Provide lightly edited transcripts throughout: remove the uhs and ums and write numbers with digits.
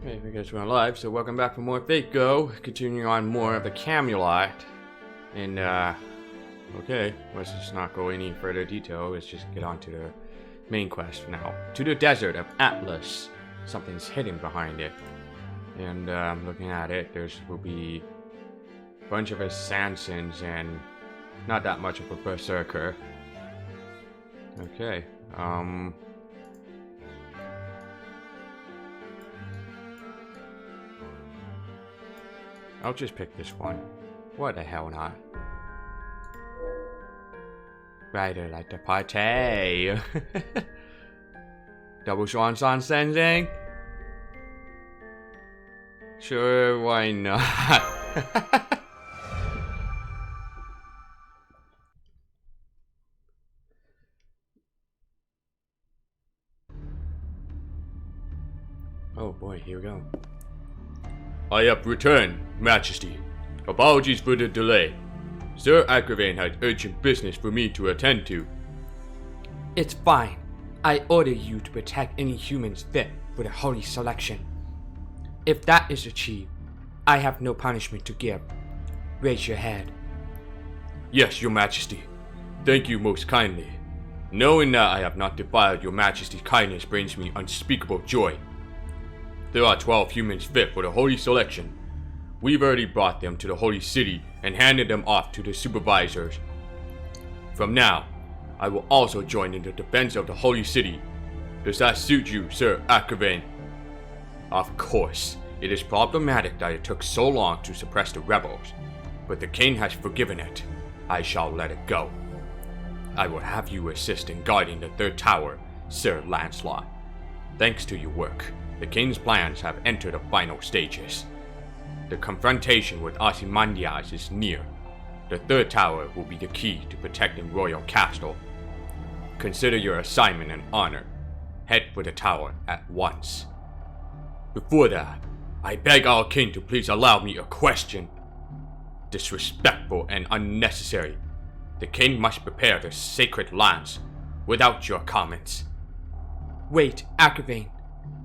Hey, I guess we're on live, so welcome back for more Fate Go. Continuing on more of the Camelot. And, okay, let's just not go any further detail. Let's just get on to the main quest now. To the desert of Atlas. Something's hidden behind it. And, looking at it, will be a bunch of assassins and not that much of a berserker. Okay, I'll just pick this one. What the hell not? Rider like the party. Double Swan San Sensing? Sure, why not? Oh boy, here we go. I have returned, Majesty. Apologies for the delay. Sir Agravain had urgent business for me to attend to. It's fine. I order you to protect any humans fit for the holy selection. If that is achieved, I have no punishment to give. Raise your head. Yes, Your Majesty. Thank you most kindly. Knowing that I have not defiled Your Majesty's kindness brings me unspeakable joy. There are 12 humans fit for the holy selection. We've already brought them to the holy city and handed them off to the supervisors. From now, I will also join in the defense of the holy city. Does that suit you, Sir Agravain? Of course, it is problematic that it took so long to suppress the rebels, but the king has forgiven it. I shall let it go. I will have you assist in guarding the third tower, Sir Lancelot. Thanks to your work, the king's plans have entered the final stages. The confrontation with Ozymandias is near. The third tower will be the key to protecting Royal Castle. Consider your assignment an honor. Head for the tower at once. Before that, I beg our king to please allow me a question. Disrespectful and unnecessary. The king must prepare the sacred lance without your comments. Wait, Agravain.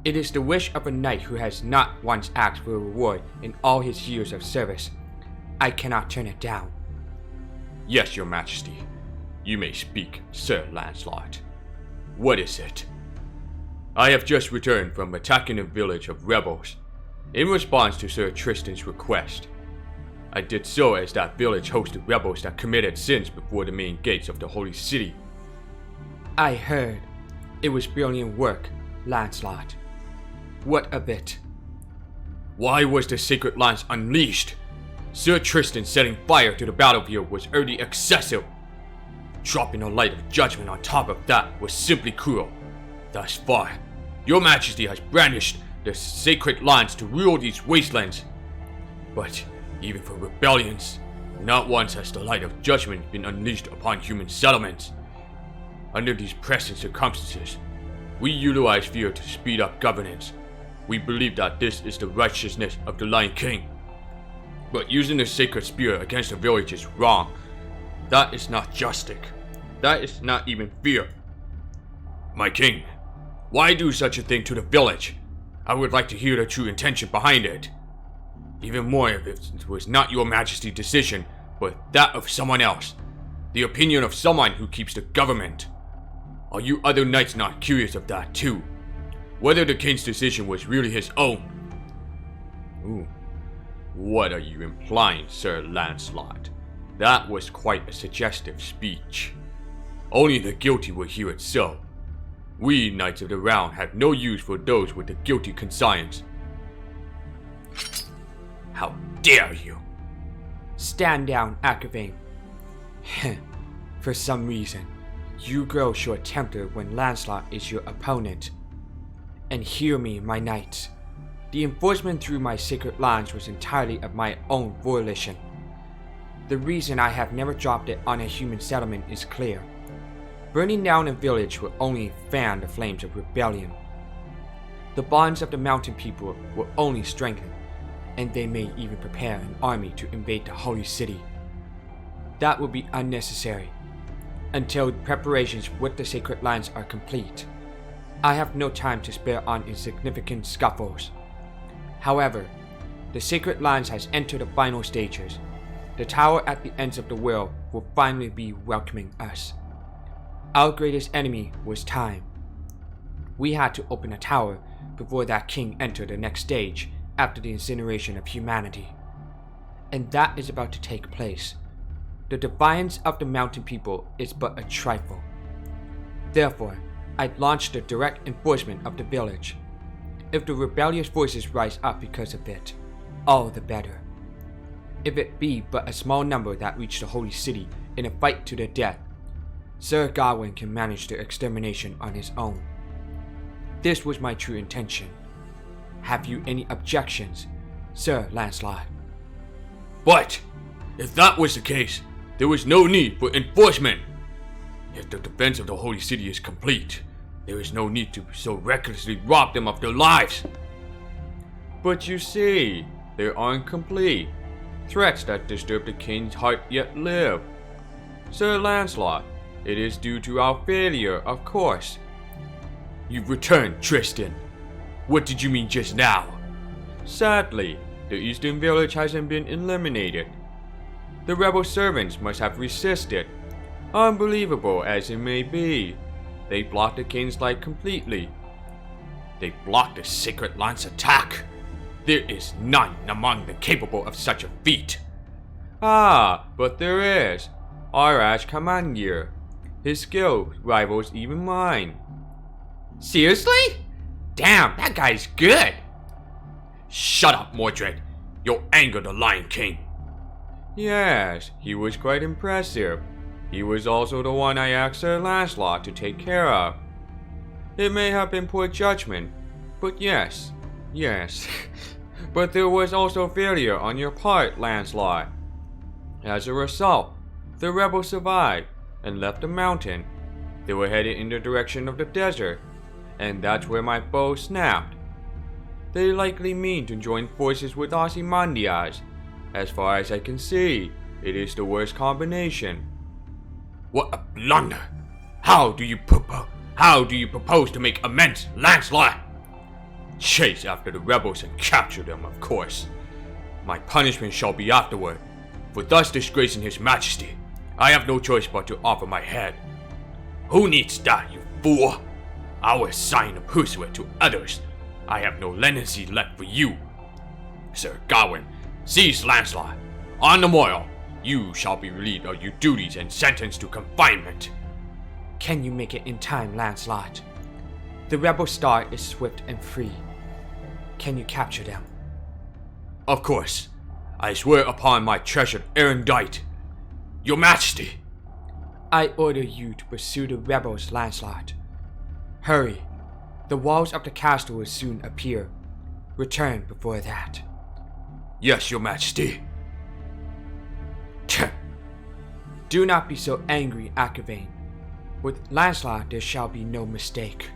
It is the wish of a knight who has not once asked for a reward in all his years of service. I cannot turn it down. Yes, Your Majesty. You may speak, Sir Lancelot. What is it? I have just returned from attacking a village of rebels, in response to Sir Tristan's request. I did so as that village hosted rebels that committed sins before the main gates of the holy city. I heard. It was brilliant work, Lancelot. What of it? Why was the sacred lance unleashed? Sir Tristan setting fire to the battlefield was already excessive. Dropping a light of judgment on top of that was simply cruel. Thus far, Your Majesty has brandished the sacred lance to rule these wastelands. But even for rebellions, not once has the light of judgment been unleashed upon human settlements. Under these present circumstances, we utilize fear to speed up governance. We believe that this is the righteousness of the Lion King. But using the sacred spear against the village is wrong. That is not justice. That is not even fear. My king, why do such a thing to the village? I would like to hear the true intention behind it. Even more if it was not Your Majesty's decision, but that of someone else. The opinion of someone who keeps the government. Are you other knights not curious of that too? Whether the king's decision was really his own? Ooh. What are you implying, Sir Lancelot? That was quite a suggestive speech. Only the guilty will hear it so. We, Knights of the Round, have no use for those with a guilty conscience. How dare you! Stand down, Agravain. For some reason, you grow short-tempered when Lancelot is your opponent. And hear me, my knights. The enforcement through my sacred lance was entirely of my own volition. The reason I have never dropped it on a human settlement is clear. Burning down a village will only fan the flames of rebellion. The bonds of the mountain people will only strengthen, and they may even prepare an army to invade the holy city. That will be unnecessary. Until preparations with the sacred lance are complete, I have no time to spare on insignificant scuffles. However, the Sacred Lands has entered the final stages. The tower at the ends of the world will finally be welcoming us. Our greatest enemy was time. We had to open a tower before that king entered the next stage after the incineration of humanity. And that is about to take place. The defiance of the mountain people is but a trifle. Therefore, I launched the direct enforcement of the village. If the rebellious forces rise up because of it, all the better. If it be but a small number that reach the holy city in a fight to the death, Sir Gawain can manage the extermination on his own. This was my true intention. Have you any objections, Sir Lancelot? But, if that was the case, there was no need for enforcement. If the defense of the holy city is complete, there is no need to so recklessly rob them of their lives. But you see, they aren't complete. Threats that disturb the king's heart yet live. Sir Lancelot, it is due to our failure, of course. You've returned, Tristan. What did you mean just now? Sadly, the eastern village hasn't been eliminated. The rebel servants must have resisted. Unbelievable as it may be, they blocked the king's light completely. They blocked the Sacred Lands attack. There is none among them capable of such a feat. Ah, but there is. Araj Kamangir. His skill rivals even mine. Seriously? Damn, that guy's good. Shut up, Mordred. You'll anger the Lion King. Yes, he was quite impressive. He was also the one I asked Sir Lancelot to take care of. It may have been poor judgment, but yes. But there was also failure on your part, Lancelot. As a result, the rebels survived and left the mountain. They were headed in the direction of the desert, and that's where my bow snapped. They likely mean to join forces with Ozymandias. As far as I can see, it is the worst combination. What a blunder! How do you propose to make amends, Lancelot? Chase after the rebels and capture them, of course. My punishment shall be afterward. For thus disgracing his majesty, I have no choice but to offer my head. Who needs that, you fool? I will assign a pursuit to others. I have no leniency left for you. Sir Gawain, seize Lancelot. On the morrow, you shall be relieved of your duties and sentenced to confinement. Can you make it in time, Lancelot? The rebel star is swift and free. Can you capture them? Of course. I swear upon my treasured erudite. Your Majesty. I order you to pursue the rebels, Lancelot. Hurry. The walls of the castle will soon appear. Return before that. Yes, Your Majesty. Do not be so angry, Agravain. With Lancelot there shall be no mistake.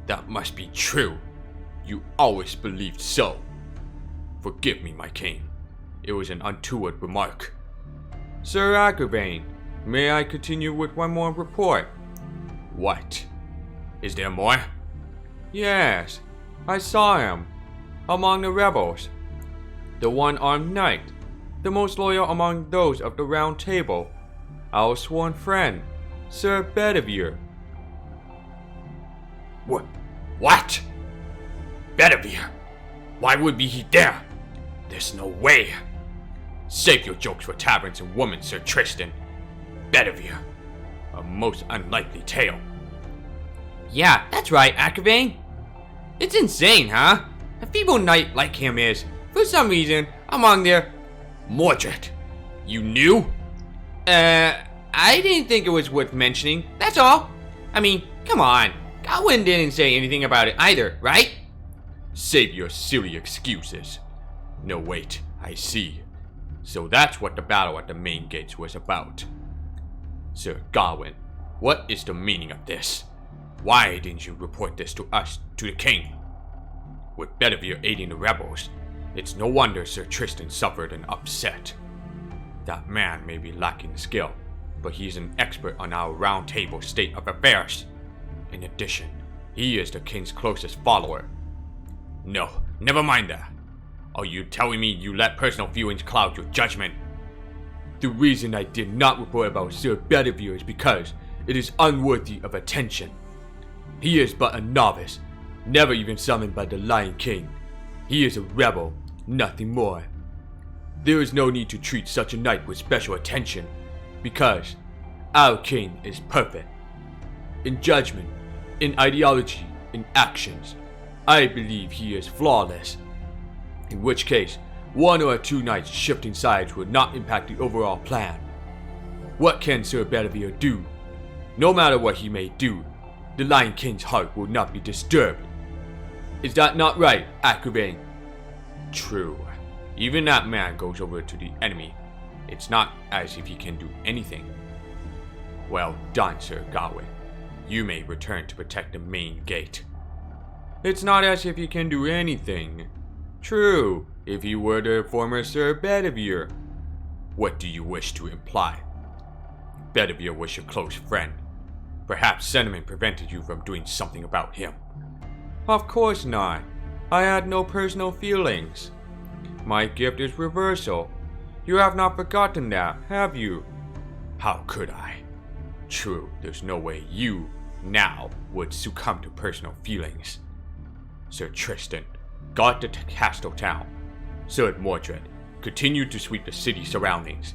That must be true. You always believed so. Forgive me, my king. It was an untoward remark. Sir Agravain, may I continue with one more report? What? Is there more? Yes, I saw him. Among the rebels. The one-armed knight. The most loyal among those of the Round Table. Our sworn friend, Sir Bedivere. What? Bedivere? Why would be he there? There's no way. Save your jokes for taverns and women, Sir Tristan. Bedivere. A most unlikely tale. Yeah, that's right, Agravain. It's insane, huh? A feeble knight like him is, for some reason, among their... Mordred, you knew? I didn't think it was worth mentioning, that's all. I mean, come on. Gawain didn't say anything about it either, right? Save your silly excuses. No, wait, I see. So that's what the battle at the main gates was about. Sir Gawain, what is the meaning of this? Why didn't you report this to us, to the king? With Bedivere aiding the rebels, it's no wonder Sir Tristan suffered an upset. That man may be lacking skill, but he's an expert on our Round Table state of affairs. In addition, he is the king's closest follower. No, never mind that. Are you telling me you let personal feelings cloud your judgment? The reason I did not report about Sir Bedivere is because it is unworthy of attention. He is but a novice, never even summoned by the Lion King. He is a rebel, nothing more. There is no need to treat such a knight with special attention, because our king is perfect. In judgment, in ideology, in actions, I believe he is flawless. In which case, one or two knights shifting sides will not impact the overall plan. What can Sir Bedivere do? No matter what he may do, the Lion King's heart will not be disturbed. Is that not right, Aquitaine? True. Even that man goes over to the enemy. It's not as if he can do anything. Well done, Sir Gawain. You may return to protect the main gate. It's not as if he can do anything. True, if he were the former Sir Bedivere. What do you wish to imply? Bedivere was your close friend. Perhaps sentiment prevented you from doing something about him. Of course not. I had no personal feelings. My gift is reversal. You have not forgotten that, have you? How could I? True, there's no way you, now, would succumb to personal feelings. Sir Tristan, guard the castle town. Sir Mordred, continue to sweep the city surroundings.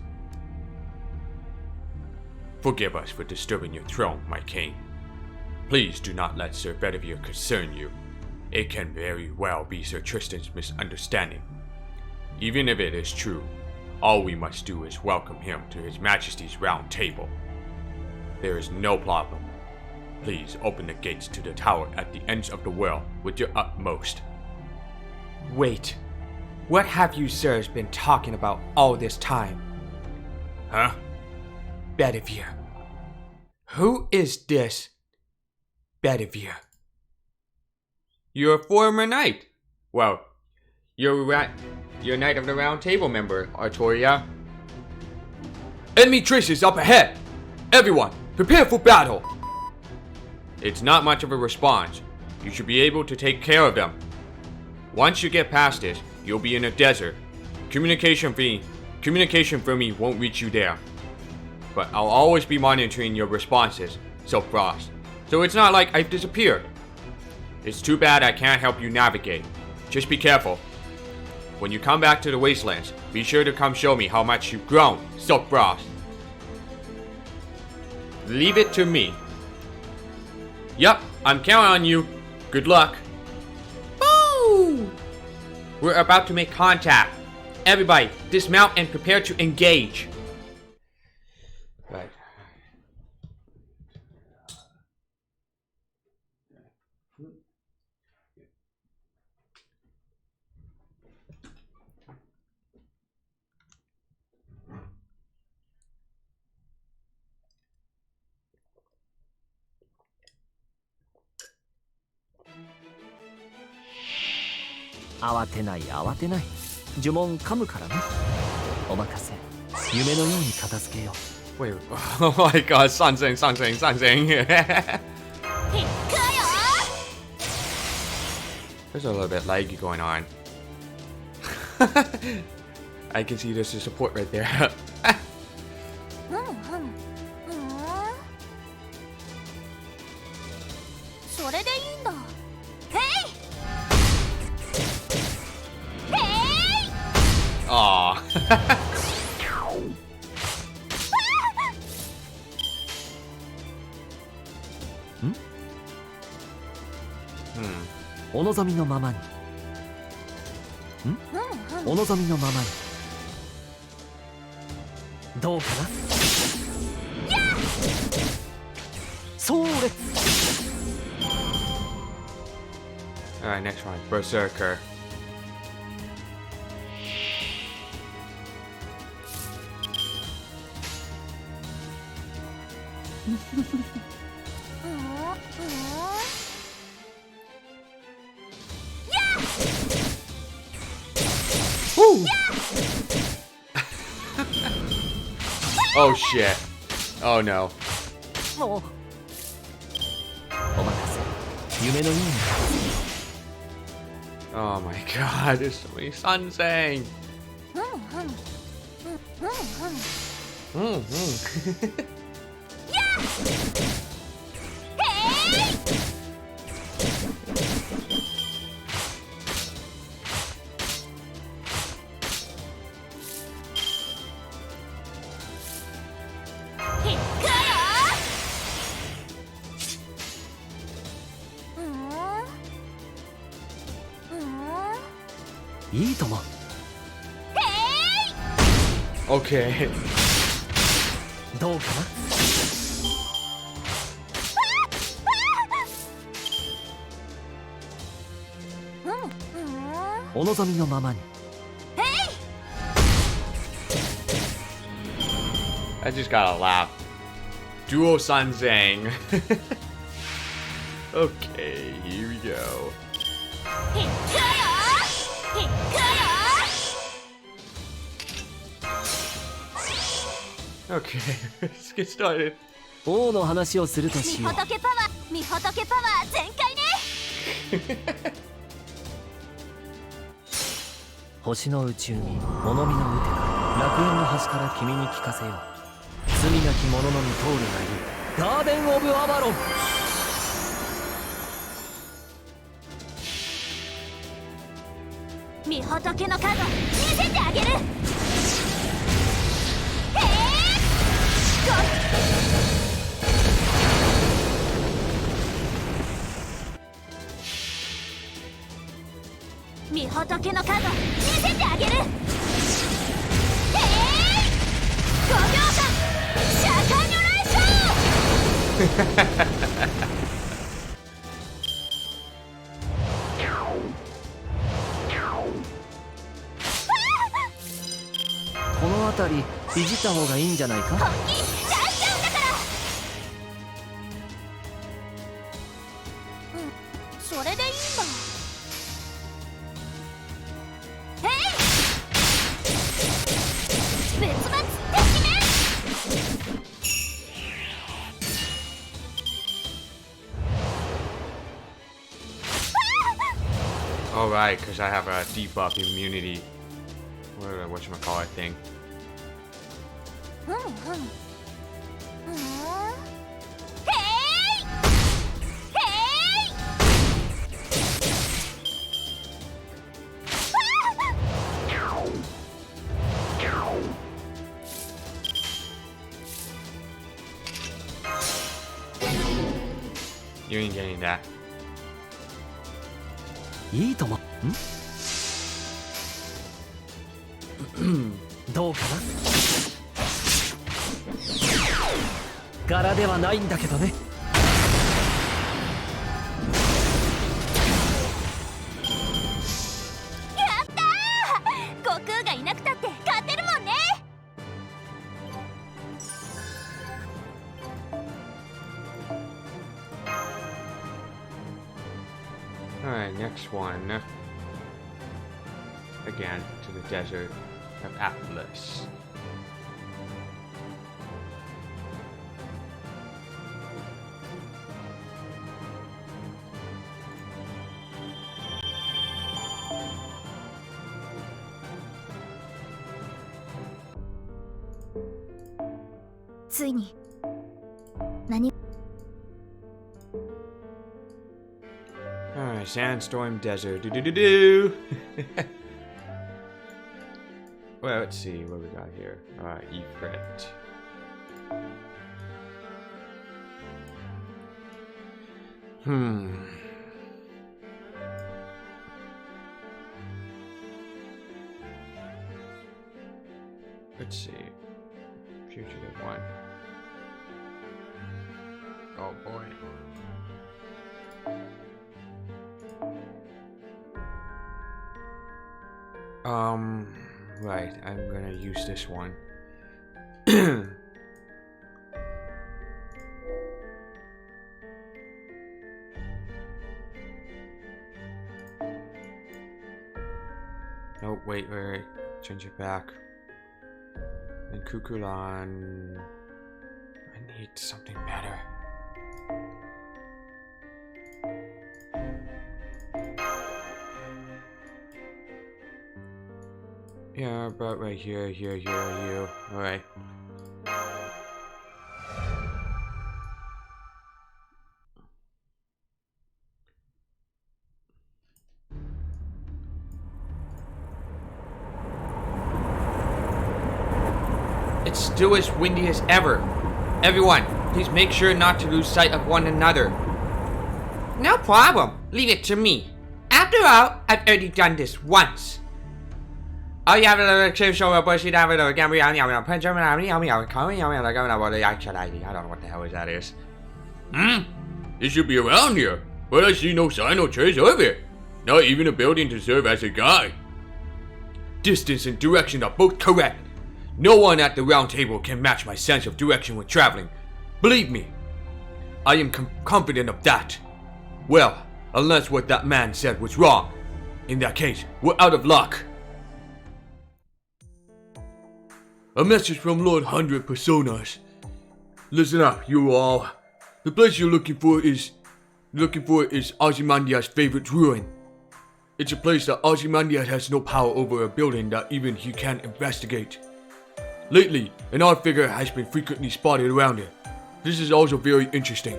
Forgive us for disturbing your throne, my king. Please do not let Sir Bedivere concern you. It can very well be Sir Tristan's misunderstanding. Even if it is true, all we must do is welcome him to His Majesty's round table. There is no problem. Please open the gates to the tower at the ends of the world with your utmost. Wait. What have you sirs been talking about all this time? Huh? Bedivere. Who is this Bedivere? You're a former knight. Well, you're Knight of the Round Table member, Artoria. Enemy traces up ahead! Everyone, prepare for battle! It's not much of a response. You should be able to take care of them. Once you get past this, you'll be in a desert. Communication from me won't reach you there. But I'll always be monitoring your responses, Silk Frost. So it's not like I've disappeared. It's too bad I can't help you navigate. Just be careful. When you come back to the Wastelands, be sure to come show me how much you've grown, Silk Frost. Leave it to me. Yup, I'm counting on you. Good luck. Woo! We're about to make contact. Everybody, dismount and prepare to engage. Right.慌てない慌てない呪文噛むからねお任せ夢のように片付けよう Wait, oh my god, Sansing. There's a little bit laggy going on. I can see there's a support right there. Aww. Hmm? お望みのままに。お望みのままに。どうかな？それ。Alright, next one. Berserker. Oh shit. Oh no. お任せ夢のように。Oh my god, there's so many Sansang.いいとも Okay. どうかなお望みのままに I just gotta laugh. Duo Sanzang. Okay, here we go. Okay, let's get started. 王の話をするとしようみほとけパワー全開ね星の宇宙に物見のウテナ楽園の端から君に聞かせよう罪なき者のみ通るがいいガーデン・オブ・アバロンみほとけの加護見せてあげるみほとけの加護見せてあげる5秒間シャカニョライシこの辺りいじった方がいいんじゃないか本気出しちゃうんだからそれでいいんだ別々敵ね Alright, because I have a debuff immunity. Whatchamacallit thing. You ain't getting that. いいともんどうかな柄ではないんだけどねやったー悟空がいなくたって勝てるもんね Alright, next one. Again, to the desert of Atlas. Alright, Sandstorm Desert. Do. Well, let's see what we got here. Ifrit. Let's see. Fugitive one. Oh boy. Right, I'm gonna use this one. Oh, wait, change it back. And Kukulan. I need something better. about right here, here, you. Alright. It's still as windy as ever. Everyone, please make sure not to lose sight of one another. No problem. Leave it to me. After all, I've already done this once. Oh, you have a little show up, bushy down with a gammy. I don't know what the hell that is. It should be around here, but I see no sign or trace of it. Not even a building to serve as a guide. Distance and direction are both correct. No one at the round table can match my sense of direction when traveling. Believe me, I am confident of that. Well, unless what that man said was wrong. In that case, we're out of luck. A message from Lord 100 Personas. Listen up, you all. The place you're looking for is Ozymandias' favorite ruin. It's a place that Ozymandias has no power over, a building that even he can't investigate. Lately, an odd figure has been frequently spotted around it. This is also very interesting.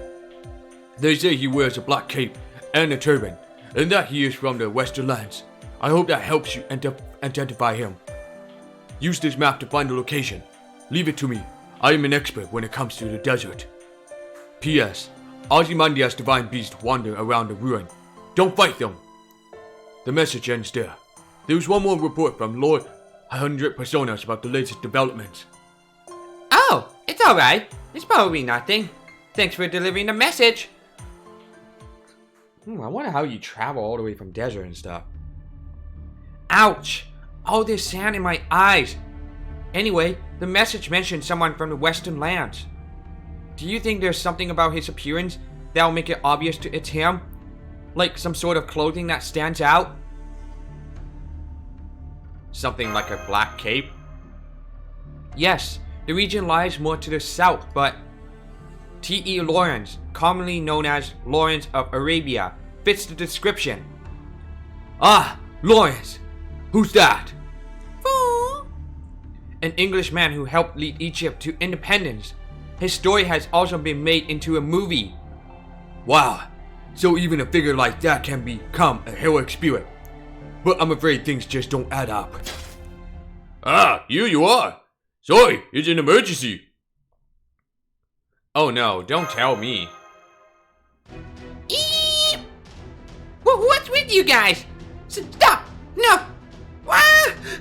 They say he wears a black cape and a turban, and that he is from the Western lands. I hope that helps you identify him. Use this map to find the location. Leave it to me. I am an expert when it comes to the desert. P.S. Ozymandias' divine beasts wander around the ruin. Don't fight them. The message ends there. There was one more report from Lord 100 Personas about the latest developments. Oh, it's alright. It's probably nothing. Thanks for delivering the message. I wonder how you travel all the way from desert and stuff. Ouch! All this sand in my eyes. Anyway, the message mentioned someone from the Western lands. Do you think there's something about his appearance that'll make it obvious it's him? Like some sort of clothing that stands out? Something like a black cape? Yes, the region lies more to the south, but T.E. Lawrence, commonly known as Lawrence of Arabia, fits the description. Ah, Lawrence! Who's that? An Englishman who helped lead Egypt to independence. His story has also been made into a movie. Wow, so even a figure like that can become a heroic spirit. But I'm afraid things just don't add up. Ah, here you are! Sorry, it's an emergency. Oh no, don't tell me. What's with you guys? Stop! No!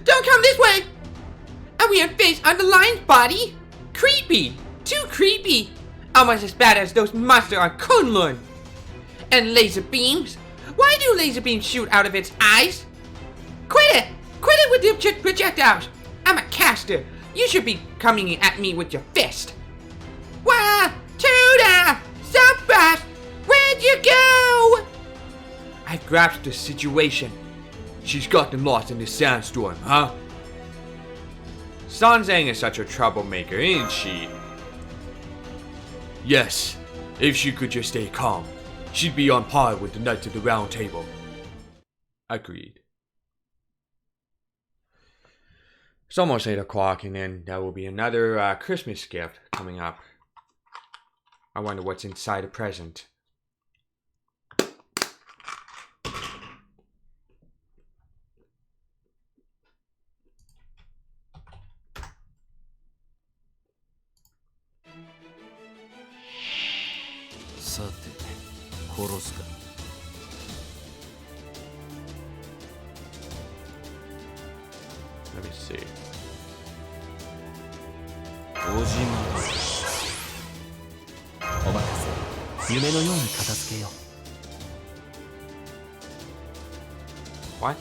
Don't come this way! Are we on face on the lion's body? Creepy! Too creepy! Almost as bad as those monsters on Kunlun! And laser beams? Why do laser beams shoot out of its eyes? Quit it! Quit it with the projectiles! I'm a caster! You should be coming at me with your fist! Wah! Tuda! So fast! Where'd you go? I grasped the situation. She's gotten lost in this sandstorm, huh? Sanzang is such a troublemaker, isn't she? Yes. If she could just stay calm, she'd be on par with the Knights of the Round Table. Agreed. It's almost 8 o'clock, and then there will be another Christmas gift coming up. I wonder what's inside the present. Let me see. What?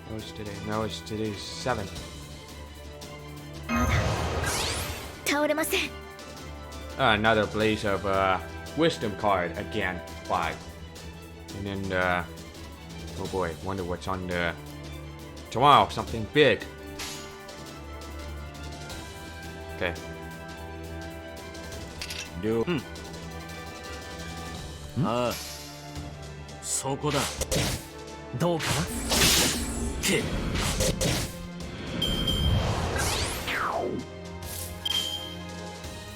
What's today? No, it's today's 7th. まだ倒れません。 Another blaze of wisdom card again. 5. And then, oh boy, wonder what's on the... Tomorrow, something big. Okay. ああそこだどうかなけ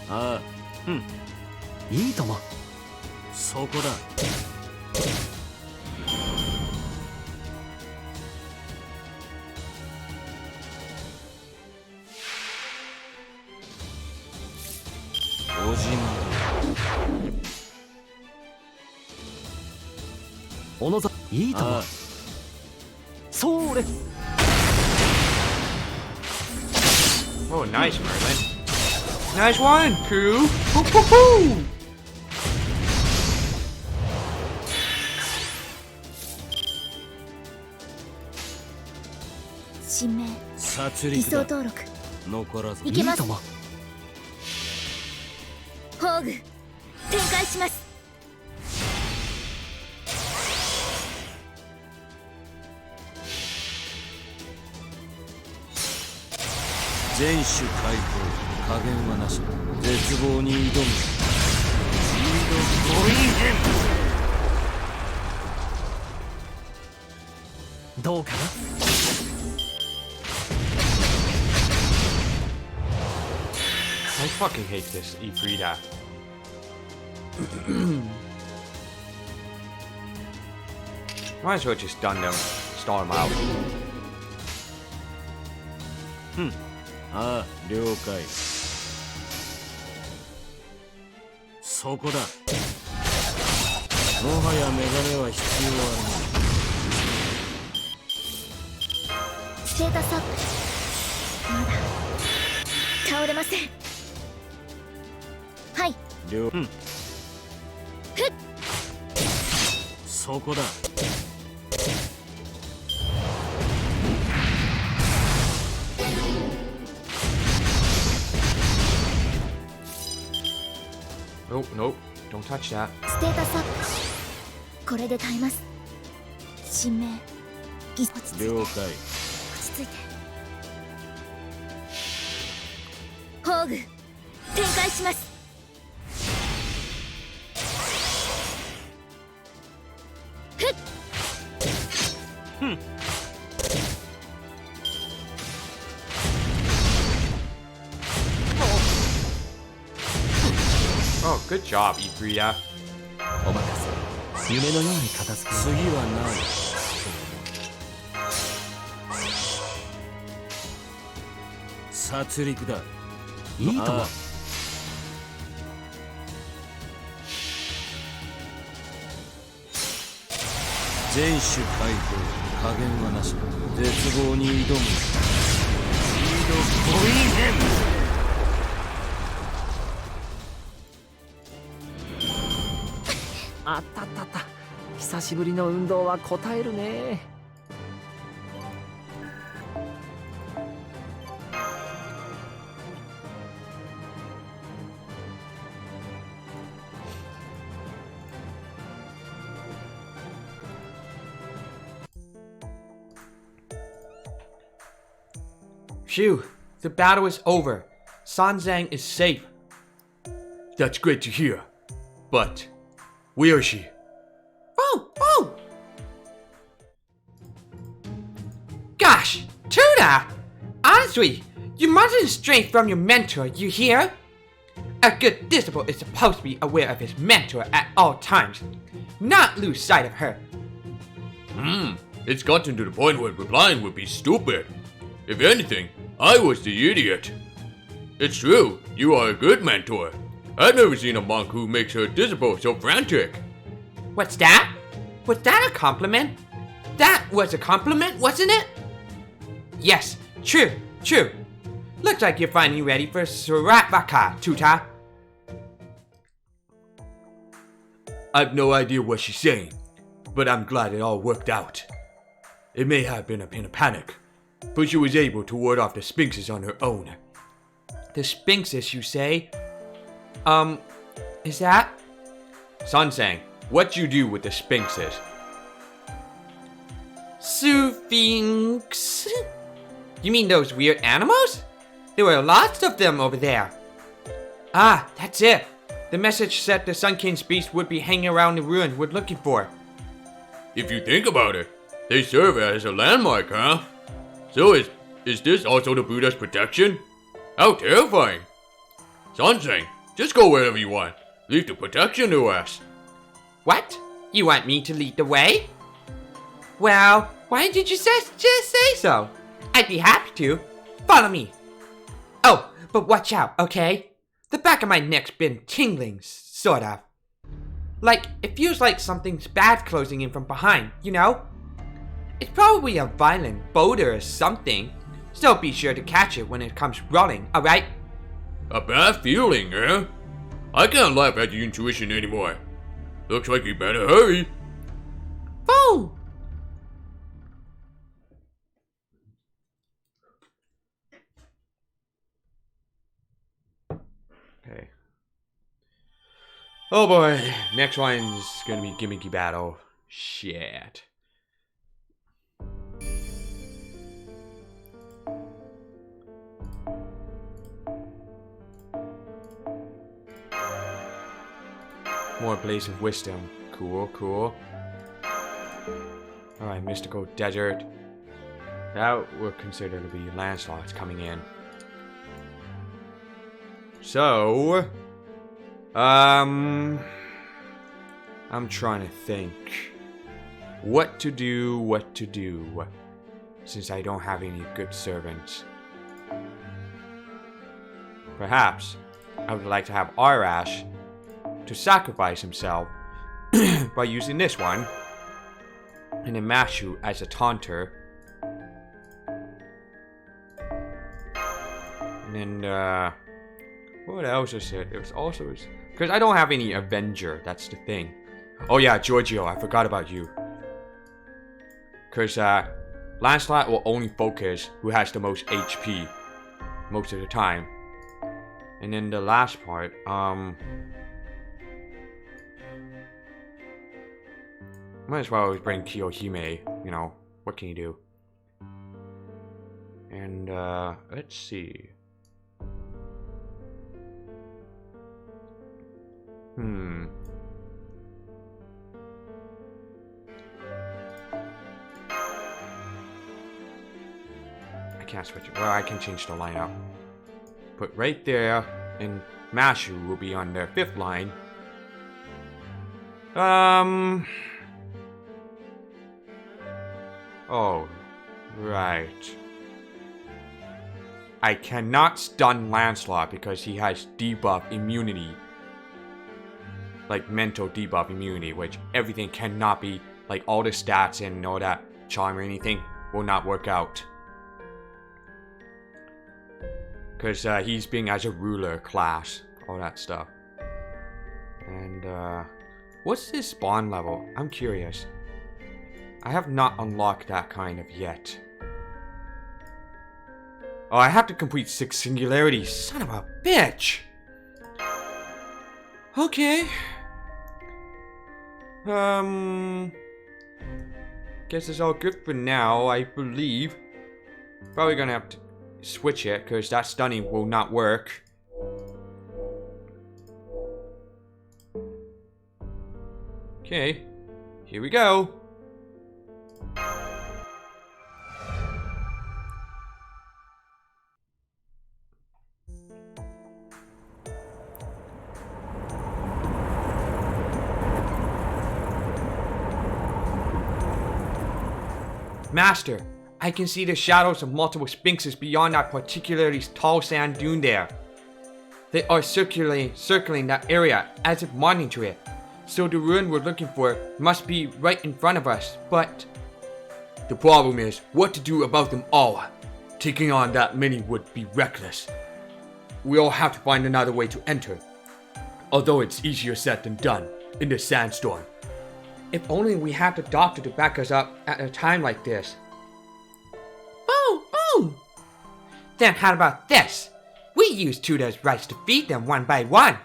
ああうんいいともそこだおじま小野座いいともそれ Oh, nice, Merlin. Nice one, crew. Hoo hoo hoo. Shinmei. 殺偽装戮だ登録。残らずいけますいいとも宝具展開します。全種解放加減はなし絶望に挑むどうかな I fucking hate this, Ifrita. Might as well just stun them, stall them out. ああ了解そこだもはや目覚めは必要あステータスアップ。まだ倒れません。はい。るまいそこだ Nope, nope. Don't touch that. ステータスアップ。これで耐えます。新名。落ち着いて。了解落ち着いて。宝具展開します。Oh, good job, Ifrita. お任せ夢のように片付け次はない殺戮だいいとも全種解放加減はなし絶望に挑むあったったった久しぶりの運動は応えるね Phew, the battle is over. Sanzang is safe. That's great to hear. But where is she? Oh! Gosh, Tuna! Honestly, you mustered strength from your mentor, you hear? A good disciple is supposed to be aware of his mentor at all times, not lose sight of her. It's gotten to the point where replying would be stupid. If anything, I was the idiot. It's true, you are a good mentor. I've never seen a monk who makes her disciple so frantic. What's that? Was that a compliment? That was a compliment, wasn't it? Yes, true. Looks like you're finally ready for Suravaka, Tuta. I've no idea what she's saying, but I'm glad it all worked out. It may have been in a panic, but she was able to ward off the Sphinxes on her own. The Sphinxes, you say? Is that? Sansang, what you do with the Sphinxes? Sphinx? You mean those weird animals? There were lots of them over there. Ah, that's it. The message said the Sun King's beast would be hanging around the ruin we're looking for. If you think about it, They serve as a landmark, huh? So is this also the Buddha's protection? How terrifying! Sansang, just go wherever you want. Leave the protection to us. What? You want me to lead the way? Well, why didn't you just say so? I'd be happy to. Follow me. Oh, but watch out, okay? The back of my neck's been tingling, sort of. Like, it feels like something's bad closing in from behind, you know? It's probably a violent boulder or something, so be sure to catch it when it comes rolling, alright? A bad feeling, eh? I can't laugh at your intuition anymore. Looks like you better hurry. Oh! Okay. Oh boy, next one's gonna be gimmicky battle. Shit. More Blaze of Wisdom. Cool, cool. Alright, Mystical Desert. That we're considered to be Lancelot's coming in. So... I'm trying to think. What to do. Since I don't have any good servants. Perhaps, I would like to have Arash to sacrifice himself by using this one, and then Mashu as a taunter, and then what else is it? It was also because I don't have any Avenger. That's the thing. Oh yeah, Giorgio, I forgot about you. Because Lancelot will only focus who has the most HP most of the time, and then the last part, might as well always bring Kiyohime, you know, what can you do? And, let's see. I can't switch it. Well, I can change the lineup. Put right there, and Mashu will be on their 5th line. Oh, right. I cannot stun Lancelot because he has debuff immunity. Like mental debuff immunity, which everything cannot be, like all the stats and all that charm or anything will not work out. Because he's being as a ruler class, all that stuff. And what's his spawn level? I'm curious. I have not unlocked that kind of yet. Oh, I have to complete 6 singularities. Son of a bitch! Okay. Guess it's all good for now, I believe. Probably gonna have to switch it, because that stunning will not work. Okay. Here we go. Master, I can see the shadows of multiple sphinxes beyond that particularly tall sand dune there. They are circling that area as if monitoring it. So the ruin we're looking for must be right in front of us, but... The problem is what to do about them all. Taking on that many would be reckless. We'll have to find another way to enter. Although it's easier said than done in the sandstorm. If only we had the doctor to back us up at a time like this. Boom, boom! Then how about this? We use Tuda's rights to feed them one by one.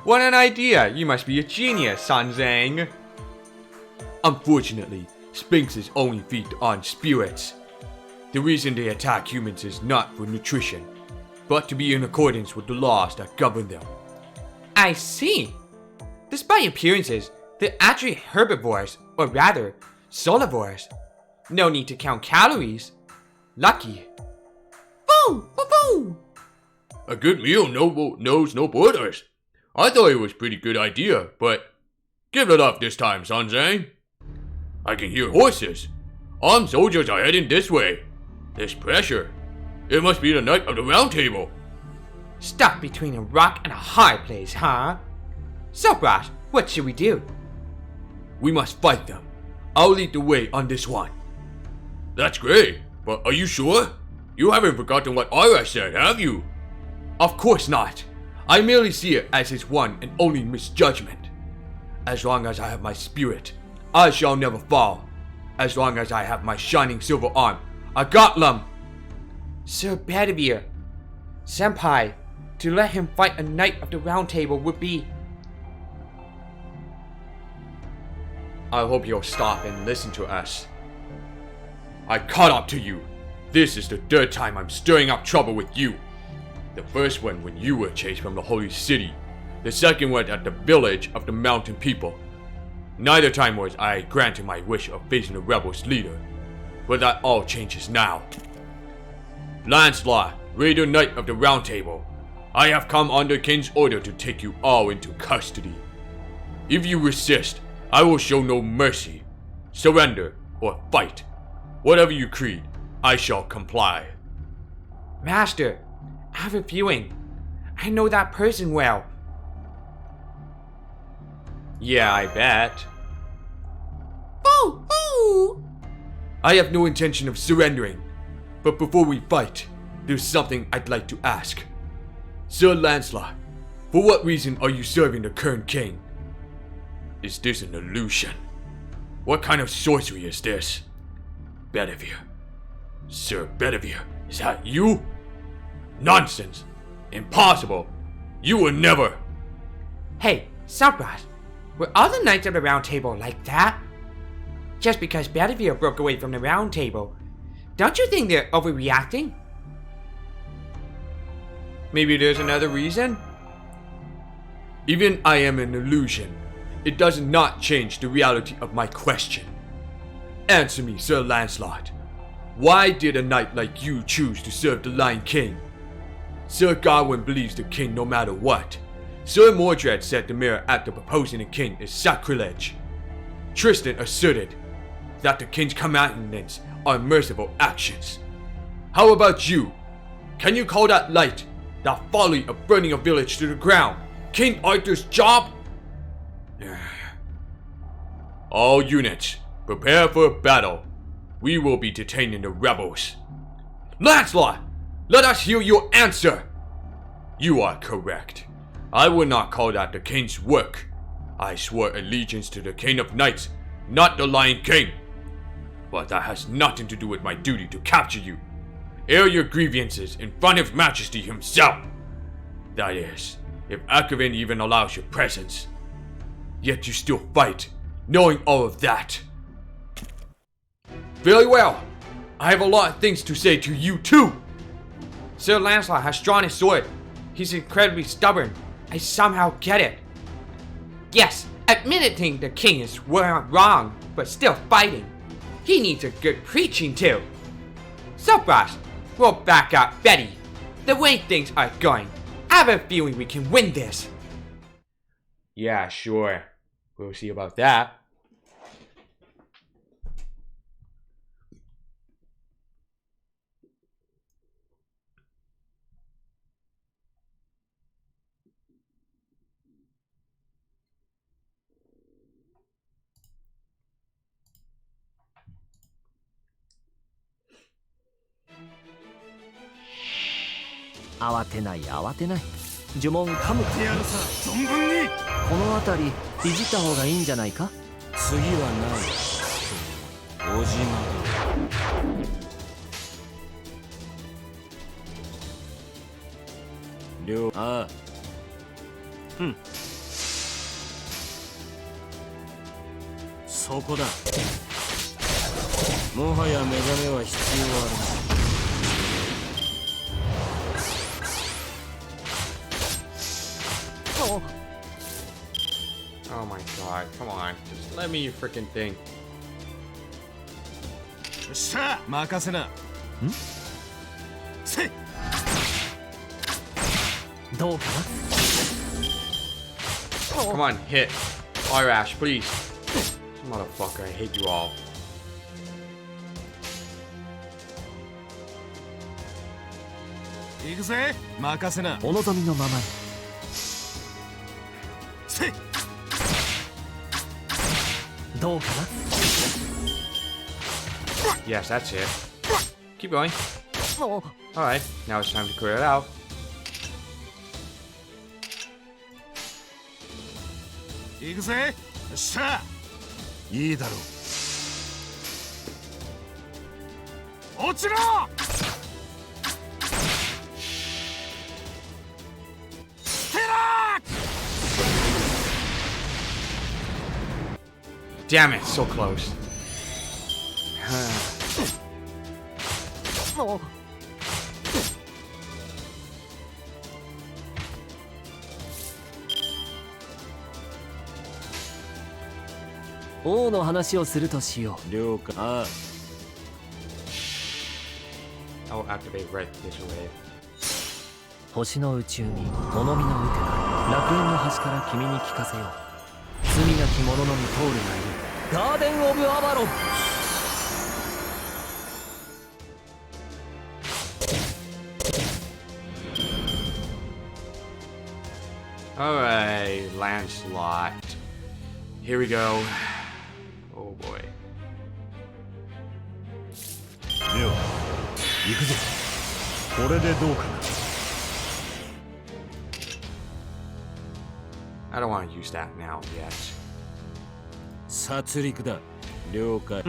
What an idea! You must be a genius, Sanzang. Unfortunately, sphinxes only feed on spirits. The reason they attack humans is not for nutrition, but to be in accordance with the laws that govern them. I see. Despite appearances, They're actually herbivores, or rather, solivores. No need to count calories. Lucky. Boo! Boo boo! A good meal knows no borders. I thought it was a pretty good idea, but give it up this time, Sanzang. I can hear horses. Armed soldiers are heading this way. There's pressure. It must be the Knight of the Round Table. Stuck between a rock and a hard place, huh? So, Brash, what should we do? We must fight them. I'll lead the way on this one. That's great, but are you sure? You haven't forgotten what Ira said, have you? Of course not. I merely see it as his one and only misjudgment. As long as I have my spirit, I shall never fall. As long as I have my shining silver arm, I got them. Sir Bedivere, Senpai, to let him fight a Knight of the Round Table would be... I hope you'll stop and listen to us. I caught up to you. This is the third time I'm stirring up trouble with you. The first one when you were chased from the holy city. The second one at the village of the mountain people. Neither time was I granted my wish of facing the rebels' leader. But that all changes now. Lancelot, Raider Knight of the Round Table, I have come under King's order to take you all into custody. If you resist, I will show no mercy. Surrender or fight. Whatever you creed, I shall comply. Master, I have a feeling. I know that person well. Yeah, I bet. Boo! Boo! I have no intention of surrendering. But before we fight, there's something I'd like to ask. Sir Lancelot, for what reason are you serving the current king? Is this an illusion? What kind of sorcery is this? Bedivere. Sir Bedivere, is that you? Nonsense! Impossible! You would never! Hey, Sabrat, were all the Knights of the Round Table like that? Just because Bedivere broke away from the Round Table, don't you think they're overreacting? Maybe there's another reason? Even I am an illusion. It does not change the reality of my question. Answer me, Sir Lancelot. Why did a knight like you choose to serve the Lion King? Sir Gawain believes the king no matter what. Sir Mordred said the mere act of proposing a king is sacrilege. Tristan asserted that the king's commandments are merciful actions. How about you? Can you call that light, that folly of burning a village to the ground, King Arthur's job? All units, prepare for battle. We will be detaining the rebels. Lancelot, let us hear your answer. You are correct. I would not call that the king's work. I swore allegiance to the King of Knights, not the Lion King. But that has nothing to do with my duty to capture you. Air your grievances in front of Majesty himself. That is, if Akravan even allows your presence. Yet you still fight, knowing all of that. Very well. I have a lot of things to say to you too. Sir Lancelot has drawn his sword. He's incredibly stubborn. I somehow get it. Yes, admitting the king is wrong, but still fighting. He needs a good preaching too. So, Brash, we'll back up Betty. The way things are going, I have a feeling we can win this. Yeah, sure. We'll see about that.慌てない慌てない呪文噛むかこの辺りいじった方がいいんじゃないか次はない小島だああうんそこだもはや目覚めは必要あるまい Oh my god, come on. Just let me freaking think. よっしゃ任せな。せい。どうか Come on, hit. Irash, please. Motherfucker, I hate you all. 行くぜ任せな。なお望みのままにせい。どうか Yes, that's it. Keep going. なお Alright, now it's time to clear it out. 行くぜ。よっしゃいいだろう。落ちろ。 Damn it, so close. なお王の話をするとしよう。了解。ああ。 I will activate right this way. 星の宇宙にほのみの打てば楽園の端から君に聞かせよう。罪なき者のみ通るがいいガーデン・オブ・アバロン。 Alright, Lancelot. Here we go. Oh boy. では行くぞ。これでどうかな。 I don't want to use that now yet. 殺戮だ。了解。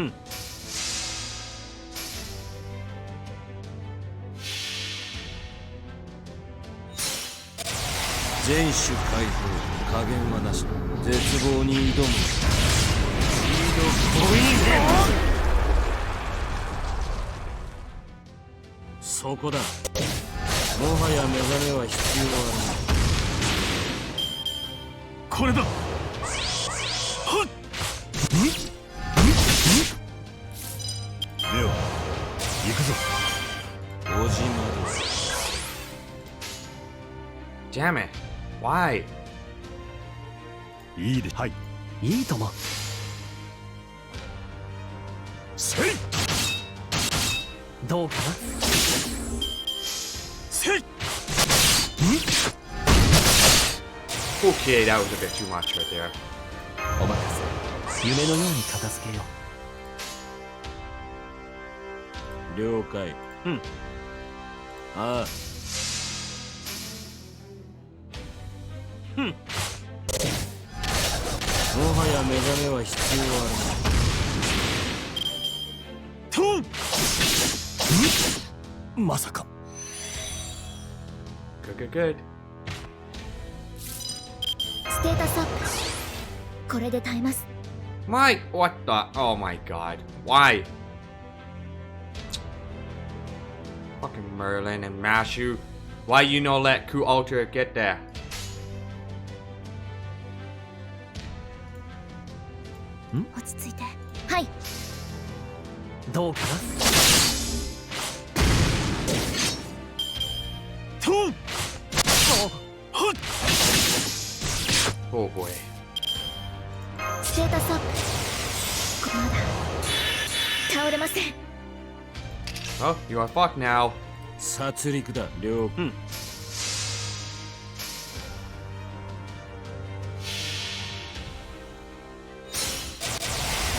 全種解放加減はなし。絶望に挑む。そこだ。もはや目覚めは必要はない。これだ。はっ。では行くぞ。おじまです。 Damn it. Why? いいで。はい。いいとも。せい。どうかな。せい。 Okay, that was a bit too much right there. お任せ。夢のように片付けよう。了解。ああ。もはや目覚めは必要ある。とん。まさか。 Good, good, good. ステータスアップ。これで耐えます。 My, what the? Oh my god. Why? Fucking Merlin and Mashu. Why you no let Ku Ultra get there? 落ち着いて。はい。どうかな。とん。はっ。 Oh boy. ステータスアップ。まだ倒れません。 Oh, you are fucked now. 殺戮だ。了解。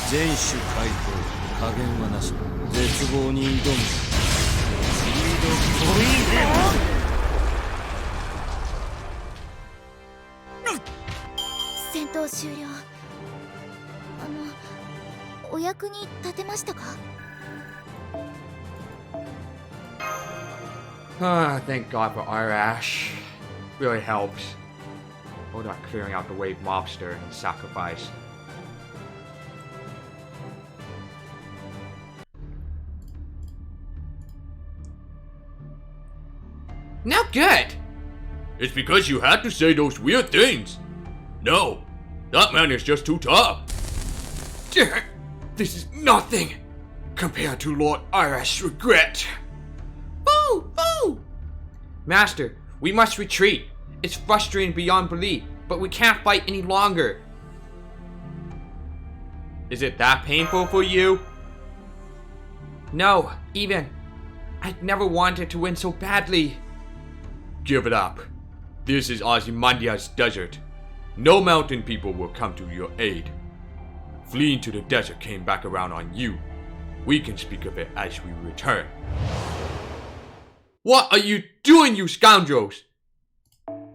全種解放加減はなし。絶望に挑む。戦闘終了。お役に立てましたか？ Ah, thank God for Irash. Really helps. Oh, not clearing out the wave mobster and sacrifice. Not good! It's because you had to say those weird things. No, That man is just too tough. This is nothing compared to Lord Irash's regret. Boo! Boo! Master, we must retreat. It's frustrating beyond belief, but we can't fight any longer. Is it that painful for you? No, even. I never wanted to win so badly. Give it up. This is Ozymandias' desert. No mountain people will come to your aid. Fleeing to the desert came back around on you. We can speak of it as we return. What are you doing, you scoundrels?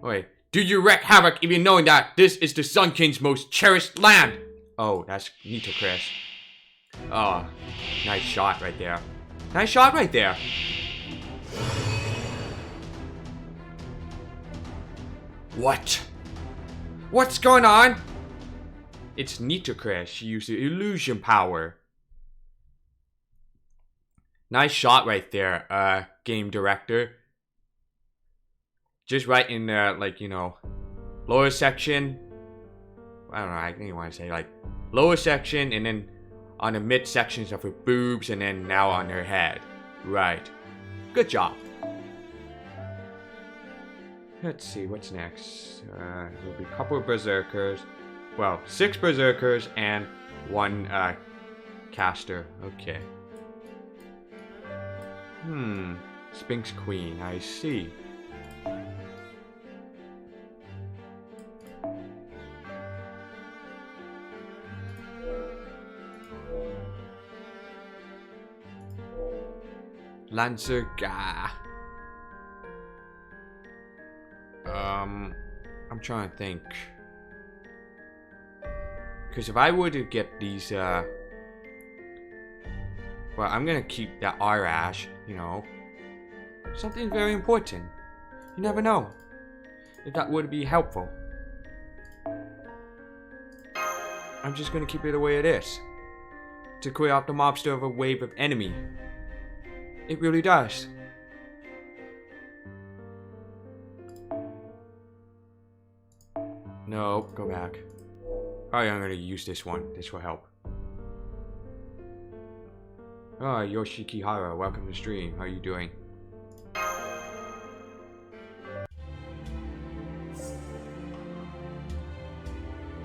Wait, do you wreak havoc even knowing that this is the Sun King's most cherished land? Oh, that's Nitocris. Oh, nice shot right there. Nice shot right there. What? What's going on? It's Nitocris. She used the illusion power. Nice shot right there, game director. Just right in the, like, you know, lower section. I don't know, I think I want to say, like, lower section, and then on the mid sections of her boobs, and then now on her head. Right. Good job. Let's see, what's next? There'll be a couple of berserkers. Well, 6 berserkers and 1 caster. Okay. Sphinx Queen, I see. Lancer Ga. I'm trying to think. Because if I were to get these, well, I'm gonna keep that Arash, you know. Something very important. You never know if that would be helpful. I'm just gonna keep it the way it is. To clear off the mobster of a wave of enemy. It really does. No, go back. Alright, I'm gonna use this one. This will help. Oh, Yoshikihara, welcome to the stream. How are you doing?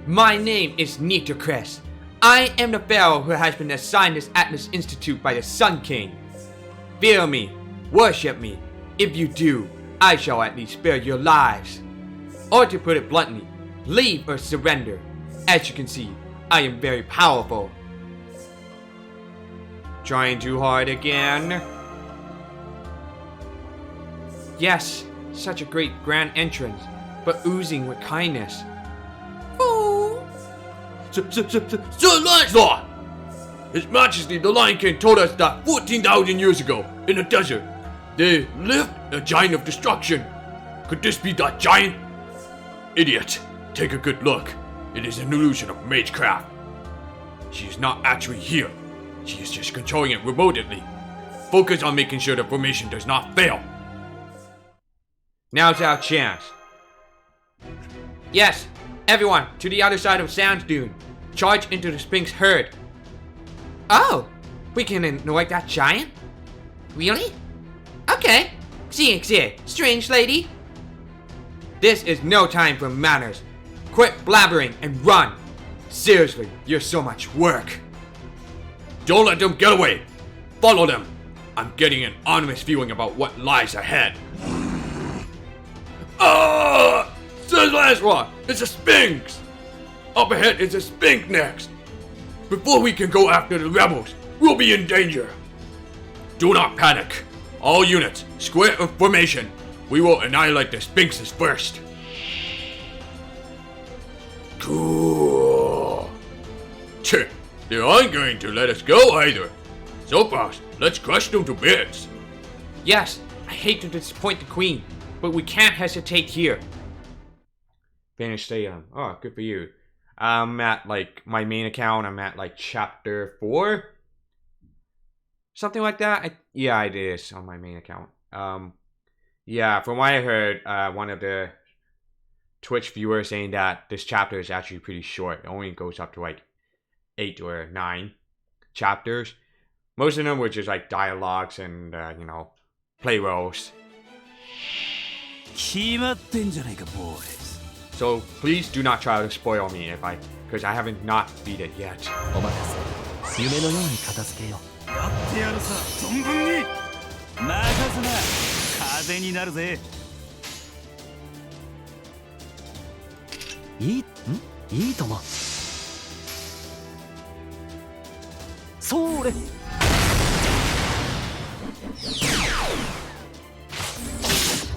My name is Nitocris. I am the pharaoh who has been assigned this Atlas Institute by the Sun King. Fear me, worship me. If you do, I shall at least spare your lives. Or to put it bluntly, leave or surrender. As you can see, I am very powerful. Trying too hard again? Yes, such a great grand entrance, but oozing with kindness. Sir Lancelot! His Majesty the Lion King told us that 14,000 years ago, in the desert, there lived a giant of destruction. Could this be that giant? Idiot, take a good look. It is an illusion of magecraft. She is not actually here. She is just controlling it remotely. Focus on making sure the formation does not fail. Now's our chance. Yes, everyone, to the other side of Sand Dune. Charge into the Sphinx herd. Oh, we can annoy that giant? Really? Okay. See, strange lady. This is no time for manners. Quit blabbering and run. Seriously, you're so much work. Don't let them get away. Follow them. I'm getting an ominous feeling about what lies ahead. Says Lancelot, it's a Sphinx. Up ahead is a Sphinx next. Before we can go after the rebels, we'll be in danger. Do not panic. All units, square in formation. We will annihilate the Sphinxes first. Cool. Tch, they aren't going to let us go either. So fast, let's crush them to bits. Yes, I hate to disappoint the queen, but we can't hesitate here. Finish the, oh, good for you. I'm at, like, my main account, I'm at, like, chapter 4? Something like that? Yeah, it is on my main account. Yeah, from what I heard, one of the Twitch viewers saying that this chapter is actually pretty short. It only goes up to like 8 or 9 chapters. Most of them were just like dialogues and, play roles. 決まってんじゃないか boys So please do not try to spoil me because I haven't not beat it yet. お任せ夢のように片付けようやってやるさ存分に任すな風になるぜいいともそれ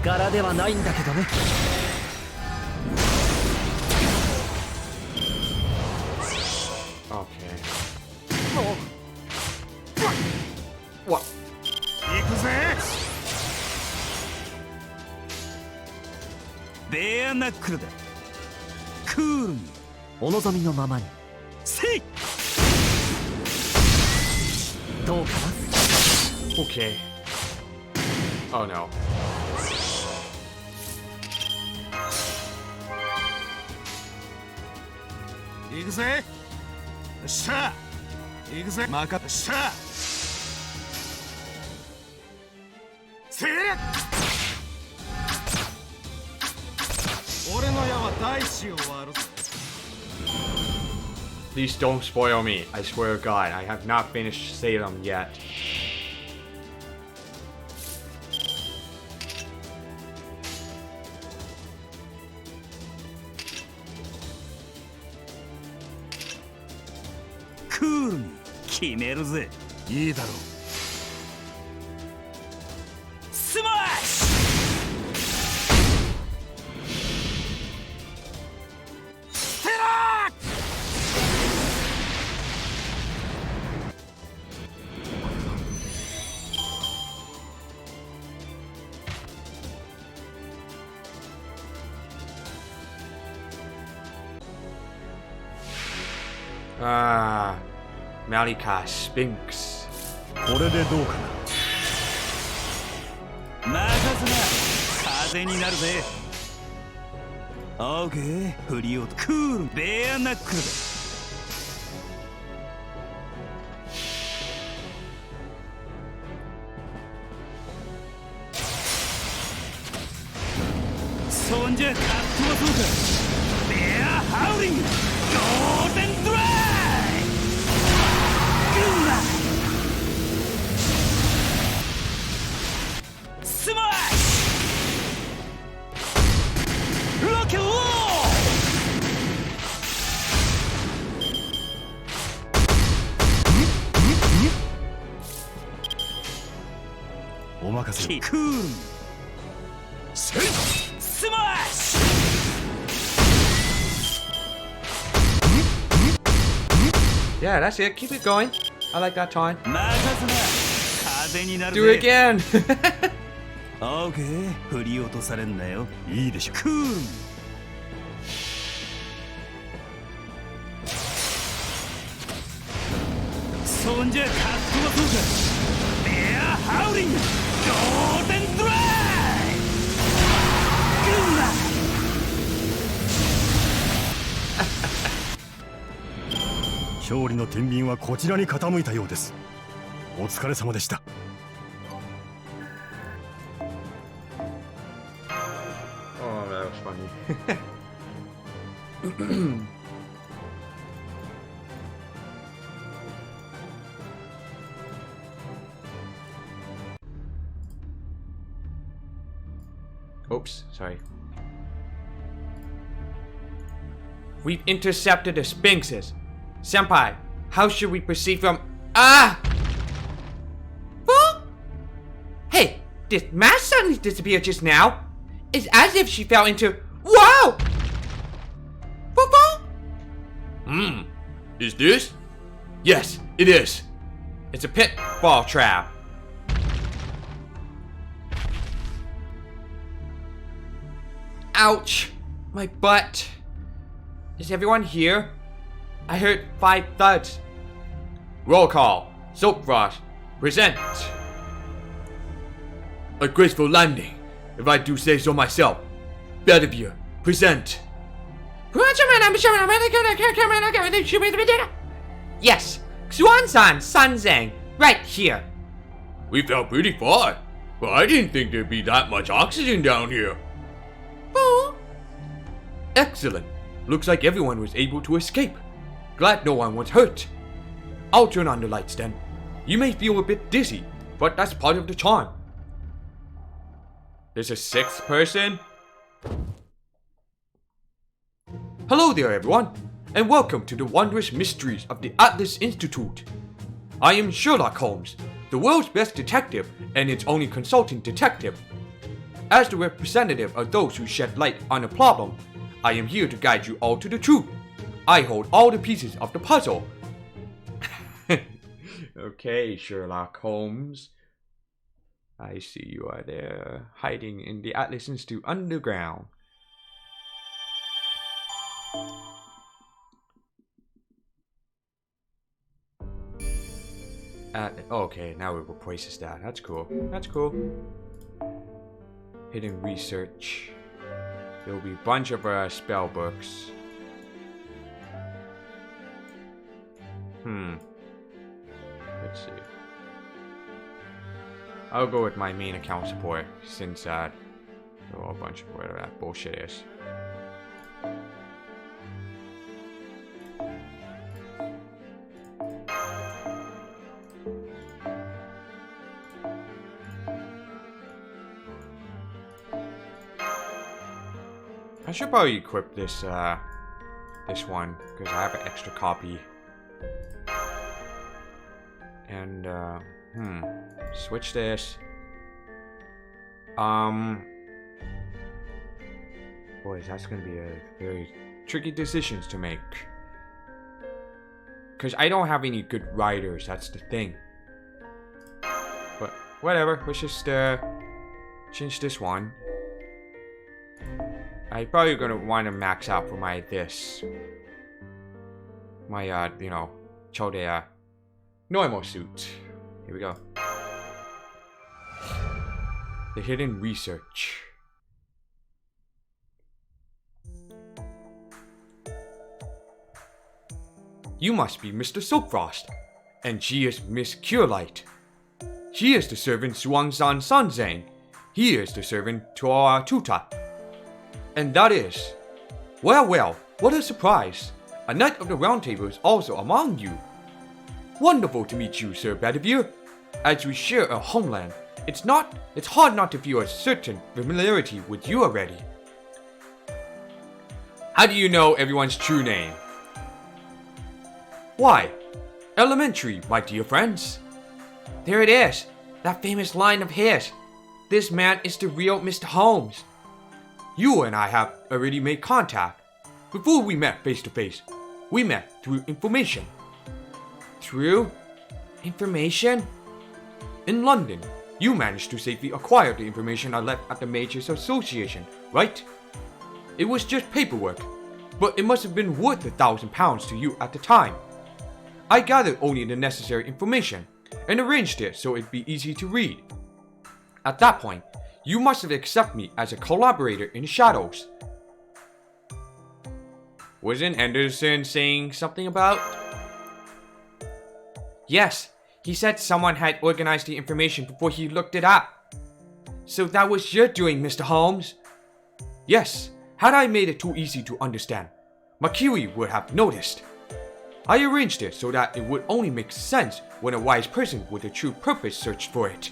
柄ではないんだけどね Okay. What? 行くぜベアナックルだクールにお望みのままにせいどうかな Okay. Oh no. 行くぜよっしゃ行くぜ任っしゃせい俺の矢は大地を割るぜ Please don't spoil me. I swear to God, I have not finished Salem yet. Cool. 決めるぜいいだろうスマッシュステラー Malika Sphinx. これでどうかな任すな風になるぜオーケー振り落とクールベアナックルだそんじゃかっ飛ばそうかベアハウリングゴールデンドライスマッシュロケットお任せクールスマッシュ Yeah, that's it. Keep it going. I like that time. 任すな風になるぜ Do it again. オーケー振り落とされんなよいいでしょクールそんじゃかっ飛ばそうかベアハウリングゴールデンドライグラ勝利の天秤はこちらに傾いたようですお疲れ様でした Oh, that was funny. Oops, sorry. We've intercepted the Sphinxes. Senpai, how should we proceed from... Ah! What? Hey, did mask suddenly disappear just now? It's as if she fell into... Wow! Is this? Yes, it is. It's a pitfall trap. Ouch! My butt. Is everyone here? I heard 5 thuds. Roll call. Soapfrost. Present. A graceful landing, if I do say so myself. Bedivere, present. Yes, Xuanzan Sanzang, right here. We fell pretty far, but I didn't think there'd be that much oxygen down here. Oh. Excellent. Looks like everyone was able to escape. Glad no one was hurt. I'll turn on the lights then. You may feel a bit dizzy, but that's part of the charm. There's a sixth person? Hello there, everyone, and welcome to the wondrous mysteries of the Atlas Institute. I am Sherlock Holmes, the world's best detective and its only consulting detective. As the representative of those who shed light on a problem, I am here to guide you all to the truth. I hold all the pieces of the puzzle. Okay, Sherlock Holmes. I see you are there, hiding in the Atlas Institute underground. Okay, now it replaces that. That's cool. That's cool. Hidden research. There will be a bunch of spell books. Let's see. I'll go with my main account support since there are a bunch of whatever that bullshit is. I should probably equip this one because I have an extra copy. And switch this. Boys, that's gonna be a very tricky decisions to make. Cause I don't have any good writers, that's the thing. But whatever, let's just change this one. I'm probably gonna want to max out for my Chodea normal suit. Here we go. The hidden research. You must be Mr. Soapfrost, and she is Miss Curelight. She is the servant Xuanzan Sanzang. He is the servant Tua Tuta. And that is... Well, what a surprise! A Knight of the Round Table is also among you. Wonderful to meet you, Sir Bedivere. As we share a homeland, it's hard not to feel a certain familiarity with you already. How do you know everyone's true name? Why, elementary, my dear friends. There it is, that famous line of his. This man is the real Mr. Holmes. You and I have already made contact. Before we met face to face, we met through information. Through information? In London, you managed to safely acquire the information I left at the Mages Association, right? It was just paperwork, but it must have been worth £1,000 to you at the time. I gathered only the necessary information and arranged it so it'd be easy to read. At that point, you must have accepted me as a collaborator in the shadows. Wasn't Anderson saying something about? Yes, he said someone had organized the information before he looked it up. So that was your doing, Mr. Holmes? Yes, had I made it too easy to understand, Makiri would have noticed. I arranged it so that it would only make sense when a wise person with a true purpose searched for it.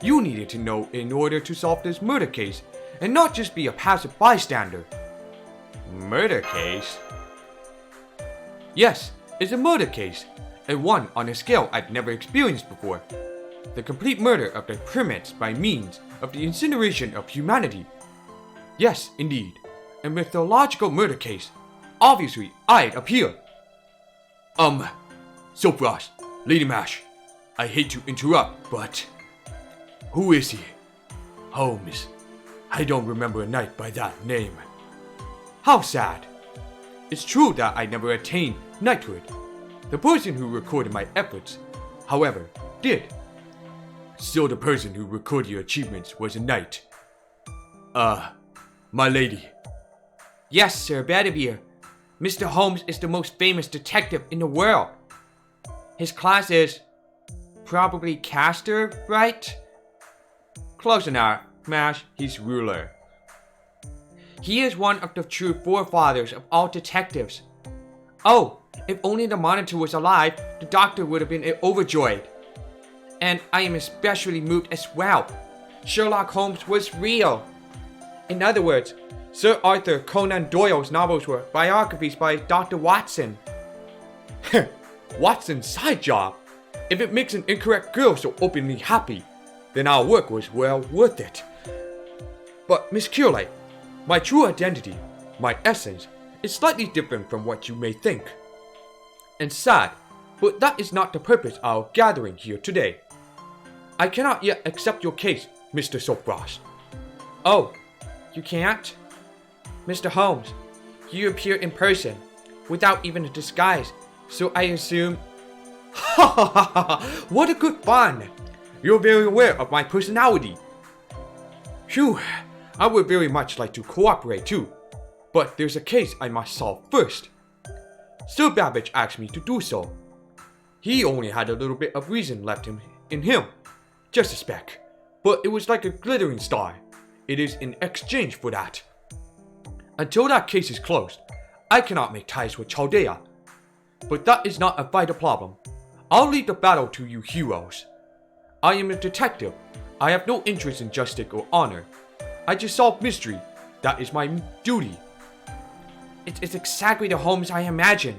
You needed to know in order to solve this murder case, and not just be a passive bystander. Murder case? Yes, it's a murder case, and one on a scale I've never experienced before. The complete murder of the primates by means of the incineration of humanity. Yes, indeed, a mythological murder case. Obviously, I'd appear. Soapfrost, Lady Mash, I hate to interrupt, but... Who is he? Holmes. I don't remember a knight by that name. How sad. It's true that I never attained knighthood. The person who recorded my efforts, however, did. Still, the person who recorded your achievements was a knight. My lady, Yes, Sir Bedivere. Mr. Holmes is the most famous detective in the world. His class is probably caster, right? Close enough. Mash, he's ruler. He is one of the true forefathers of all detectives. Oh, if only the monitor was alive, the doctor would have been overjoyed. And I am especially moved as well. Sherlock Holmes was real. In other words, Sir Arthur Conan Doyle's novels were biographies by Dr. Watson. Watson's side job. If it makes an incorrect girl so openly happy, then our work was well worth it. But Miss Curley, my true identity, my essence, is slightly different from what you may think. And sad, but that is not the purpose of our gathering here today. I cannot yet accept your case, Mr. Soapfrost. Oh, you can't? Mr. Holmes, you appear in person, without even a disguise, so I assume... Ha ha ha ha! What a good fun! You're very aware of my personality. Phew, I would very much like to cooperate too, but there's a case I must solve first. Sir Babbage asked me to do so. He only had a little bit of reason left in him, just a speck, but it was like a glittering star. It is in exchange for that. Until that case is closed, I cannot make ties with Chaldea. But that is not a vital problem. I'll leave the battle to you heroes. I am a detective. I have no interest in justice or honor. I just solve mystery. That is my duty. It's exactly the Holmes I imagine.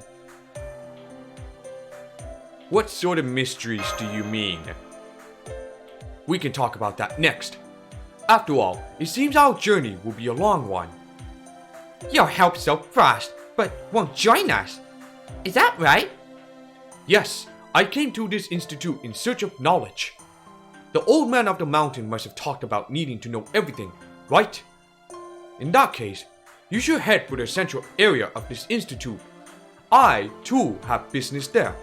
What sort of mysteries do you mean? We can talk about that next. After all, it seems our journey will be a long one. You'll help Soapfrost, but won't join us. Is that right? Yes, I came to this institute in search of knowledge. The old man of the mountain must have talked about needing to know everything, right? In that case, you should head for the central area of this institute. I, too, have business there.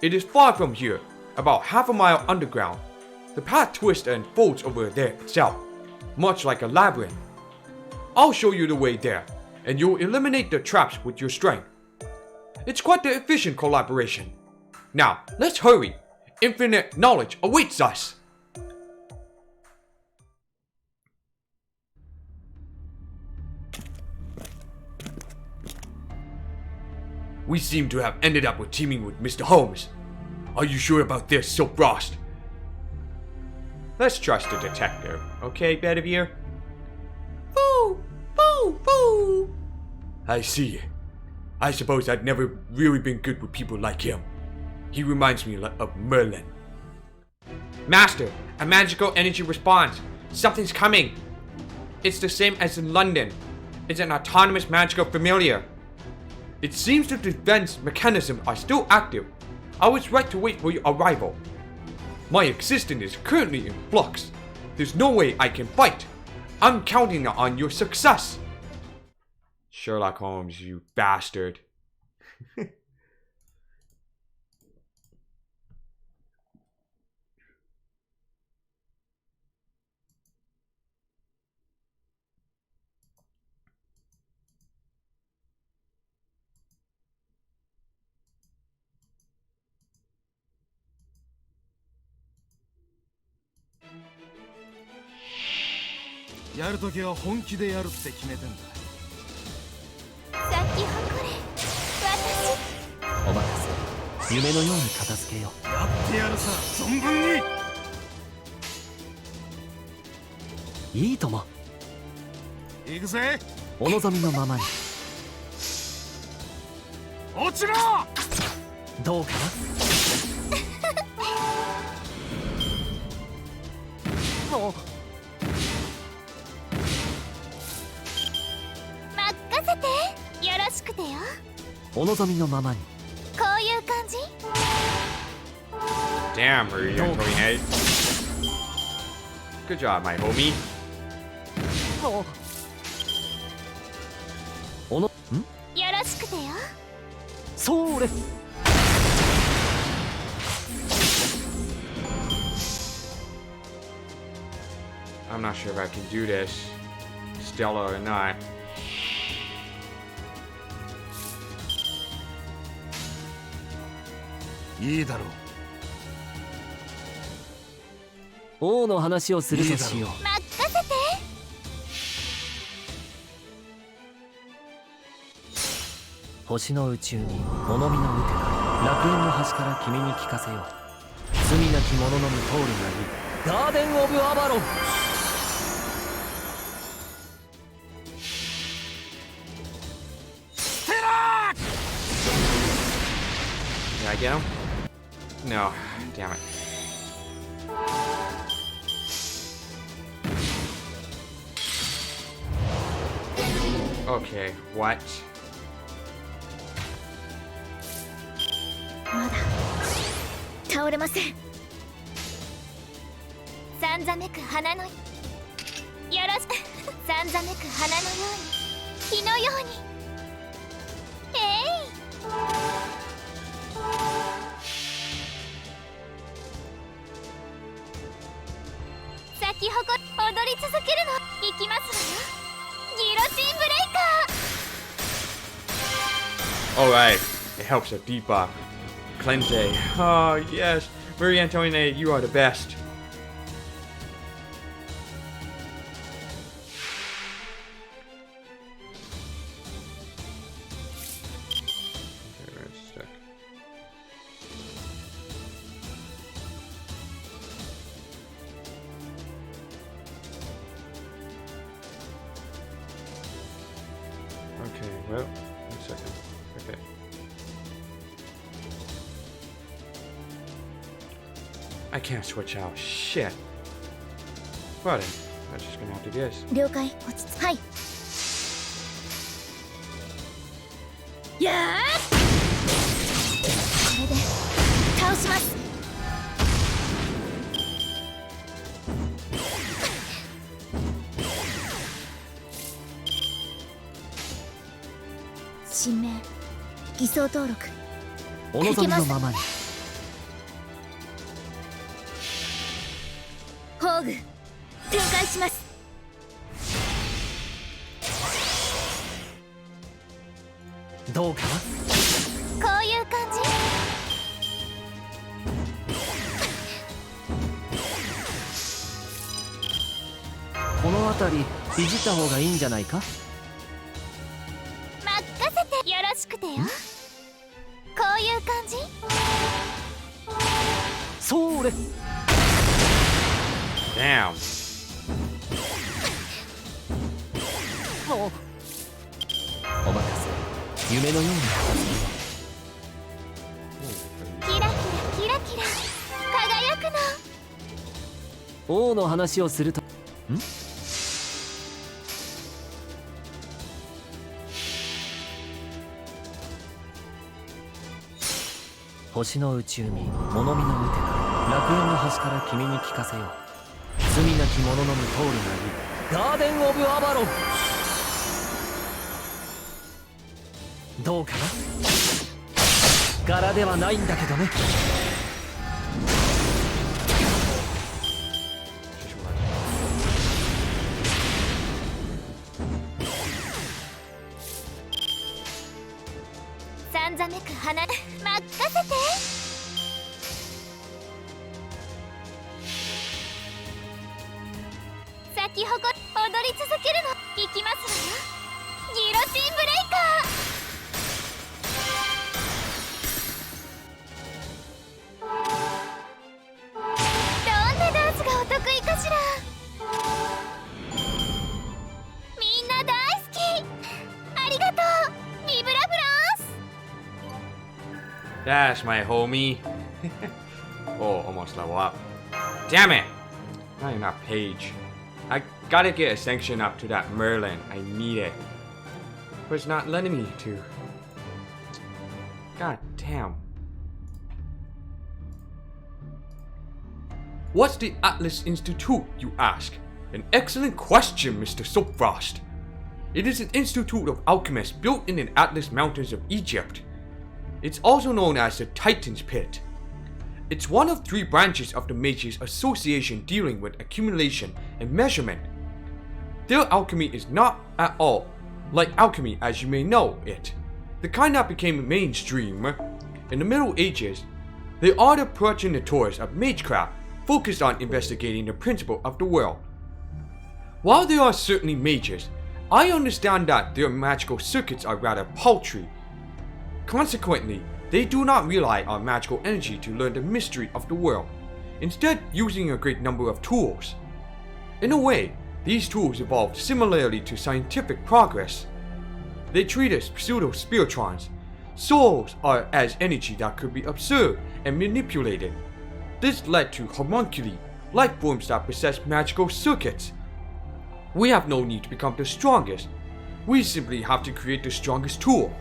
It is far from here, about half a mile underground. The path twists and folds over there itself, much like a labyrinth. I'll show you the way there, and you'll eliminate the traps with your strength. It's quite the efficient collaboration. Now, let's hurry. Infinite knowledge awaits us. We seem to have ended up with teaming with Mr. Holmes. Are you sure about this, Soapfrost? Let's trust the detective, okay, Bedivere? Boo! Boo! Boo! I see. I suppose I've never really been good with people like him. He reminds me of Merlin. Master, a magical energy response. Something's coming. It's the same as in London. It's an autonomous magical familiar. It seems the defense mechanisms are still active. I was right to wait for your arrival. My existence is currently in flux. There's no way I can fight. I'm counting on your success. Sherlock Holmes, you bastard.やるときは本気でやるって決めてんだ。咲き誇れ私。お任せ。夢のように片付けよう。やってやるさ、存分に。いいとも。行くぜ。お望みのままに。落ちろ。どうかな。お。任せて。よろしくてよ。お望みのままに。こういう感じ。Damn, are you going head? Good job, my homie. おの、ん？よろしくてよ。それ。I'm not sure if I can do this, Stella or not. いいだろう。王の話をするとしよう。任せて。星の宇宙に物見の打てば楽園の端から君に聞かせよう。罪なき者のむ通りがいい。ガーデン・オブ・アバロン。Did I get him? No, damn it. Okay, what? まだ倒れません。さんざめく花のよろしく。さんざめく花のように火のように。咲き誇り踊り続けるの。いきますわよ。ギロチンブレイカー。 Alright, it helps to debuff. Cleanse. Oh, yes. Marie Antoinette, you are the best. Okay, we're stuck. Okay, well, 1 second. Okay. I can't switch out. Shit. Well then, I'm just gonna have to do this. 了解。落ち着はい。やー。これで倒します。新名偽装登録。お望みのままに。宝具展開します。どうかな。こういう感じ。この辺りいじった方がいいんじゃないか。任せてよろしくてよ。こういう感じ。それ。 Damn. お任せ。夢のようにキラキラキラキラ輝くの。王の話をすると。ん。星の宇宙に物見の無手が楽園の端から君に聞かせよう。罪なき者のむ通りがいい。ガーデン・オブ・アバロン。どうかな。柄ではないんだけどね。さんざめく花任せて。咲き誇り踊り続けるの。いきますわよ。ギロチンブレイカー。どんなダンスがお得意かしら。みんな大好き。ありがとうビブラフランス。 That's my homie. Oh, almost level up. Damn it! Not enough page. I gotta get a sanction up to that Merlin. I need it. But it's not letting me to. God damn. What's the Atlas Institute, you ask? An excellent question, Mr. Soapfrost. It is an institute of alchemists built in the Atlas Mountains of Egypt. It's also known as the Titan's Pit. It's one of 3 branches of the Mages Association dealing with accumulation and measurement. Their alchemy is not at all like alchemy as you may know it, the kind that became mainstream in the Middle Ages. They are the progenitors of magecraft, focused on investigating the principle of the world. While they are certainly mages, I understand that their magical circuits are rather paltry. Consequently, they do not rely on magical energy to learn the mystery of the world, instead using a great number of tools. In a way, these tools evolved similarly to scientific progress. They treat as pseudo-spiritrons. Souls are as energy that could be observed and manipulated. This led to homunculi, life forms that possess magical circuits. We have no need to become the strongest. We simply have to create the strongest tool.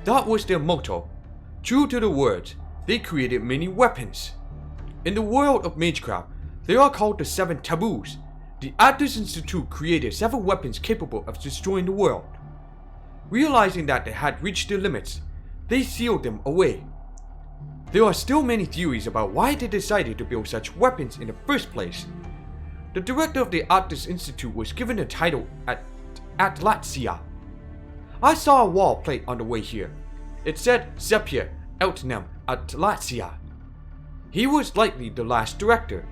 That was their motto. True to the words, they created many weapons. In the world of magecraft, they are called the 7 taboos. The Atlas Institute created 7 weapons capable of destroying the world. Realizing that they had reached their limits, they sealed them away. There are still many theories about why they decided to build such weapons in the first place. The director of the Atlas Institute was given the title Atlasia. I saw a wall plate on the way here. It said Sepia Eltnem Atlasia. He was likely the last director.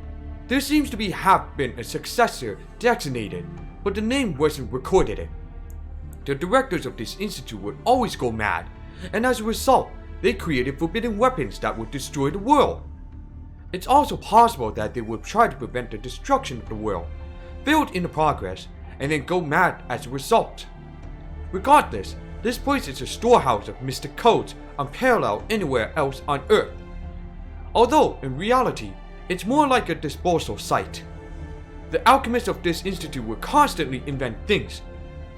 There seems to have been a successor designated, but the name wasn't recorded. The directors of this institute would always go mad, and as a result, they created forbidden weapons that would destroy the world. It's also possible that they would try to prevent the destruction of the world, failed in the progress, and then go mad as a result. Regardless, this place is a storehouse of mystic codes unparalleled anywhere else on Earth. Although, in reality, it's more like a disposal site. The alchemists of this institute would constantly invent things.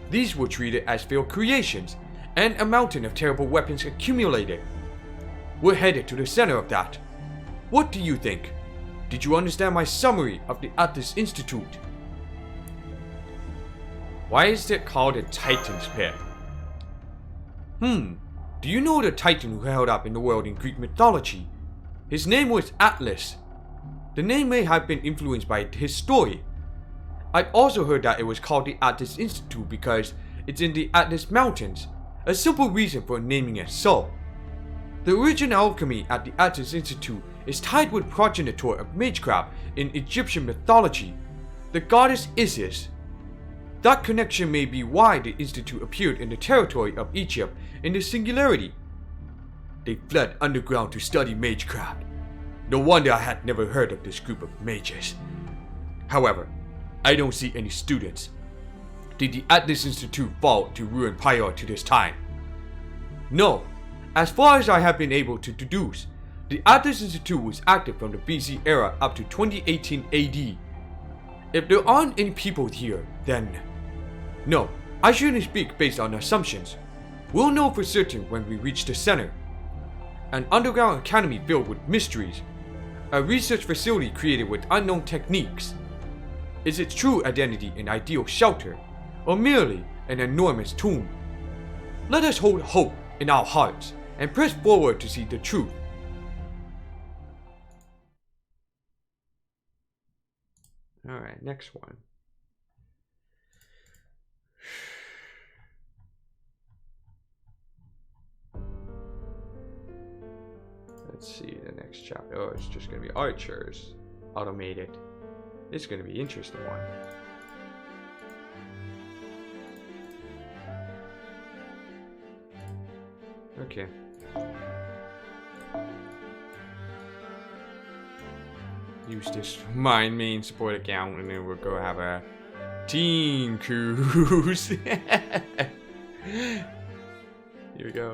These were treated as failed creations, and a mountain of terrible weapons accumulated. We're headed to the center of that. What do you think? Did you understand my summary of the Atlas Institute? Why is it called a Titan's Pit? Do you know the Titan who held up in the world in Greek mythology? His name was Atlas. The name may have been influenced by his story. I've also heard that it was called the Atlas Institute because it's in the Atlas Mountains, a simple reason for naming it so. The original alchemy at the Atlas Institute is tied with progenitor of magecraft in Egyptian mythology, the goddess Isis. That connection may be why the institute appeared in the territory of Egypt in the singularity. They fled underground to study magecraft. No wonder I had never heard of this group of mages. However, I don't see any students. Did the Atlas Institute fall to ruin prior to this time? No. As far as I have been able to deduce, the Atlas Institute was active from the BC era up to 2018 AD. If there aren't any people here, then... No, I shouldn't speak based on assumptions. We'll know for certain when we reach the center. An underground academy filled with mysteries. A research facility created with unknown techniques. Is its true identity an ideal shelter, or merely an enormous tomb? Let us hold hope in our hearts and press forward to see the truth. Alright, next one. Let's see the next chapter. Oh, it's just gonna be archers. Automated. It's gonna be an interesting one. Okay. Use this my main support account and then we'll go have a team cruise. Here we go.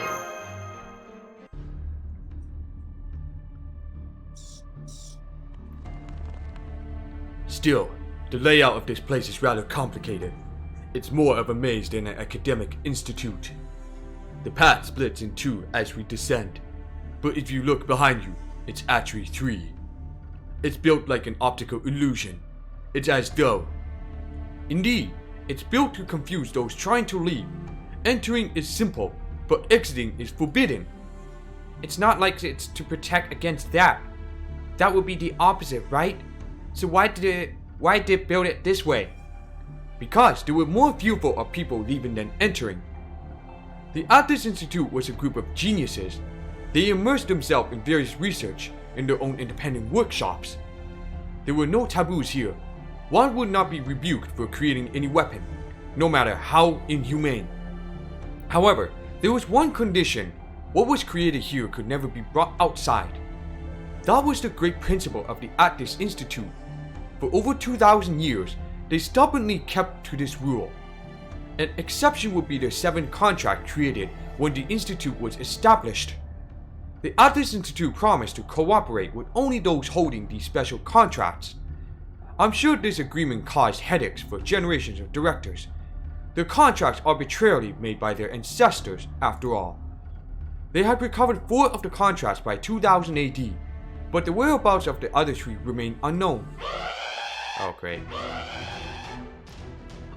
Still, the layout of this place is rather complicated. It's more of a maze than an academic institute. The path splits in two as we descend, but if you look behind you, it's actually 3. It's built like an optical illusion. It's as though... Indeed, it's built to confuse those trying to leave. Entering is simple, but exiting is forbidden. It's not like it's to protect against that. That would be the opposite, right? So why did it build it this way? Because there were more fearful of people leaving than entering. The Atlas Institute was a group of geniuses. They immersed themselves in various research in their own independent workshops. There were no taboos here. One would not be rebuked for creating any weapon, no matter how inhumane. However, there was one condition: what was created here could never be brought outside. That was the great principle of the Atlas Institute. For over 2,000 years, they stubbornly kept to this rule. An exception would be the 7th contract created when the Institute was established. The Atlas Institute promised to cooperate with only those holding these special contracts. I'm sure this agreement caused headaches for generations of directors. The contracts arbitrarily made by their ancestors, after all. They had recovered 4 of the contracts by 2000 AD, but the whereabouts of the other 3 remain unknown. Oh, great.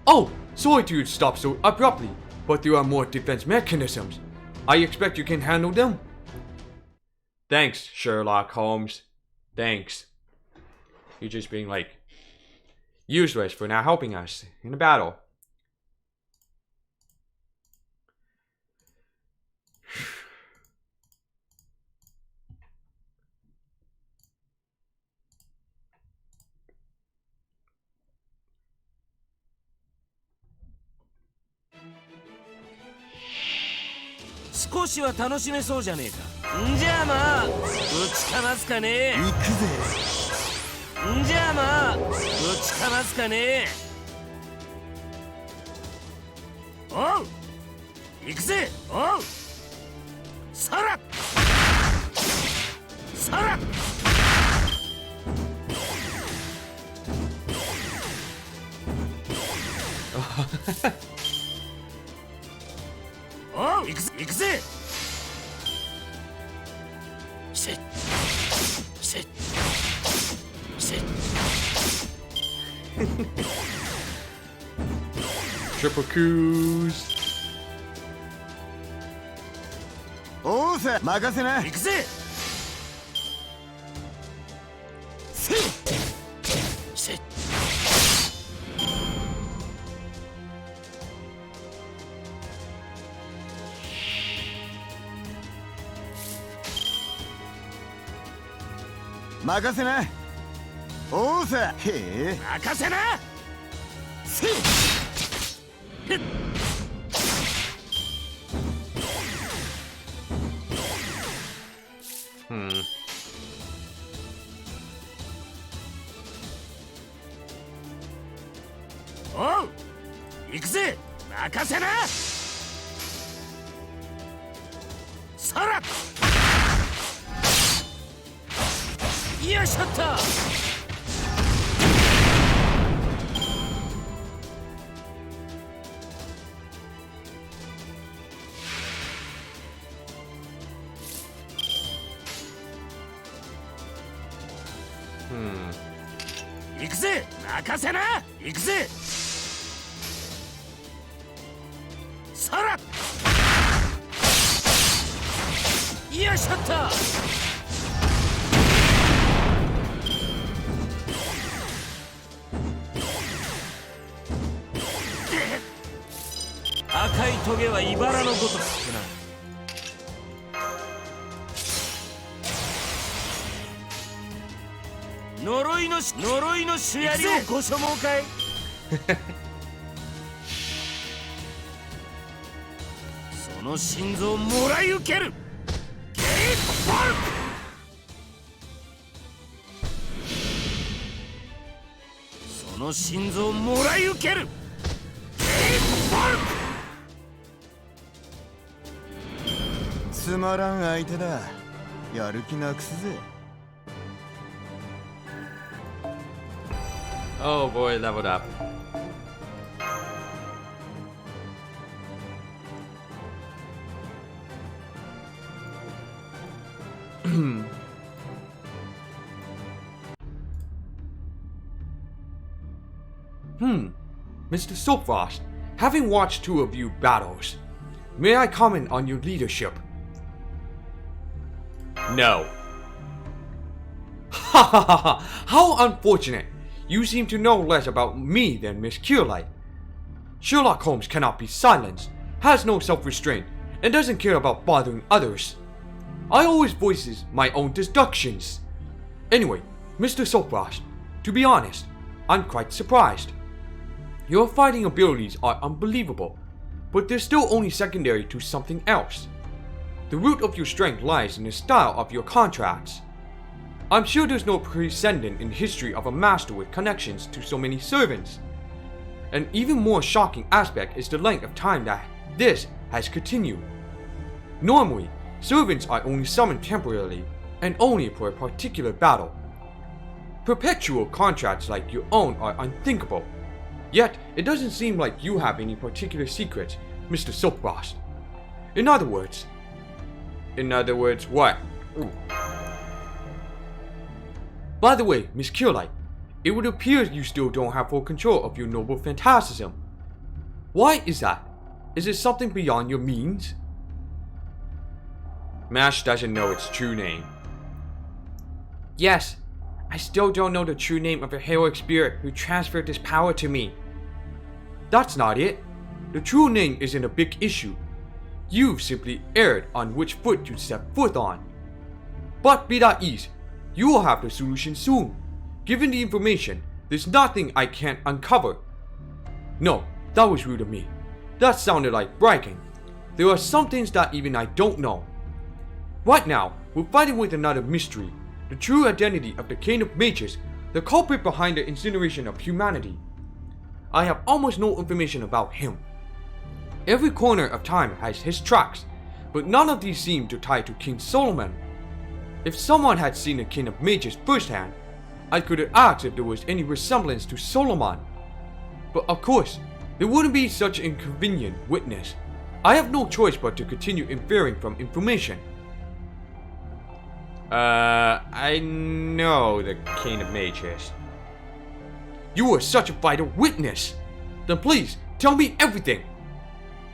Oh, sorry to stop so abruptly, but there are more defense mechanisms. I expect you can handle them? Thanks, Sherlock Holmes. Thanks. You're just being like useless for not helping us in a battle.少しは楽しめそうじゃねえか。んじゃあまあぶちかますかね。行くぜ。んじゃあまあぶちかますかね。おう行くぜ。おうさらさらおう行くぜ行くぜ。せっせっせっTriple coups. おうさ任せな。行くぜ。せっせっ任せな。おうさへえ任せな。せっへっおう行くぜ。任せな。さらよいしょっと。行くぜ。任せな。行くぜ。さらよいしょっと。赤いトゲは茨のごとくな。呪いの主槍をご所望かい。その心臓をもらい受ける。ゲイボルク。その心臓をもらい受ける。ゲイボルク。つまらん相手だ。やる気なくすぜ。Oh boy, leveled up. Mr. Soapfrost, having watched 2 of you battles, may I comment on your leadership? No. Ha ha ha ha! How unfortunate! You seem to know less about me than Miss Curelight. Sherlock Holmes cannot be silenced, has no self-restraint, and doesn't care about bothering others. I always voices my own deductions. Anyway, Mr. Soapfrost, to be honest, I'm quite surprised. Your fighting abilities are unbelievable, but they're still only secondary to something else. The root of your strength lies in the style of your contracts. I'm sure there's no precedent in history of a master with connections to so many servants. An even more shocking aspect is the length of time that this has continued. Normally, servants are only summoned temporarily and only for a particular battle. Perpetual contracts like your own are unthinkable. Yet, it doesn't seem like you have any particular secrets, Mr. Soapfrost. In other words, what? Ooh. By the way, Miss Camelot, it would appear you still don't have full control of your noble phantasm. Why is that? Is it something beyond your means? Mash doesn't know its true name. Yes, I still don't know the true name of the heroic spirit who transferred this power to me. That's not it. The true name isn't a big issue. You've simply erred on which foot you step foot on. But be at ease, you will have the solution soon. Given the information, there's nothing I can't uncover. No, that was rude of me. That sounded like bragging. There are some things that even I don't know. Right now, we're fighting with another mystery. The true identity of the King of Mages, the culprit behind the incineration of humanity. I have almost no information about him. Every corner of time has his tracks, but none of these seem to tie to King Solomon. If someone had seen the King of Mages firsthand, I could have asked if there was any resemblance to Solomon. But of course, there wouldn't be such an inconvenient witness. I have no choice but to continue inferring from information. I know the King of Mages. You are such a vital witness! Then please, tell me everything!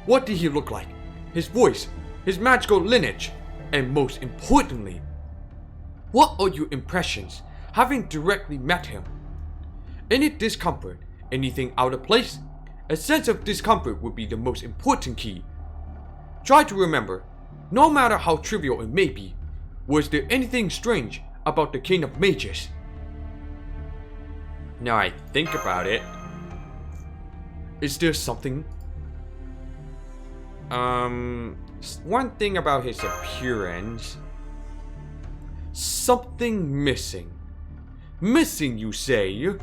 What did he look like? His voice, his magical lineage, and most importantly, what are your impressions, having directly met him? Any discomfort, anything out of place? A sense of discomfort would be the most important key. Try to remember, no matter how trivial it may be, was there anything strange about the King of Mages? Now I think about it. Is there something? One thing about his appearance. Something missing. Missing, you say?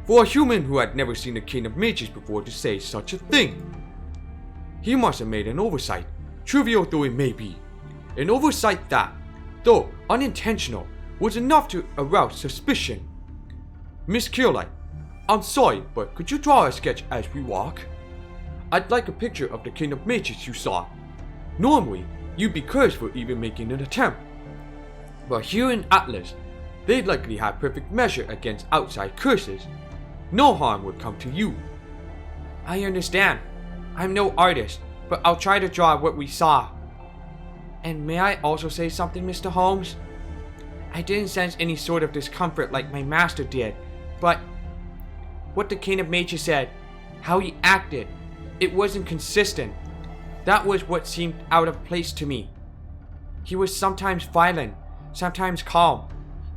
For a human who had never seen the King of Mages before to say such a thing. He must have made an oversight, trivial though it may be. An oversight that, though unintentional, was enough to arouse suspicion. Miss Camelot, I'm sorry, but could you draw a sketch as we walk? I'd like a picture of the King of Mages you saw. Normally, you'd be cursed for even making an attempt. But here in Atlas, they'd likely have perfect measure against outside curses. No harm would come to you. I understand. I'm no artist, but I'll try to draw what we saw. And may I also say something, Mr. Holmes? I didn't sense any sort of discomfort like my master did, but what the King of Mages said, how he acted, it wasn't consistent. That was what seemed out of place to me. He was sometimes violent, sometimes calm,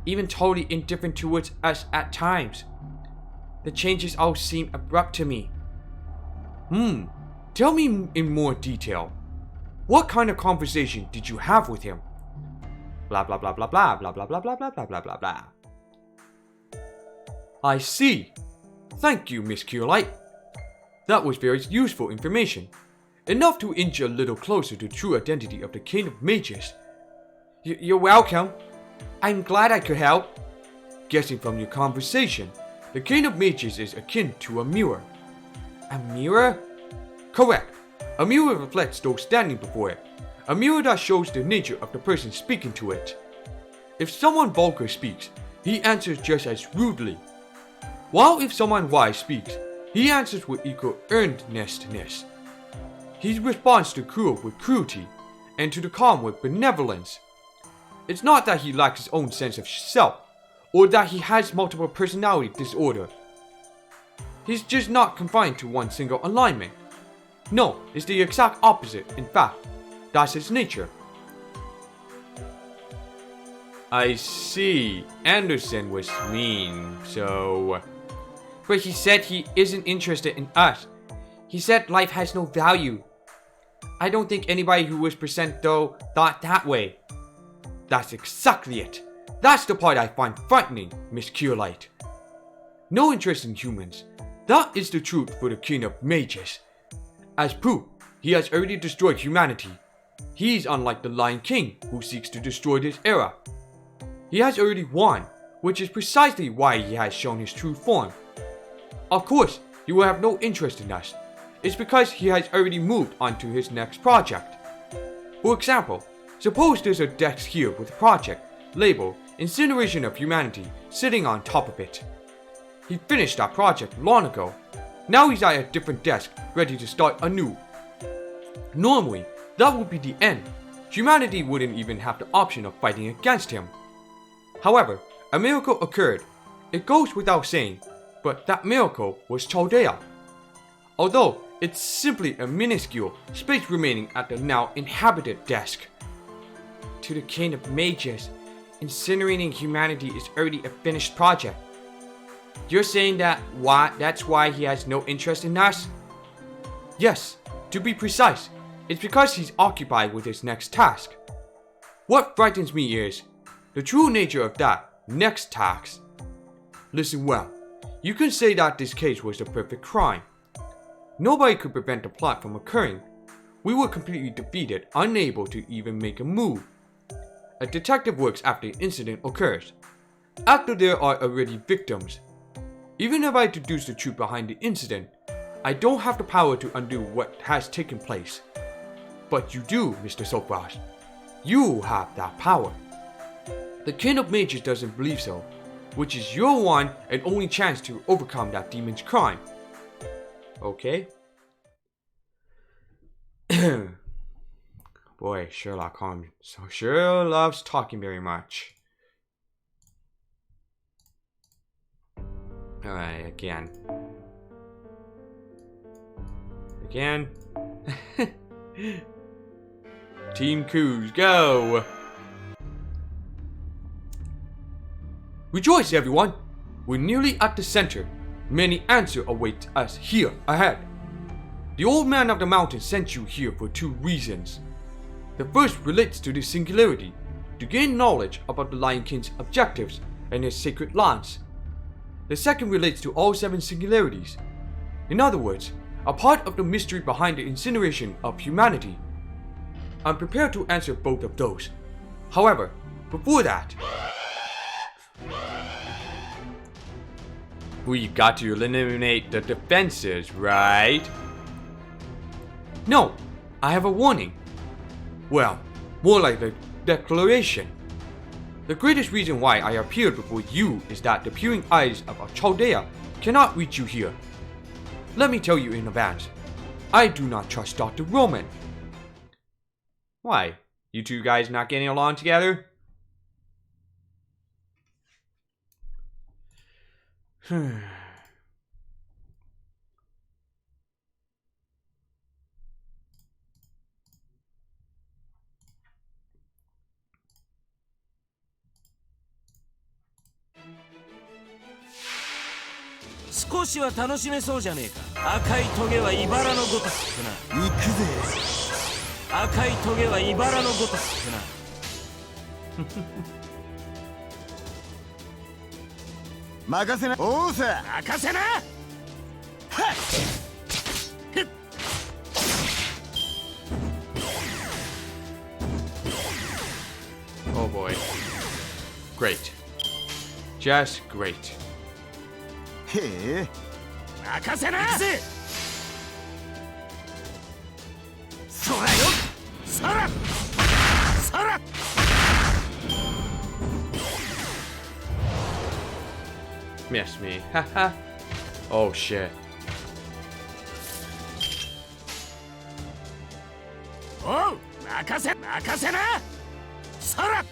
even totally indifferent towards us at times. The changes all seemed abrupt to me. Tell me in more detail. What kind of conversation did you have with him? Blah blah blah blah blah blah blah blah blah blah blah blah blah blah. I see. Thank you, Miss Camelot. That was very useful information. Enough to inch a little closer to the true identity of the King of Mages. You're welcome. I'm glad I could help. Guessing from your conversation, the King of Mages is akin to a mirror. A mirror? Correct. A mirror reflects those standing before it. A mirror that shows the nature of the person speaking to it. If someone vulgar speaks, he answers just as rudely. While if someone wise speaks, he answers with equal earnestness. He responds to cruel with cruelty, and to the calm with benevolence. It's not that he lacks his own sense of self, or that he has multiple personality disorder. He's just not confined to one single alignment. No, it's the exact opposite, in fact. That's his nature. I see. Anderson was mean, so... But he said he isn't interested in us. He said life has no value. I don't think anybody who was present though thought that way. That's exactly it. That's the part I find frightening, Miss Curelight. No interest in humans. That is the truth for the King of Mages. As proof, he has already destroyed humanity. He's unlike the Lion King, who seeks to destroy this era. He has already won, which is precisely why he has shown his true form. Of course, he will have no interest in us. It's because he has already moved on to his next project. For example, suppose there's a desk here with a project labeled Incineration of Humanity sitting on top of it. He finished that project long ago. Now he's at a different desk, ready to start anew. Normally, that would be the end. Humanity wouldn't even have the option of fighting against him. However, a miracle occurred. It goes without saying, but that miracle was Chaldea. Although it's simply a minuscule space remaining at the now inhabited desk. To the King of Mages, incinerating humanity is already a finished project. You're saying that's why he has no interest in us? Yes, to be precise, it's because he's occupied with his next task. What frightens me is the true nature of that next task. Listen well, you can say that this case was a perfect crime. Nobody could prevent the plot from occurring. We were completely defeated, unable to even make a move. A detective works after the incident occurs, after there are already victims. Even if I deduce the truth behind the incident, I don't have the power to undo what has taken place. But you do, Mr. Soapbox. You have that power. The King of Mages doesn't believe so, which is your one and only chance to overcome that demon's crime. Okay? Boy, Sherlock Holmes sure loves talking very much. Alright, again. Team Coos, go! Rejoice, everyone! We're nearly at the center. Many answers await us here ahead. The old man of the mountain sent you here for two reasons. The first relates to the singularity, to gain knowledge about the Lion King's objectives and his sacred lands. The second relates to all seven singularities. In other words, a part of the mystery behind the incineration of humanity. I'm prepared to answer both of those. However, before that, we got to eliminate the defenses, right? No, I have a warning. Well, more like a declaration. The greatest reason why I appeared before you is that the peering eyes of Chaldea cannot reach you here. Let me tell you in advance, I do not trust Dr. Roman. Why? You two guys not getting along together? Hmm. 少しは楽しめそうじゃねえか。赤いトゲは茨のごとくってな。行くぜ。赤いトゲは茨のごとくってな。任せな。おうさ。任せな。はっ。Oh boy. Great. Just great. へえ。任せな。行くぜ。そらよ。そら。そら。Miss me. Haha. Oh shit. おう。任せな。そら。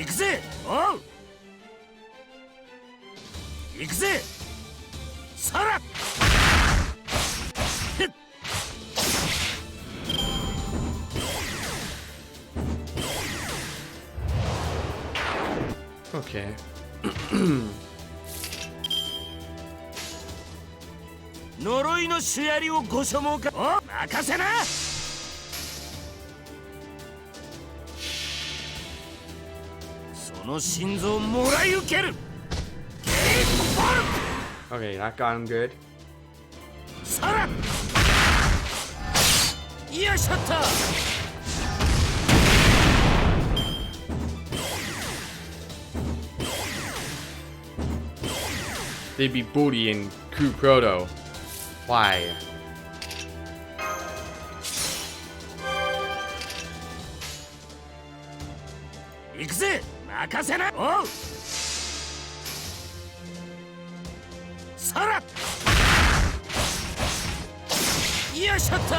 行くぜ。おう。行くぜ。さら。へっ。Okay. 呪いの主槍をご所望か。お任せな。その心臓をもらい受ける。 Okay, that got him good. さら。よいしょっと。 They'd be bullying Ku Proto. Why? 行くぜ。任せな。おう。さら。よいしょっと。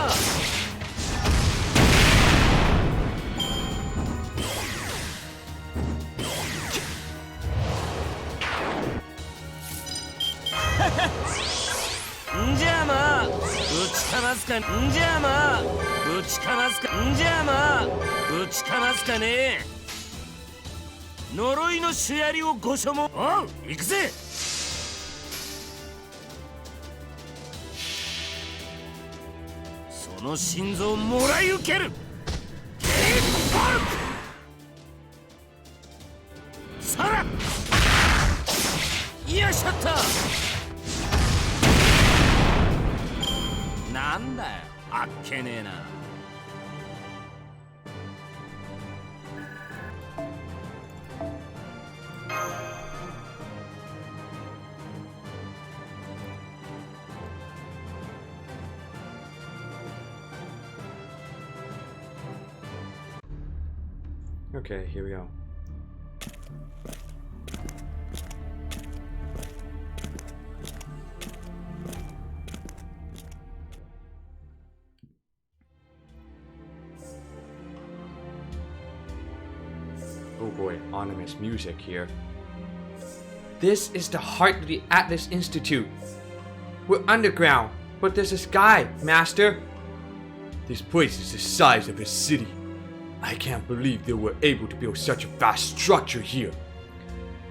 んじゃあまあぶちかますか。んじゃあまあぶちかますか。んじゃあまあぶちかますかね。呪いの主槍をご所望。おう。行くぜ。その心臓をもらい受ける。さら。よいしょっと。 なんだよ、あっけねえな。Okay, here we go. Oh boy, ominous music here. This is the heart of the Atlas Institute. We're underground, but there's a sky, Master. This place is the size of a city. I can't believe they were able to build such a vast structure here.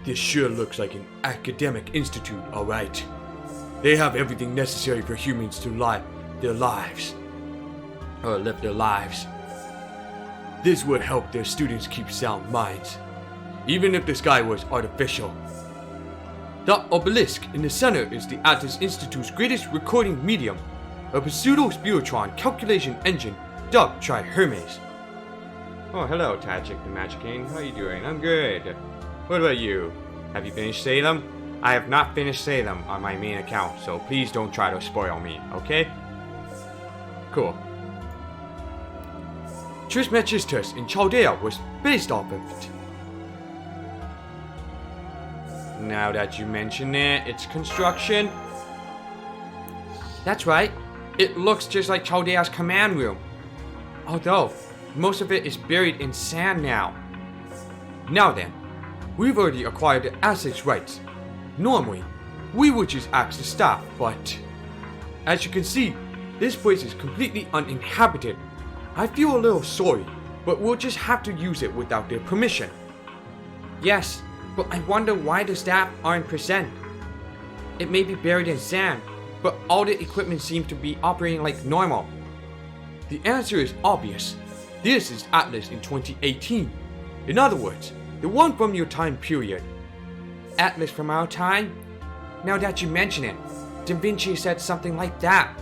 This sure looks like an academic institute, alright. They have everything necessary for humans to live their lives. This would help their students keep sound minds, even if the sky was artificial. The obelisk in the center is the Atlas Institute's greatest recording medium, a pseudo-spirotron calculation engine dubbed Tri-Hermes. Oh, hello, Tajik the Magic King. How are you doing? I'm good. What about you? Have you finished Salem? I have not finished Salem on my main account, so please don't try to spoil me, okay? Cool. Trismegistus in Chaldea was based off of it. Now that you mention it, its construction. That's right. It looks just like Chaldea's command room. Although, most of it is buried in sand now. Now then, we've already acquired the access rights. Normally, we would just ask the staff, but as you can see, this place is completely uninhabited. I feel a little sorry, but we'll just have to use it without their permission. Yes, but I wonder why the staff aren't present. It may be buried in sand, but all the equipment seems to be operating like normal. The answer is obvious. This is Atlas in 2018. In other words, the one from your time period. Atlas from our time? Now that you mention it, Da Vinci said something like that.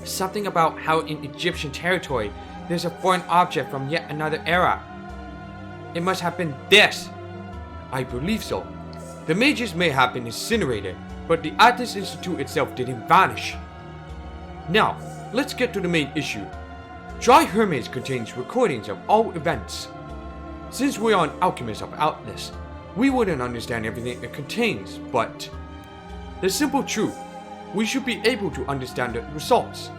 Something about how in Egyptian territory, there's a foreign object from yet another era. It must have been this. I believe so. The mages may have been incinerated, but the Atlas Institute itself didn't vanish. Now, let's get to the main issue. Tri-Hermes contains recordings of all events. Since we are an alchemist of Atlas, we wouldn't understand everything it contains, but the simple truth, we should be able to understand the results,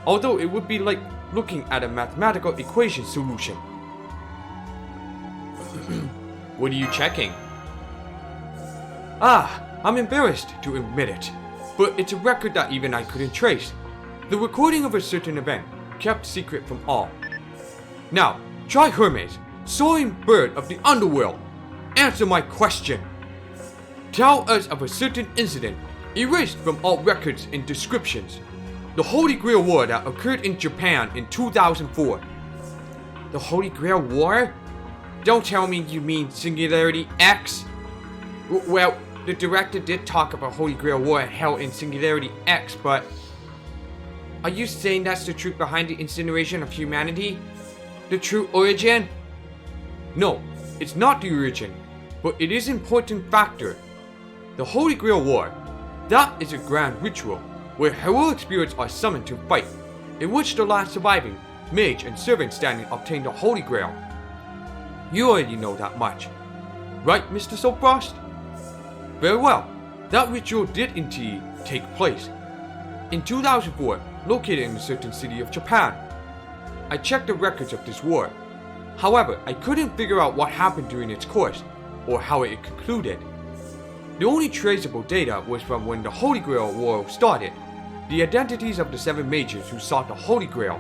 although it would be like looking at a mathematical equation solution. What are you checking? I'm embarrassed to admit it, but it's a record that even I couldn't trace. The recording of a certain event, kept secret from all. Now, try Hermes, soaring bird of the underworld. Answer my question. Tell us of a certain incident, erased from all records and descriptions. The Holy Grail War that occurred in Japan in 2004. The Holy Grail War? Don't tell me you mean Singularity X? Well, the director did talk about Holy Grail War held in Singularity X, but... Are you saying that's the truth behind the incineration of humanity? The true origin? No, it's not the origin, but it is an important factor. The Holy Grail War, that is a grand ritual where heroic spirits are summoned to fight, in which the last surviving mage and servant standing obtain the Holy Grail. You already know that much, right, Mr. Soapfrost? Very well, that ritual did indeed take place. In 2004, located in a certain city of Japan. I checked the records of this war. However, I couldn't figure out what happened during its course, or how it concluded. The only traceable data was from when the Holy Grail War started, the identities of the 7 mages who sought the Holy Grail.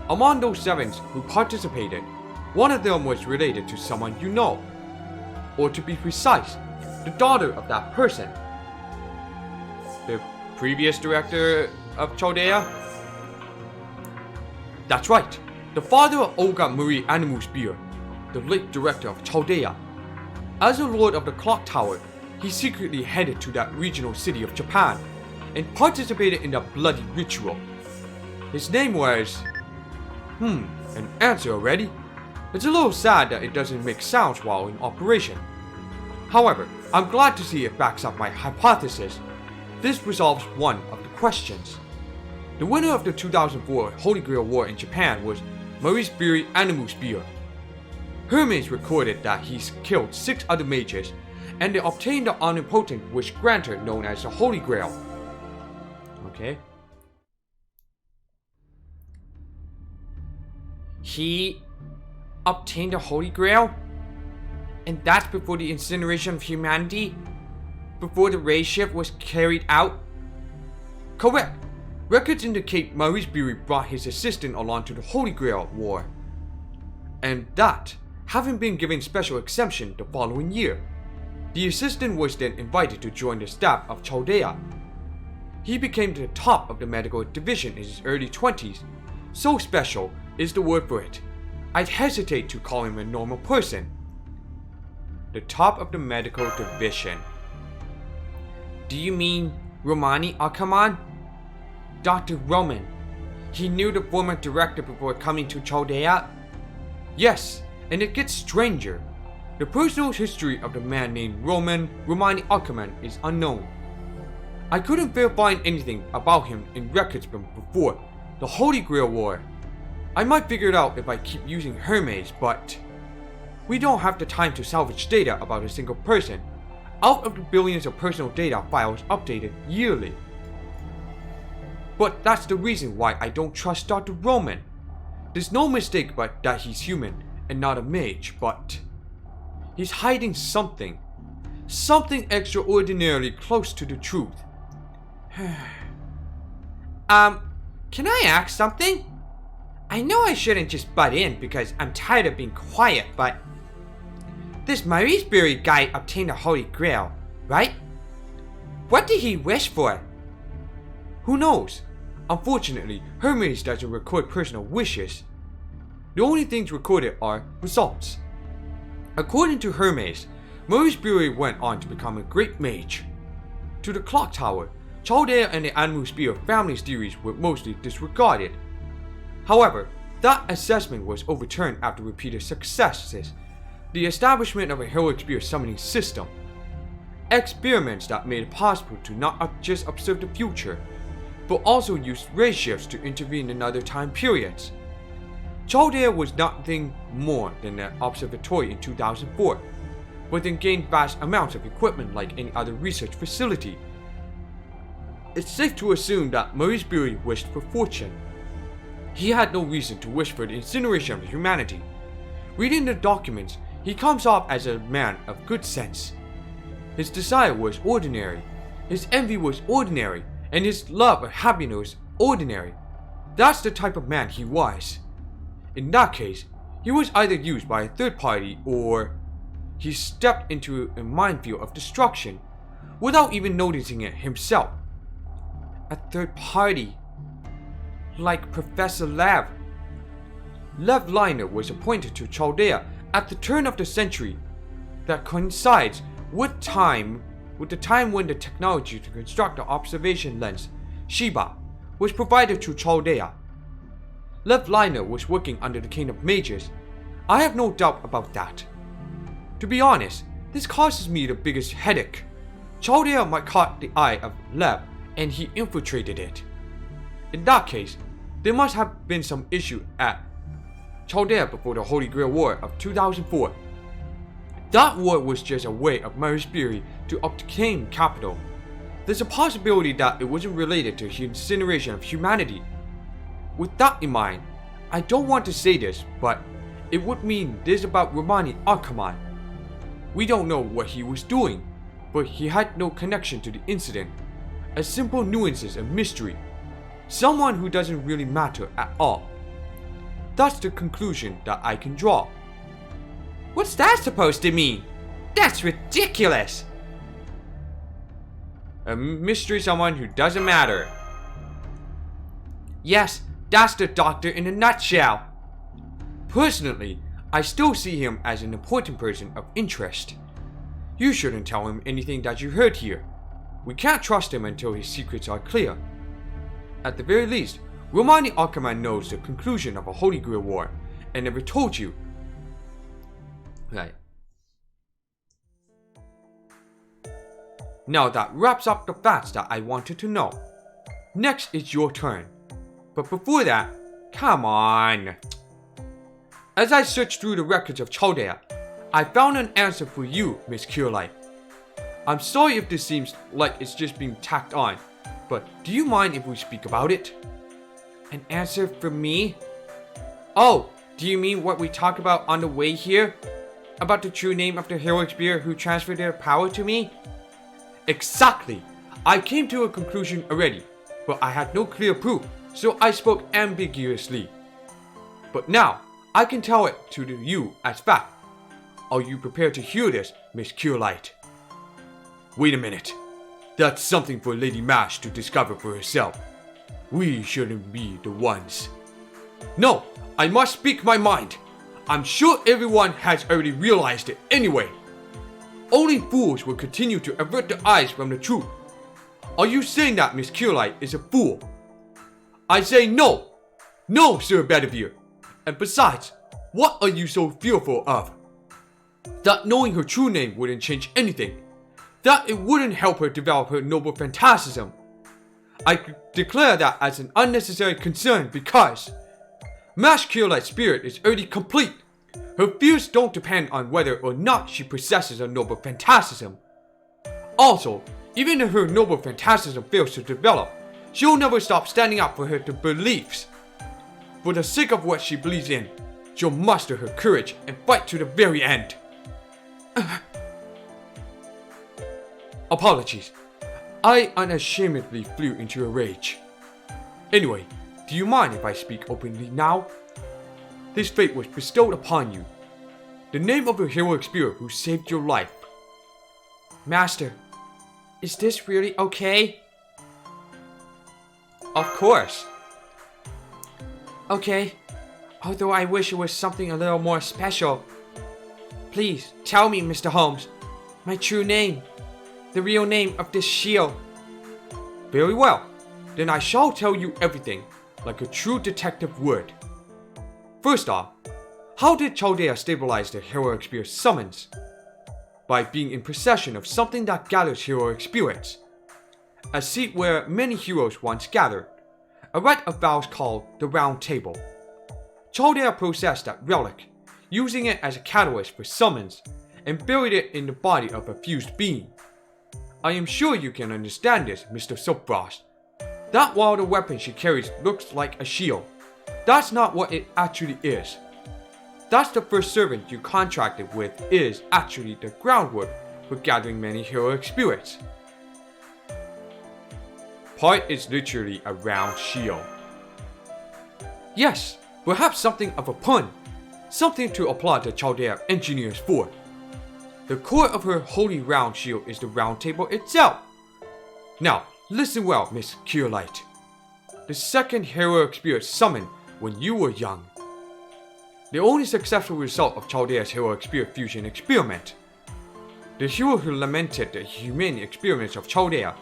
Among those 7 who participated, one of them was related to someone you know. Or to be precise, the daughter of that person. The previous director of Chaldea? That's right, the father of Olga Marie Animuspear, the late director of Chaldea. As a lord of the Clock Tower, he secretly headed to that regional city of Japan and participated in the bloody ritual. His name was... an answer already? It's a little sad that it doesn't make sounds while in operation. However, I'm glad to see it backs up my hypothesis. This resolves one of the questions. The winner of the 2004 Holy Grail War in Japan was Maurice Animuspear. Hermes recorded that he's killed 6 other mages, and they obtained the omnipotent wish granter known as the Holy Grail. Okay. He obtained the Holy Grail? And that's before the incineration of humanity? Before the race shift was carried out? Correct. Records indicate Maurice Bury brought his assistant along to the Holy Grail War. And that, having been given special exemption the following year, the assistant was then invited to join the staff of Chaldea. He became the top of the medical division in his early 20s. So special is the word for it. I'd hesitate to call him a normal person. The top of the medical division. Do you mean Romani Akaman? Dr. Roman. He knew the former director before coming to Chaldea? Yes, and it gets stranger. The personal history of the man named Romani Akaman is unknown. I couldn't find anything about him in records from before the Holy Grail War. I might figure it out if I keep using Hermes, but we don't have the time to salvage data about a single person out of the billions of personal data files updated yearly. But that's the reason why I don't trust Dr. Roman. There's no mistake but that he's human and not a mage, but he's hiding something. Something extraordinarily close to the truth. Can I ask something? I know I shouldn't just butt in because I'm tired of being quiet, but this Maurice Bury guy obtained a Holy Grail, right? What did he wish for? Who knows? Unfortunately, Hermes doesn't record personal wishes. The only things recorded are results. According to Hermes, Maurice Bury went on to become a great mage. To the Clock Tower, Chaldea and the Animuspear family's theories were mostly disregarded. However, that assessment was overturned after repeated successes. The establishment of a heroic spear summoning system. Experiments that made it possible to not just observe the future, but also use race shifts to intervene in other time periods. Chaldea was nothing more than an observatory in 2004, but then gained vast amounts of equipment like any other research facility. It's safe to assume that Maurice Bury wished for fortune. He had no reason to wish for the incineration of humanity. Reading the documents, He comes off as a man of good sense. His desire was ordinary, his envy was ordinary, and his love of happiness was ordinary. That's the type of man he was. In that case, he was either used by a third party or he stepped into a minefield of destruction without even noticing it himself. A third party, like Professor Lev. Lev Liner was appointed to Chaldea at the turn of the century. That coincides with the time when the technology to construct the observation lens, Sheba, was provided to Chaldea. Lev Liner was working under the King of Mages. I have no doubt about that. To be honest, this causes me the biggest headache. Chaldea might caught the eye of Lev and he infiltrated it. In that case, there must have been some issue at Chaldea before the Holy Grail War of 2004. That war was just a way of Marispiri to obtain capital. There's a possibility that it wasn't related to the incineration of humanity. With that in mind, I don't want to say this, but it would mean this about Romani Arkaman. We don't know what he was doing, but he had no connection to the incident. A simple nuances and mystery. Someone who doesn't really matter at all. That's the conclusion that I can draw. What's that supposed to mean? That's ridiculous! A mystery, someone who doesn't matter. Yes, that's the Doctor in a nutshell. Personally, I still see him as an important person of interest. You shouldn't tell him anything that you heard here. We can't trust him until his secrets are clear. At the very least, Romani Ackerman knows the conclusion of a Holy Grail War and never told you. Right. Now that wraps up the facts that I wanted to know. Next is your turn. But before that, come on. As I searched through the records of Chaldea, I found an answer for you, Miss Curelight. I'm sorry if this seems like it's just being tacked on, but do you mind if we speak about it? An answer for me? Oh, do you mean what we talked about on the way here? About the true name of the heroic spirit who transferred their power to me? Exactly! I came to a conclusion already, but I had no clear proof, so I spoke ambiguously. But now, I can tell it to you as fact. Are you prepared to hear this, Miss Curelight? Wait a minute. That's something for Lady Mash to discover for herself. We shouldn't be the ones. No, I must speak my mind. I'm sure everyone has already realized it anyway. Only fools will continue to avert their eyes from the truth. Are you saying that Miss Curelight is a fool? I say no! No, Sir Bedivere! And besides, what are you so fearful of? That knowing her true name wouldn't change anything. That it wouldn't help her develop her noble phantasm. I declare that as an unnecessary concern because Mash Curelight's spirit is already complete. Her fears don't depend on whether or not she possesses a noble phantasm. Also, even if her noble phantasm fails to develop, she'll never stop standing up for her beliefs. For the sake of what she believes in, she'll muster her courage and fight to the very end. Apologies. I unashamedly flew into a rage. Anyway, do you mind if I speak openly now? This fate was bestowed upon you. The name of a heroic spirit who saved your life. Master, is this really okay? Of course. Okay, although I wish it was something a little more special. Please, tell me, Mr. Holmes, my true name. The real name of this shield. Very well, then I shall tell you everything, like a true detective would. First off, how did Chaldea stabilize the heroic spirit summons? By being in possession of something that gathers heroic spirits. A seat where many heroes once gathered. A rite of vows called the Round Table. Chaldea possessed that relic, using it as a catalyst for summons, and buried it in the body of a fused being. I am sure you can understand this, Mr. Soapfrost. That while the weapon she carries looks like a shield, that's not what it actually is. Thus the first servant you contracted with is actually the groundwork for gathering many heroic spirits. Part is literally a round shield. Yes, perhaps something of a pun. Something to applaud the Chaldea engineers for. The core of her holy round shield is the round table itself. Now, listen well, Miss Camelot. The second heroic spirit summoned when you were young. The only successful result of Chaldea's heroic spirit fusion experiment. The hero who lamented the humane experiments of Chaldea,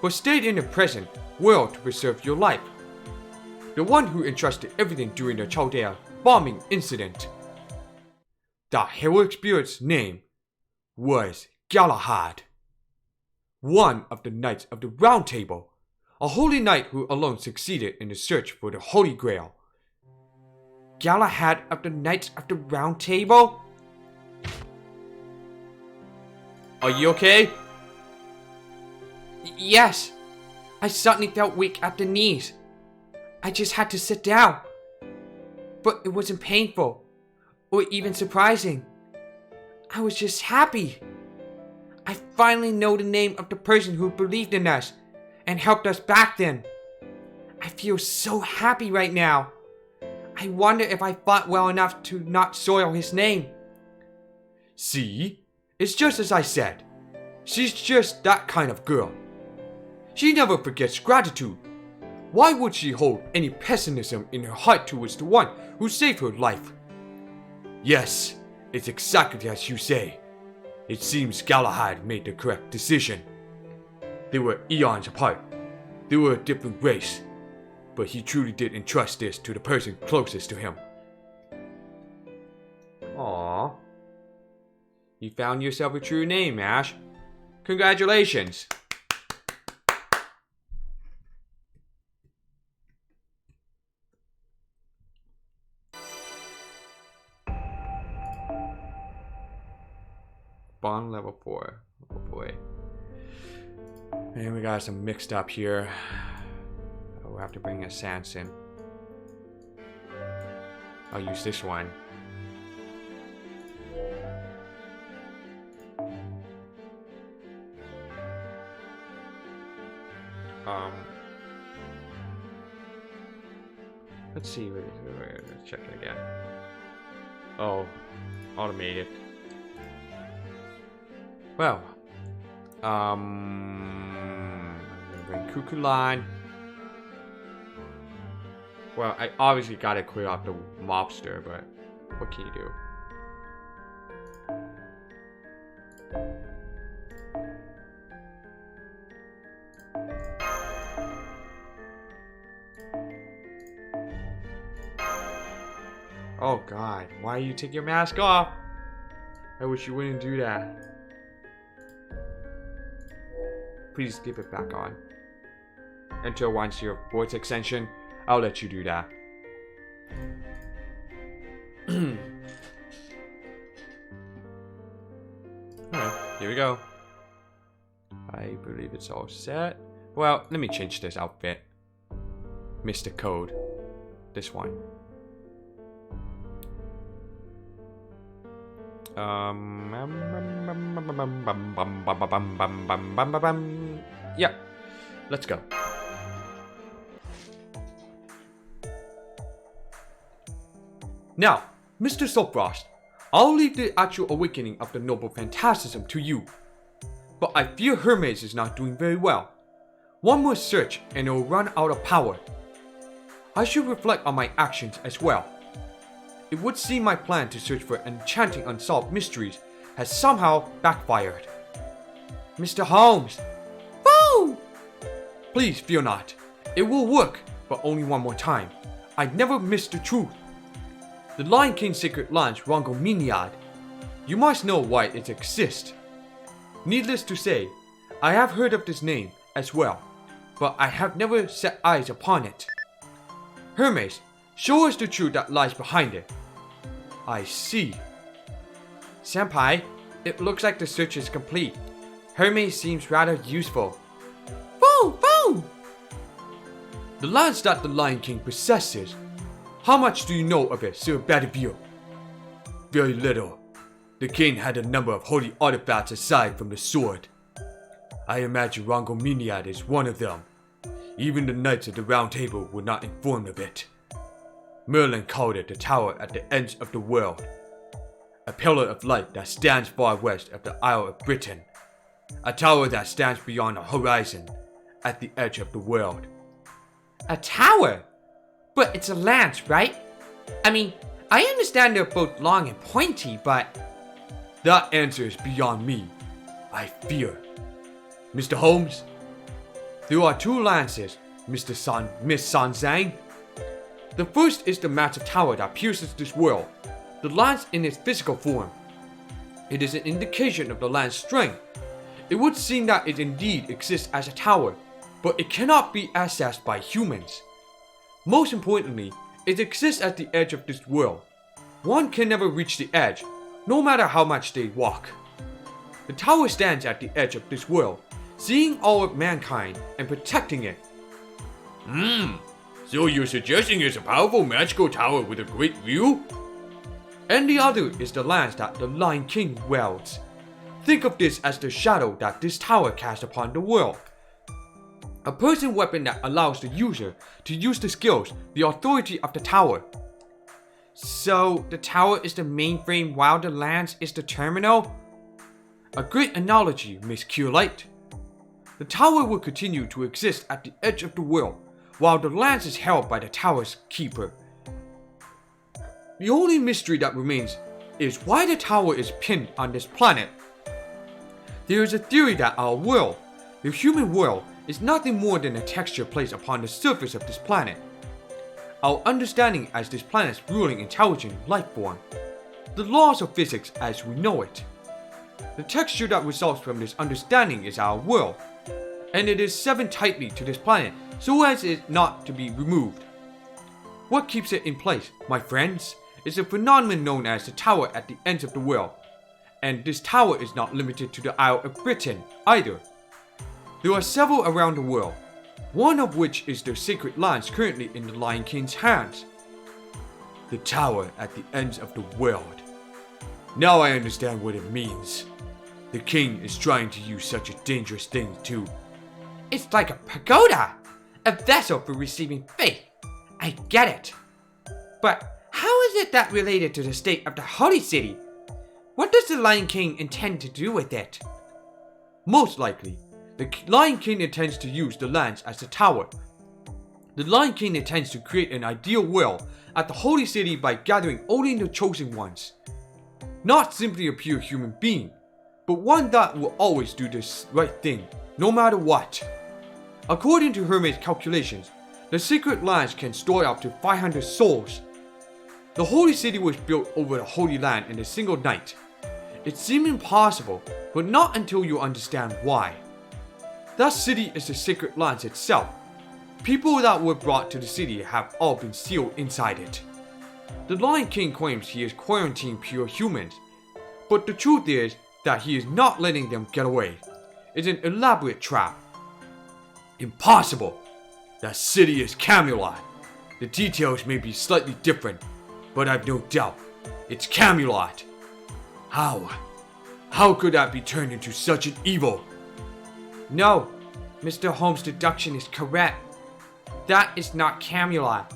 but stayed in the present world to preserve your life. The one who entrusted everything during the Chaldea bombing incident. The heroic spirit's name was Galahad, one of the Knights of the Round Table, a holy knight who alone succeeded in the search for the Holy Grail. Galahad of the Knights of the Round Table? Are you okay? Yes. I suddenly felt weak at the knees. I just had to sit down. But it wasn't painful, or even surprising. I was just happy. I finally know the name of the person who believed in us and helped us back then. I feel so happy right now. I wonder if I fought well enough to not soil his name. See? It's just as I said. She's just that kind of girl. She never forgets gratitude. Why would she hold any pessimism in her heart towards the one who saved her life? Yes, it's exactly as you say. It seems Galahad made the correct decision. They were eons apart. They were a different race. But he truly did entrust this to the person closest to him. Aww. You found yourself a true name, Ash. Congratulations. Bond level 4. Oh boy. And we got some mixed up here. We'll have to bring a Sans in. I'll use this one. Let's see. Let's check it again. Oh, automated. Well, bring Cuckoo line. Well, I obviously gotta clear out the mobster, but what can you do? Oh god, why you take your mask off? I wish you wouldn't do that. Please keep it back on. Until once your voice extension, I'll let you do that. Alright, here we go. I believe it's all set. Well, let me change this outfit. Mr. Code. This one. Yeah, let's go. Now, Mr. Soapfrost, I'll leave the actual awakening of the noble phantasm to you. But I fear Hermes is not doing very well. One more search and it will run out of power. I should reflect on my actions as well. It would seem my plan to search for enchanting unsolved mysteries has somehow backfired. Mr. Holmes! Woo! Please fear not. It will work, but only one more time. I'd never miss the truth. The Lion King's secret launch Rongominiad. You must know why it exists. Needless to say, I have heard of this name as well, but I have never set eyes upon it. Hermes, show us the truth that lies behind it. I see. Senpai, it looks like the search is complete. Hermes seems rather useful. Woo! Woo! The lands that the Lion King possesses. How much do you know of it, Sir Badivio? very little. The king had a number of holy artifacts aside from the sword. I imagine Rongomeniad is one of them. Even the knights of the Round Table were not informed of it. Merlin called it the tower at the ends of the world. A pillar of light that stands far west of the Isle of Britain. A tower that stands beyond the horizon, at the edge of the world. A tower? But it's a lance, right? I mean, I understand they're both long and pointy, but... That answer is beyond me. I fear. Mr. Holmes? There are two lances, Miss Sanzang. The first is the massive tower that pierces this world, the lance in its physical form. It is an indication of the land's strength. It would seem that it indeed exists as a tower, but it cannot be accessed by humans. Most importantly, it exists at the edge of this world. One can never reach the edge, no matter how much they walk. The tower stands at the edge of this world, seeing all of mankind and protecting it. So you're suggesting it's a powerful magical tower with a great view? And the other is the lance that the Lion King wields. Think of this as the shadow that this tower casts upon the world. A person weapon that allows the user to use the skills, the authority of the tower. So, the tower is the mainframe while the lance is the terminal? A great analogy, Miss Q-Light. The tower will continue to exist at the edge of the world, while the lance is held by the tower's keeper. The only mystery that remains is why the tower is pinned on this planet. There is a theory that our world, the human world, is nothing more than a texture placed upon the surface of this planet. Our understanding as this planet's ruling intelligent life form. The laws of physics as we know it. The texture that results from this understanding is our world, and it is sewn tightly to this planet so as it not to be removed. What keeps it in place, my friends, is a phenomenon known as the tower at the ends of the world. And this tower is not limited to the Isle of Britain either. There are several around the world, one of which is the sacred lance currently in the Lion King's hands. The tower at the ends of the world. Now I understand what it means. The king is trying to use such a dangerous thing too. It's like a pagoda, a vessel for receiving faith. I get it. But how is it that related to the state of the Holy City? What does the Lion King intend to do with it? Most likely, the Lion King intends to use the lance as a tower. The Lion King intends to create an ideal world at the Holy City by gathering only the chosen ones. Not simply a pure human being, but one that will always do the right thing, no matter what. According to Hermes' calculations, the sacred lance can store up to 500 souls. The Holy City was built over the Holy Land in a single night. It seemed impossible, but not until you understand why. That city is the sacred lance itself. People that were brought to the city have all been sealed inside it. The Lion King claims he is quarantining pure humans, but the truth is that he is not letting them get away. It's an elaborate trap. Impossible! That city is Camelot. The details may be slightly different, but I've no doubt it's Camelot. How could that be turned into such an evil? No, Mr. Holmes' deduction is correct. That is not Camelot.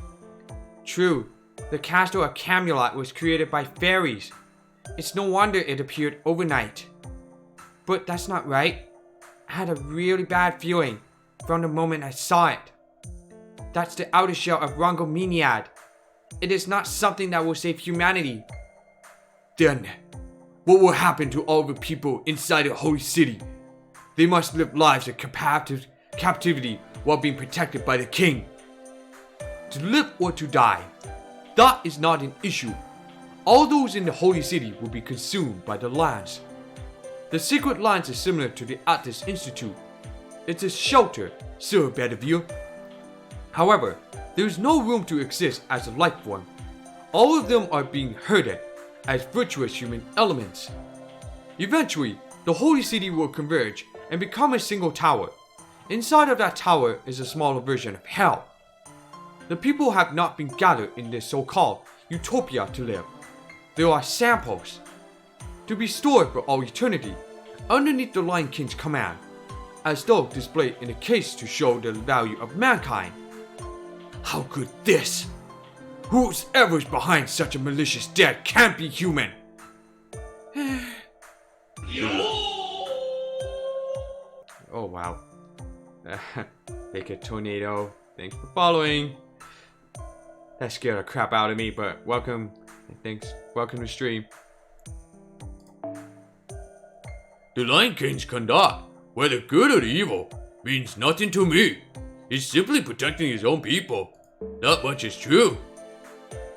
True, the castle of Camelot was created by fairies. It's no wonder it appeared overnight. But that's not right. I had a really bad feeling from the moment I saw it. That's the outer shell of Rongomeniad. It is not something that will save humanity. Then, what will happen to all the people inside the Holy City? They must live lives of captivity while being protected by the king. To live or to die, that is not an issue. All those in the Holy City will be consumed by the lance. The secret lance is similar to the Atlas Institute. It's a shelter, Sir Bedivere. However, there is no room to exist as a life form. All of them are being herded as virtuous human elements. Eventually, the Holy City will converge and become a single tower. Inside of that tower is a smaller version of hell. The people have not been gathered in this so-called utopia to live. There are samples to be stored for all eternity underneath the Lion King's command, as though displayed in a case to show the value of mankind. How could this? Whoever's behind such a malicious deed can't be human. Oh wow. Make a tornado. Thanks for following. That scared the crap out of me, but welcome. Thanks. Welcome to stream. The Lion King's conduct, whether good or evil, means nothing to me. He's simply protecting his own people. That much is true.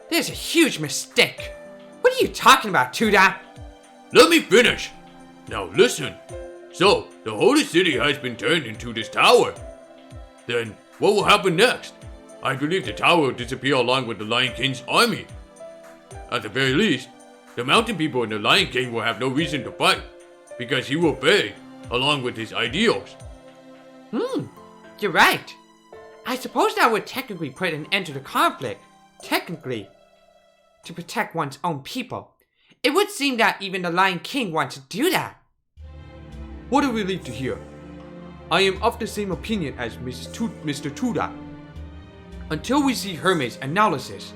There's a huge mistake. What are you talking about, Tuda? Let me finish. Now listen. So, the Holy City has been turned into this tower. Then, what will happen next? I believe the tower will disappear along with the Lion King's army. At the very least, the mountain people and the Lion King will have no reason to fight, because he will fade, along with his ideals. You're right. I suppose that would technically put an end to the conflict. Technically. To protect one's own people. It would seem that even the Lion King wants to do that. What a relief to hear. I am of the same opinion as Mr. Tuda. Until we see Hermes' analysis.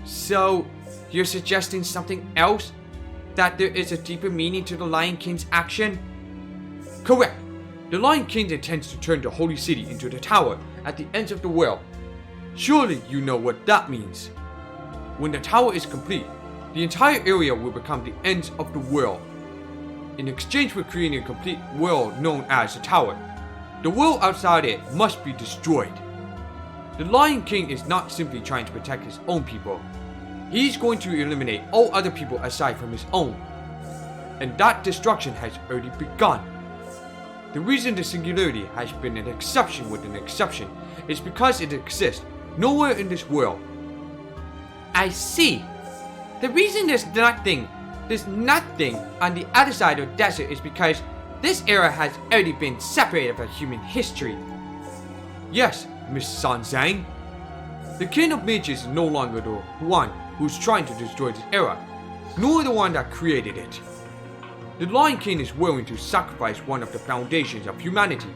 So, you're suggesting something else? That there is a deeper meaning to the Lion King's action? Correct. The Lion King intends to turn the Holy City into the tower at the ends of the world. Surely you know what that means. When the tower is complete, the entire area will become the ends of the world. In exchange for creating a complete world known as the tower, the world outside it must be destroyed. The Lion King is not simply trying to protect his own people. He's going to eliminate all other people aside from his own. And that destruction has already begun. The reason the singularity has been an exception with an exception is because it exists nowhere in this world. I see. The reason there's nothing on the other side of the desert is because this era has already been separated from human history. Yes, Miss Sanzang. The King of Mages is no longer the one who's trying to destroy this era, nor the one that created it. The Lion King is willing to sacrifice one of the foundations of humanity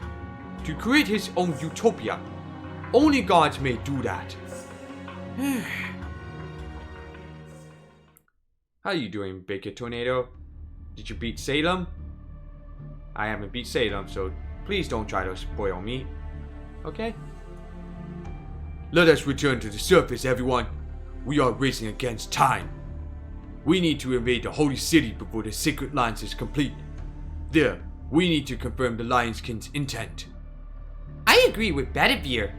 to create his own utopia. Only gods may do that. How you doing, Bacon Tornado? Did you beat Salem? I haven't beat Salem, so please don't try to spoil me. Okay? Let us return to the surface, everyone. We are racing against time. We need to invade the Holy City before the Sacred Lines is complete. There, we need to confirm the Lion King's intent. I agree with Bedivere.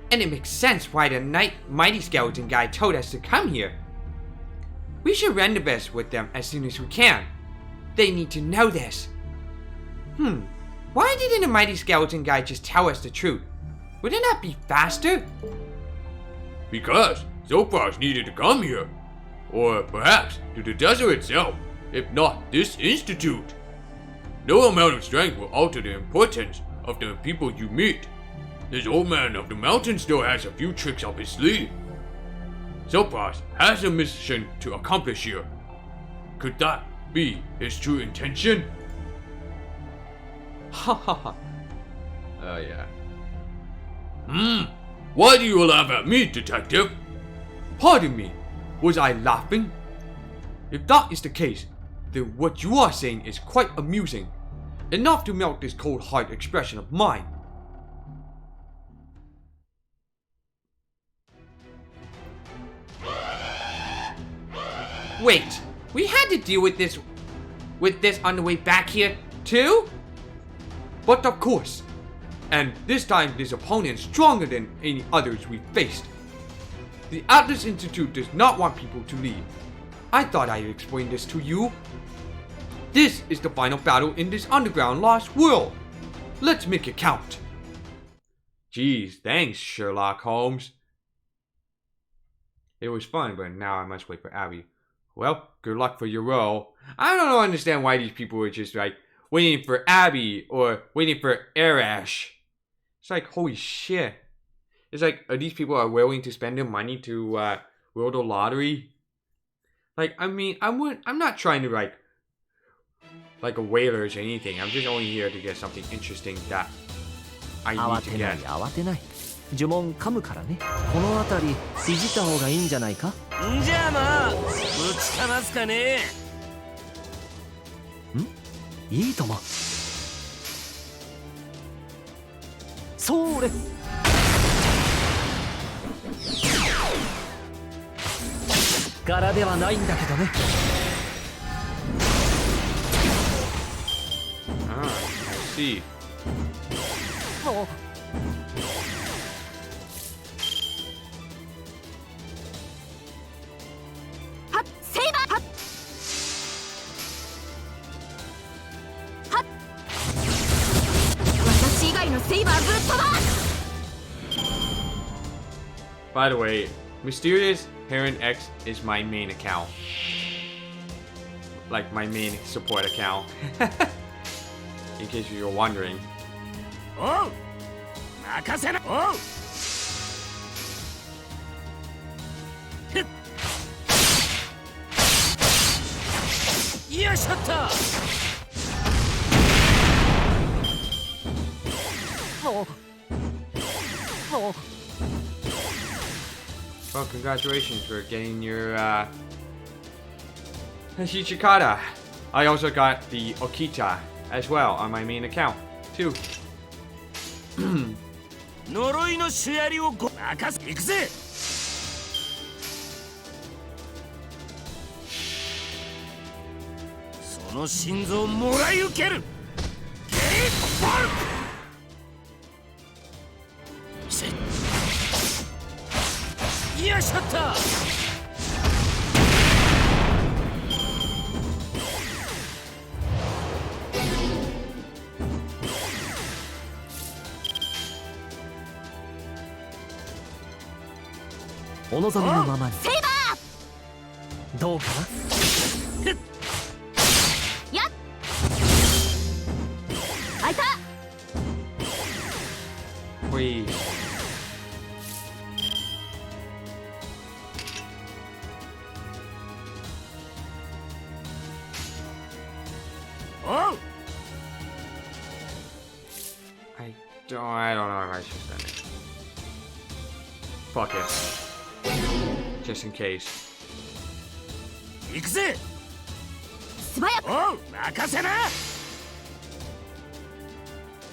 And it makes sense why the Mighty Skeleton guy told us to come here. We should render this with them as soon as we can. They need to know this. Why didn't the Mighty Skeleton guy just tell us the truth? Wouldn't that be faster? Because Zophar's needed to come here. Or perhaps to the desert itself, if not this institute. No amount of strength will alter the importance of the people you meet. This old man of the mountain still has a few tricks up his sleeve. Zophar has a mission to accomplish here. Could that be his true intention? Ha ha ha. Oh yeah. Why do you laugh at me, detective? Pardon me, was I laughing? If that is the case, then what you are saying is quite amusing. Enough to melt this cold hard expression of mine. Wait, we had to deal with this on the way back here, too? But of course. And this time this opponent is stronger than any others we faced. The Atlas Institute does not want people to leave. I thought I had explained this to you. This is the final battle in this underground lost world. Let's make it count. Geez, thanks, Sherlock Holmes. It was fun, but now I must wait for Abby. Well, good luck for your role. I don't understand why these people were just like waiting for Abby or waiting for Arash. It's like, holy shit. It's like, are these people are willing to spend their money to roll the lottery? Like, I mean, I'm not trying to like a whalers or anything. I'm just only here to get something interesting that I 慌 need to てない get. 慌てない呪文噛むからねこの辺りいじった方がいいんじゃないかんじゃあまあぶちかますかね。いいともそれ柄ではないんだけどね Ah, I see. おはっセイバーはっはっ私以外のセイバーぶっ飛ば By the way, Mysterious Heron X is my main account. Like my main support account. In case you're wondering. おう任せな。おうふっよいしょっと。お Well, congratulations for getting your Hichikata. I also got the Okita as well on my main account too. 呪いのシュアリをご任せ行くぜ。その心臓をもらい受ける。ゲイボルせよいしょっと。お望みのままにセイバどうかなーやっ開いた Please. Oh! I don't know if I should send it. Fuck it. Just in case. 行くぜ。素早くおう任せな。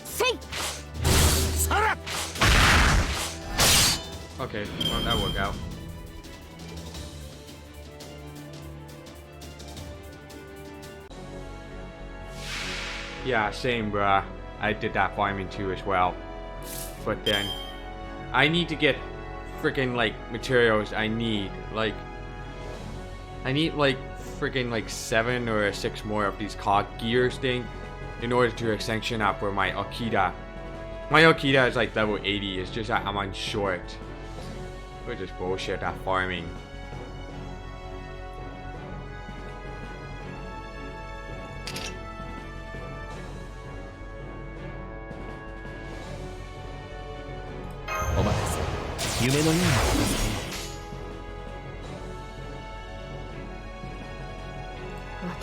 せい そら Okay, well, that worked out. Yeah, same, bruh. I did that farming too as well. But then, I need to get freaking like materials I need. Like, I need like freaking like 7 or 6 more of these cog gears thing in order to extension up for my Akita. My Akita is like level 80, it's just that I'm on short. Which is bullshit, that farming. Oh, お待たせ夢のような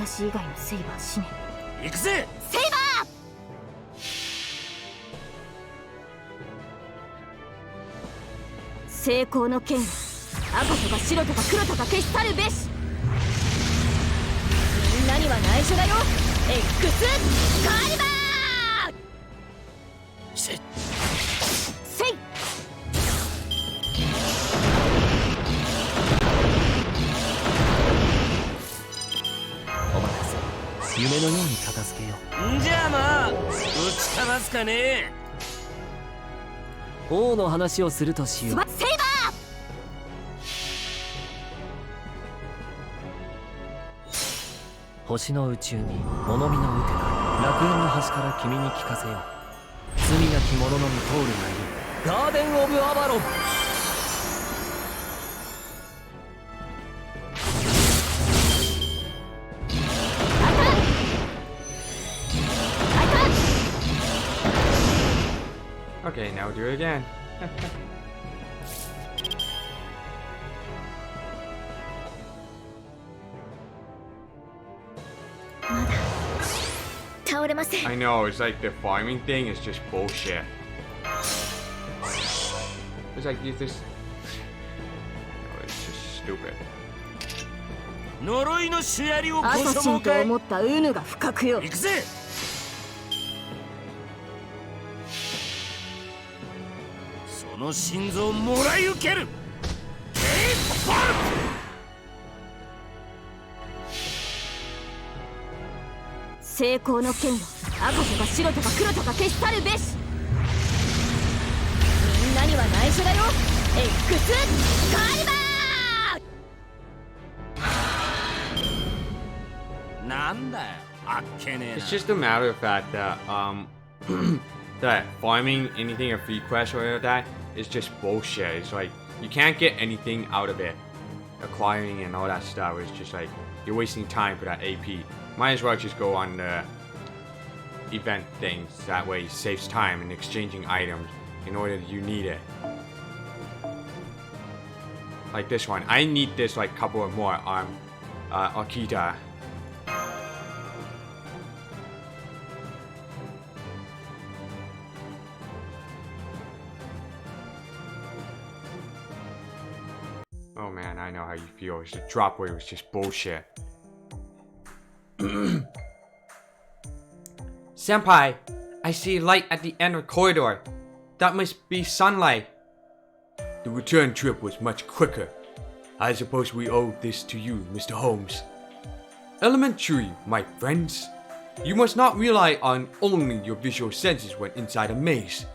私以外のセイバー死ね行くぜ。セイバー成功の剣は赤とか白とか黒とか消し去るべしみんなには内緒だよ X カリバーせせいお待たせ夢のように片付けよんじゃあまあぶちかますかね。う王の話をするとしようセイバ星の宇宙に物見の打てか楽園の端から君に聞かせよう罪なき者のみ通るがいいガーデン・オブ・アバロンOkay, now do it again. 倒れません。 I know, it's like the farming thing is just bullshit. It's like you just... No, it's just stupid. 呪いのシェアリをごアサ所望かい。シンと思ったウヌが不覚よ。行くぜ。その心臓をもらい受ける。成功の剣を赤とか白とか黒とか消し去るべし。みんなには内緒だよ。X カイバー。なんだよ、あっけねえな。 It's just a matter of fact that, that farming anything or free quest or whatever that is just bullshit. It's like, you can't get anything out of it. Acquiring and all that stuff is just like, you're wasting time for that AP. Might as well just go on the event things. That way it saves time in exchanging items in order that you need it. Like this one. I need this like couple of more on Akita. Oh man, I know how you feel. The drop weight was just bullshit. Senpai, I see light at the end of the corridor. That must be sunlight. The return trip was much quicker. I suppose we owe this to you, Mr. Holmes. Elementary, my friends. You must not rely on only your visual senses when inside a maze.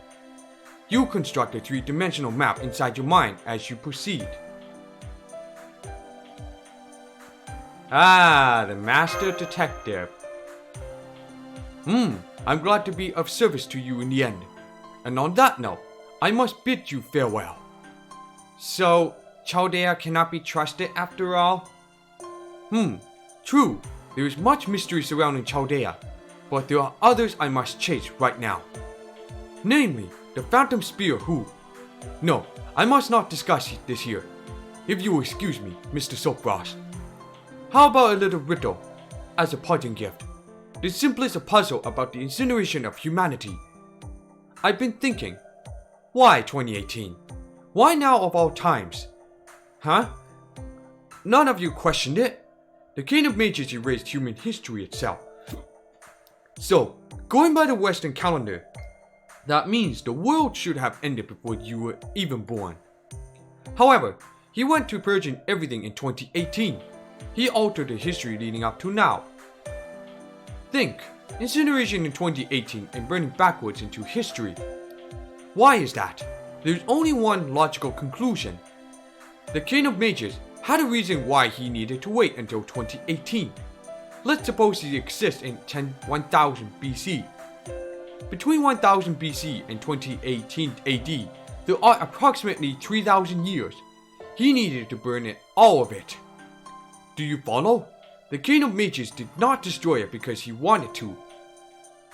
You construct a three-dimensional map inside your mind as you proceed. Ah, the master detective. I'm glad to be of service to you in the end. And on that note, I must bid you farewell. So, Chaldea cannot be trusted after all? True, there is much mystery surrounding Chaldea, but there are others I must chase right now. Namely, the Phantom Spear who... No, I must not discuss this here. If you will excuse me, Mr. Soapfrost. How about a little riddle, as a parting gift? The simplest a puzzle about the incineration of humanity. I've been thinking, why 2018? Why now of all times? Huh? None of you questioned it? The King of Mages erased human history itself. So, going by the Western calendar, that means the world should have ended before you were even born. However, he went to purging everything in 2018. He altered the history leading up to now. Think, incineration in 2018 and burning backwards into history. Why is that? There's only one logical conclusion. The King of Mages had a reason why he needed to wait until 2018. Let's suppose he exists in 1000 BC. Between 1000 BC and 2018 AD, there are approximately 3000 years. He needed to burn it, all of it. Do you follow? The King of Mages did not destroy it because he wanted to.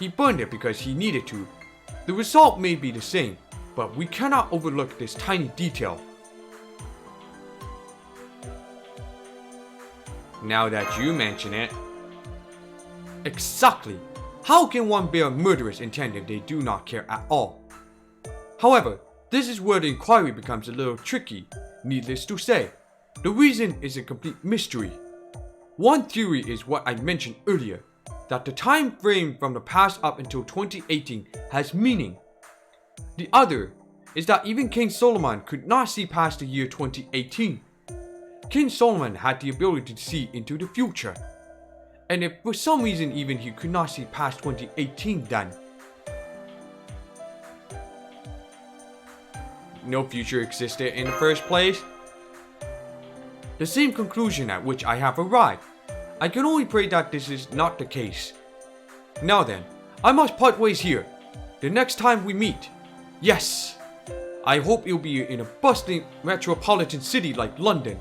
He burned it because he needed to. The result may be the same, but we cannot overlook this tiny detail. Now that you mention it. Exactly. How can one bear murderous intent if they do not care at all? However, this is where the inquiry becomes a little tricky. Needless to say, the reason is a complete mystery. One theory is what I mentioned earlier, that the time frame from the past up until 2018 has meaning. The other is that even King Solomon could not see past the year 2018. King Solomon had the ability to see into the future. And if for some reason even he could not see past 2018 then, No future existed in the first place? the same conclusion at which I have arrived. I can only pray that this is not the case. Now then, I must part ways here. The next time we meet, yes, I hope it'll be in a bustling metropolitan city like London,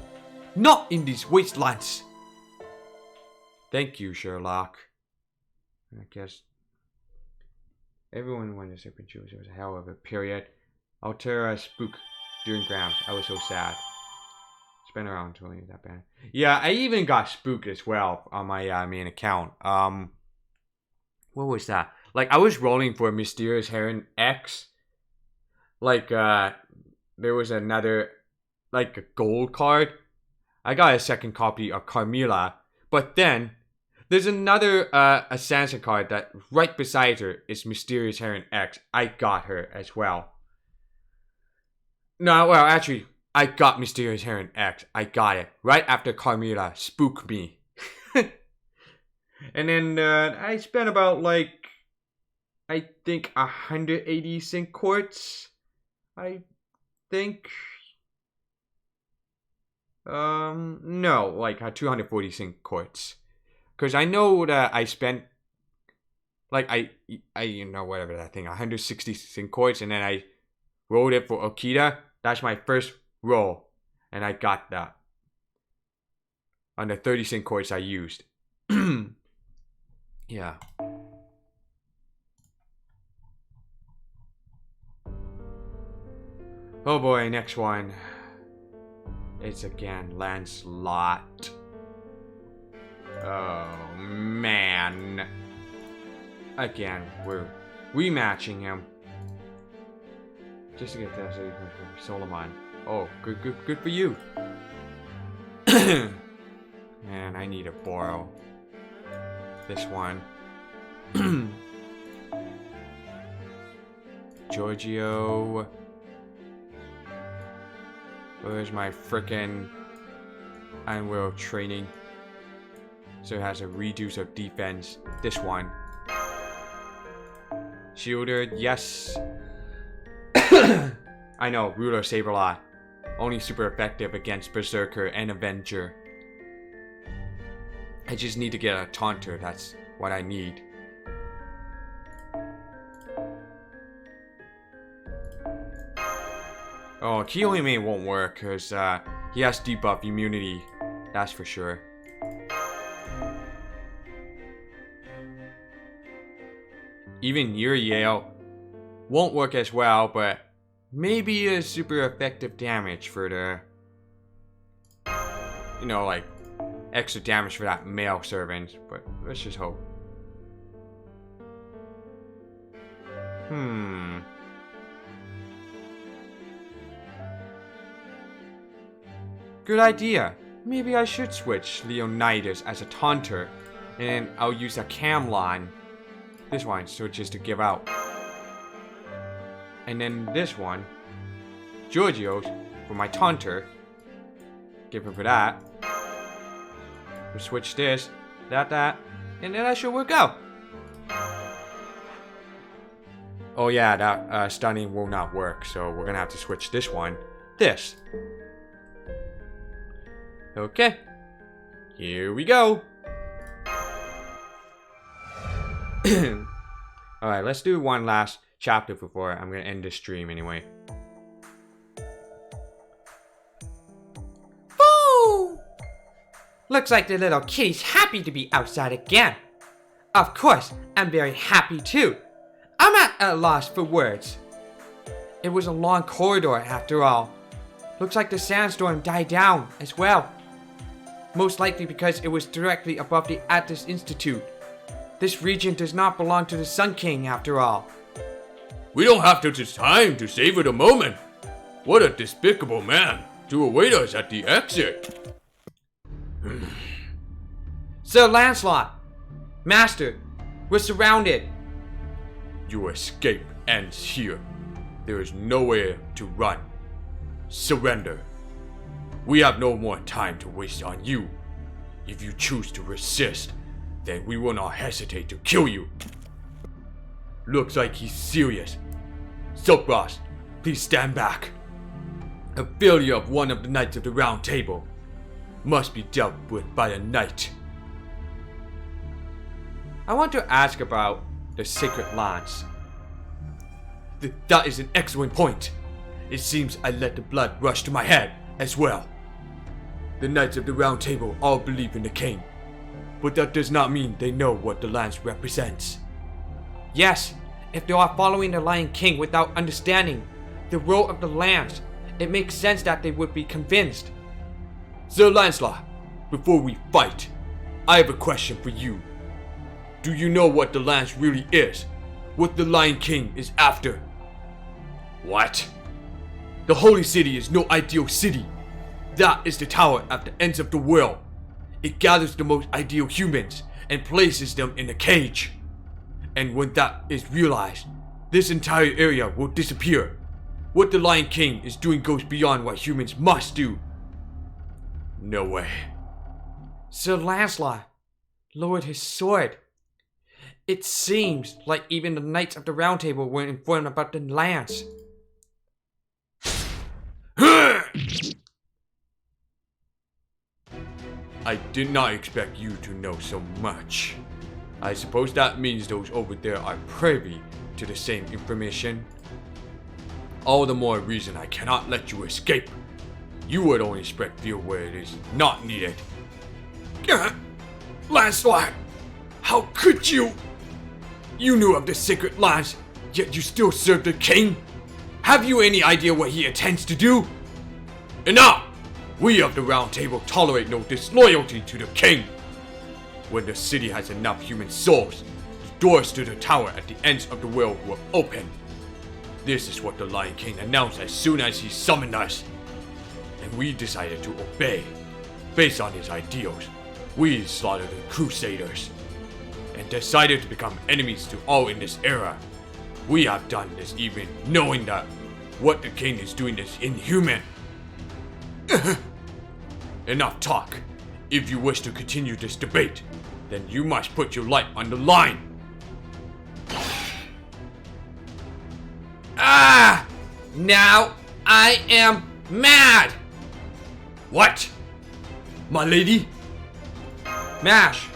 not in these wastelands. Thank you, Sherlock. I guess everyone wanted to say it was a hell of a period. Altera spook during grounds. I was so sad. It's been around 20 that bad. Yeah, I even got spooked as well on my main account. what was that? Like, I was rolling for Mysterious Heron X. Like, there was another, like, a gold card. I got a second copy of Camelot. But then, there's another assassin card that right beside her is Mysterious Heron X. I got her as well. No, well, actually, I got Mysterious Heron X. I got it right after Camelot spooked me. And then I spent about, like, I think 180 sync quartz. I think. No, like 240 sync quartz. Because I know that I spent, like, you know, whatever that thing, 160 sync quartz, and then I rolled it for Okita. That's my first roll, and I got that on the 30 sync quartz I used. Yeah. Oh boy, next one. It's again Lancelot. Oh man. Again, we're rematching him. Just to get that Solomon. Oh, good for you. Man, I need to borrow this one. Giorgio. Where's my frickin' Unreal training? So it has a reduce of defense. This one. Shielder, yes. I know, Ruler Saberlot. Only super effective against Berserker and Avenger. I just need to get a Taunter, that's what I need. Oh, Kiyohime won't work, because he has debuff immunity. That's for sure. Even Uriel won't work as well, but maybe a super effective damage for the, you know, like, extra damage for that male servant, but let's just hope. Good idea. Maybe I should switch Leonidas as a taunter, and I'll use a Camelot. This one, so just to give out. And then this one, Giorgio's, for my taunter. Give him for that. We'll switch this, that, and then I should work out. Oh yeah, that stunning will not work, so we're gonna have to switch this one. This. Okay. Here we go. Alright, let's do one last chapter before I'm gonna end this stream anyway. Boo! Looks like the little kitty's happy to be outside again. Of course, I'm very happy too. I'm at a loss for words. It was a long corridor after all. Looks like the sandstorm died down as well. Most likely because it was directly above the Atlas Institute. This region does not belong to the Sun King after all. We don't have to take time to savor the moment. What a despicable man to await us at the exit. Sir Lancelot! Master, we're surrounded. Your escape ends here. There is nowhere to run. Surrender. We have no more time to waste on you. If you choose to resist, then we will not hesitate to kill you. Looks like he's serious. Silkross, please stand back. A failure of one of the Knights of the Round Table must be dealt with by a knight. I want to ask about the Sacred Lance. That is an excellent point. It seems I let the blood rush to my head as well. The Knights of the Round Table all believe in the king, but that does not mean they know what the lance represents. Yes, if they are following the Lion King without understanding the role of the lance, it makes sense that they would be convinced. Sir Lancelot, before we fight, I have a question for you. Do you know what the lance really is? What the Lion King is after? What? The Holy City is no ideal city. That is the tower at the ends of the world. It gathers the most ideal humans and places them in a cage. And when that is realized, this entire area will disappear. What the Lion King is doing goes beyond what humans must do. No way. Sir Lancelot lowered his sword. It seems like even the Knights of the Round Table were informed about the lance. I did not expect you to know so much. I suppose that means those over there are privy to the same information. All the more reason I cannot let you escape. You would only spread fear where it is not needed. Lancelot, how could you? You knew of the sacred lance, yet you still serve the king? Have you any idea what he intends to do? Enough! We of the Round Table tolerate no disloyalty to the king. When the city has enough human souls, the doors to the tower at the ends of the world will open. This is what the Lion King announced as soon as he summoned us. And we decided to obey. Based on his ideals, we slaughtered the Crusaders and decided to become enemies to all in this era. We have done this even knowing that what the king is doing is inhuman. Enough talk. If you wish to continue this debate, then you must put your life on the line. Now I am mad! What? My lady? Mash!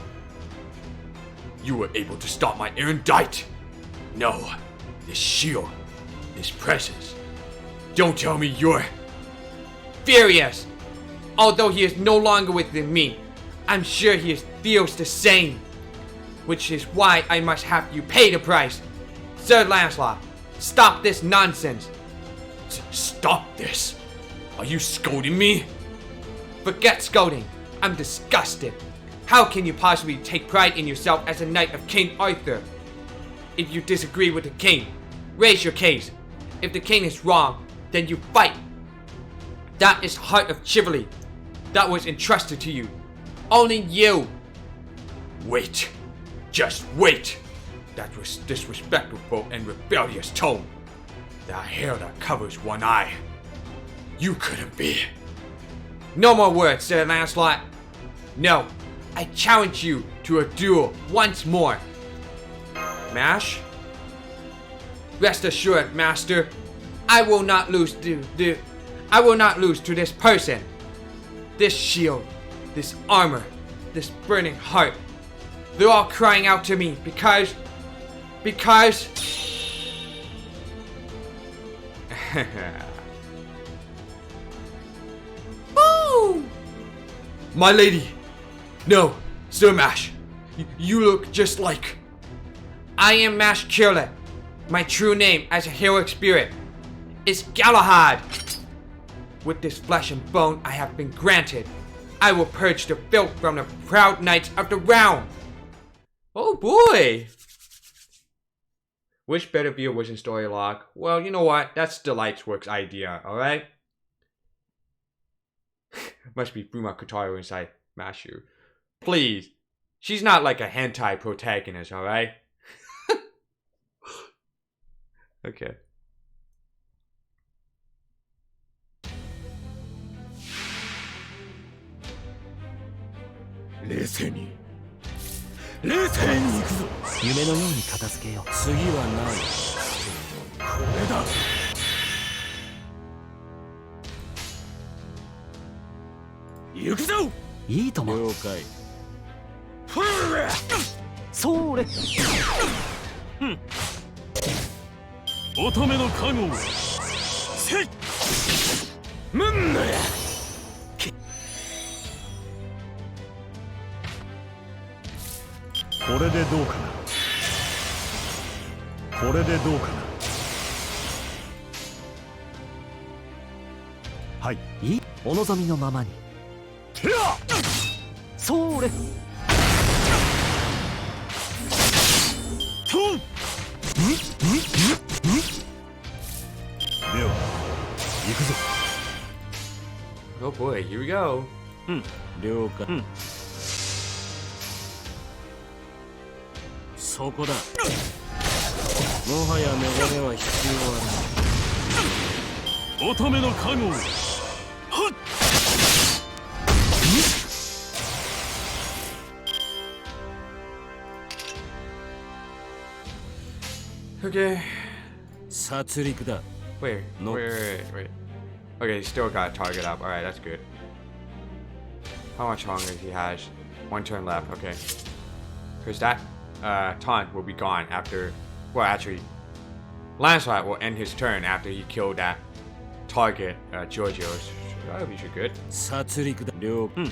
You were able to stop my erudite. No, this shield, this presence. Don't tell me you're... Furious! Although he is no longer within me, I'm sure he feels the same. Which is why I must have you pay the price. Sir Lancelot, stop this nonsense. Stop this! Are you scolding me? Forget scolding. I'm disgusted. How can you possibly take pride in yourself as a knight of King Arthur? If you disagree with the king, raise your case. If the king is wrong, then you fight. That is heart of chivalry. That was entrusted to you. Only you. Wait. Just wait. That was disrespectful and rebellious tone. The hair that covers one eye. You couldn't be. No more words, Sir Lancelot. No, I challenge you to a duel once more. Mash? Rest assured, Master, I will not lose to this person. This shield, this armor, this burning heart. They're all crying out to me because... Boo! My lady! No, Sir Mash. You look just like... I am Mash Camelot. My true name as a heroic spirit is Galahad. With this flesh and bone I have been granted, I will purge the filth from the proud knights of the realm. Oh boy! Wish better view was in story log. Well, you know what? That's the Lightsworks idea, alright? Must be Fuma Kotaro inside Mashu. Please. She's not like a hentai protagonist, alright? Okay. Listen. 冷静に行くぞ。夢のように片付けよう。次はない。これだ。行くぞ。いいとも。了解。それ。乙女の加護。せい。むんなや。これでどうかな。これでどうかな。はい。いい。お望みのままに。それ。Oh boy, here we go. 了解。そこだ。もはや目覚めは必要はない。乙女の加護はっ Okay. 殺戮だ。 Wait, Nope. wait. Okay, still got target up. Alright, that's good. How much longer he has? 1 turn left, okay. Because that taunt will be gone after. Well, actually, Lancelot will end his turn after he killed that target, Giorgio's. So that'll be good. 殺戮だ。了解。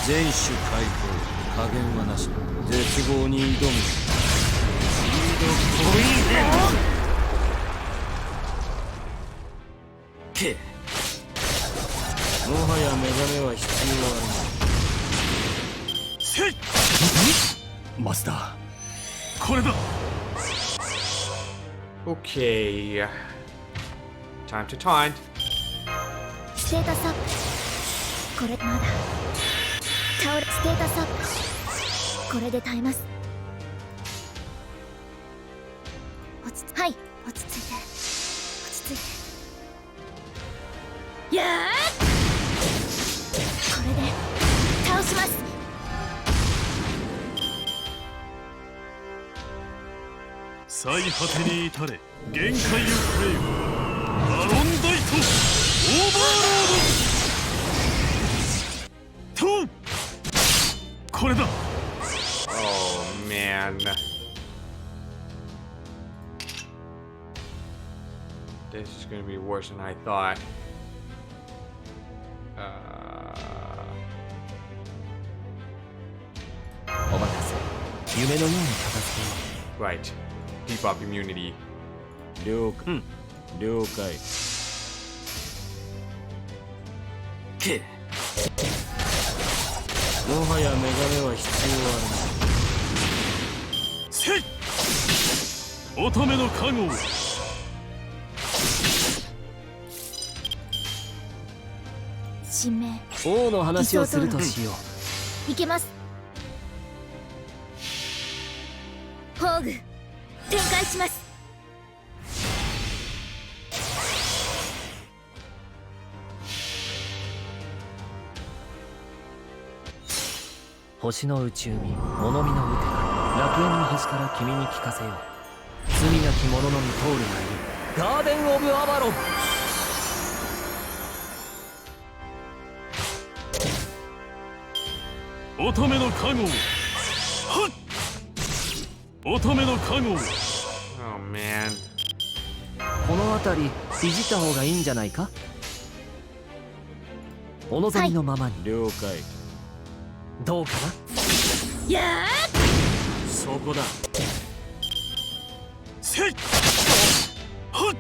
全種解放。加減はなし。絶望に挑む。け。もはや目覚めは必要はない。せいマスターこれだ Okay. Time to taunt. ステータスアップ。これまだ倒れ。ステータスアップ。これで耐えます。はい、落ち着いて落ち着いて。やー、これで倒します。最果てに至れ限界をプレイバロンダイトオーバーロードとこれだ Oh man. This is gonna be worse than I thought. お任せ。夢のように片付けよ Right. Keep up immunity. う。了解。了解。け。もはや目覚めは必要はない。せい乙女の加護神明。王の話をするとしよう。いけます。宝具展開します。星の宇宙に物見の歌楽園の端から君に聞かせよう。罪なき者のみ通るがいいガーデン・オブ・アバロン。乙女の加護はっ乙女の加護 Oh man. この辺りいじった方がいいんじゃないか。お望みのままに。了解。どうかな。やそこだ。せいはっ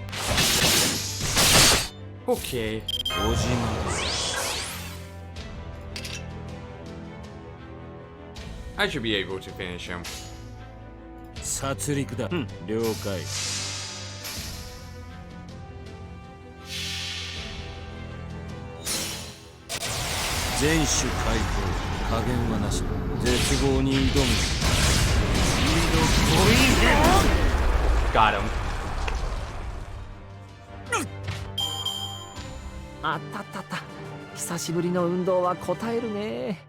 Okay. おじま I should be able to finish him. 殺戮だ。了解。全種解放。加減はなし。絶望に挑む。 Got him. あったったった。久しぶりの運動は応えるね。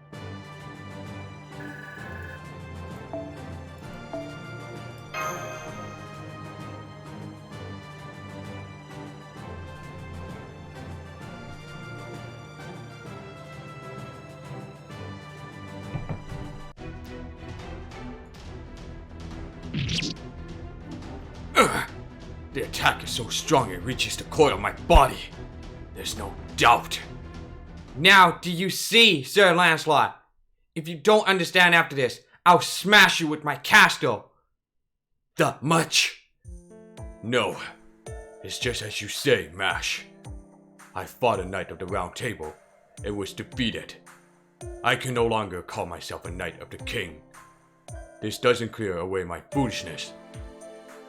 The attack is so strong it reaches the core of my body. There's no doubt. Now do you see, Sir Lancelot? If you don't understand after this, I'll smash you with my castle. That much? No. It's just as you say, Mash. I fought a knight of the Round Table and was defeated. I can no longer call myself a knight of the king. This doesn't clear away my foolishness.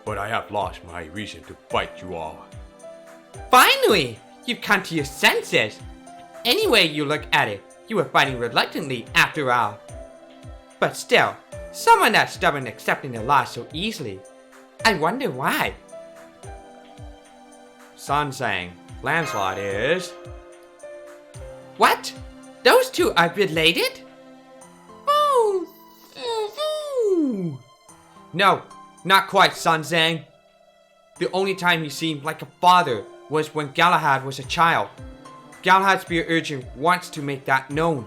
but I have lost my reason to fight you all. Finally! You've come to your senses! Any way you look at it, you were fighting reluctantly after all. But still, someone that stubborn accepting the loss so easily. I wonder why. Sun saying Lancelot is... What? Those two are related? Oh! No, not quite, Sun Zhang. The only time he seemed like a father was when Galahad was a child. Galahad's spear urchin wants to make that known.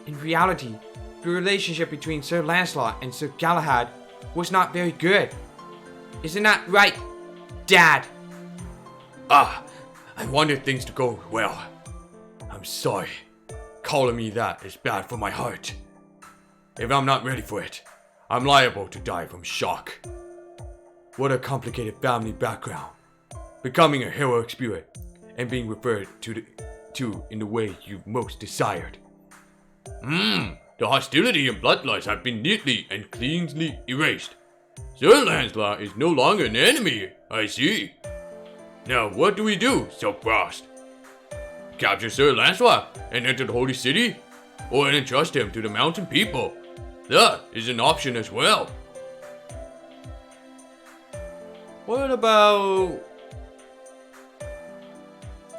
In reality, the relationship between Sir Lancelot and Sir Galahad was not very good. Isn't that right, Dad? I wanted things to go well. I'm sorry. Calling me that is bad for my heart. If I'm not ready for it, I'm liable to die from shock. What a complicated family background. Becoming a heroic spirit and being referred to in the way you most desired. The hostility and bloodlust have been neatly and cleanly erased. Sir Lancelot is no longer an enemy, I see. Now what do we do, Silkfrost? Capture Sir Lancelot and enter the Holy City? Or entrust him to the mountain people? That is an option as well. What about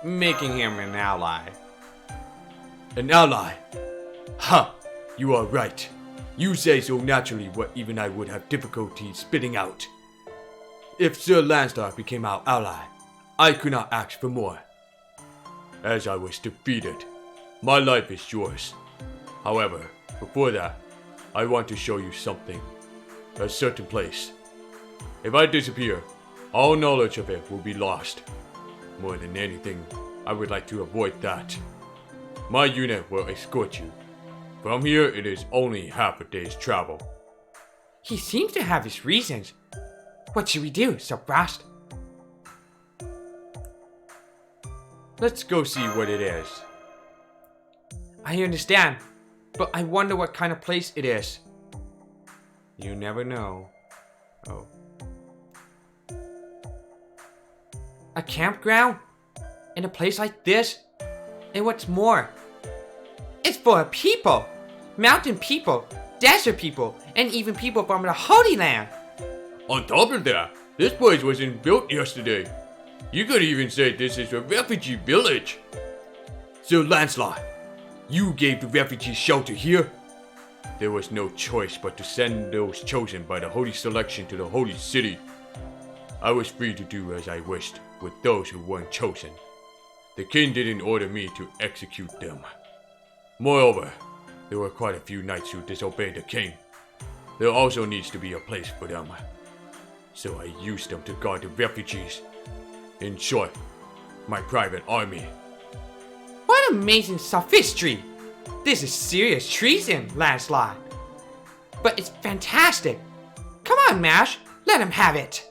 making him an ally? An ally? Ha! You are right. You say so naturally what even I would have difficulty spitting out. If Sir Lancelot became our ally, I could not ask for more. As I was defeated, my life is yours. However, before that, I want to show you something. A certain place. If I disappear, all knowledge of it will be lost. More than anything, I would like to avoid that. My unit will escort you. From here, it is only half a day's travel. He seems to have his reasons. What should we do, Silkfrost? Let's go see what it is. I understand, but I wonder what kind of place it is. You never know. Oh. A campground? In a place like this? And what's more, it's for people. Mountain people, desert people, and even people from the Holy Land. On top of that, this place wasn't built yesterday. You could even say this is a refugee village. Sir Lancelot, you gave the refugees shelter here? There was no choice but to send those chosen by the Holy Selection to the Holy City. I was free to do as I wished with those who weren't chosen. The king didn't order me to execute them. Moreover, there were quite a few knights who disobeyed the king. There also needs to be a place for them. So I used them to guard the refugees. In short, my private army. What amazing sophistry! This is serious treason, Lancelot. But it's fantastic. Come on, Mash, let him have it.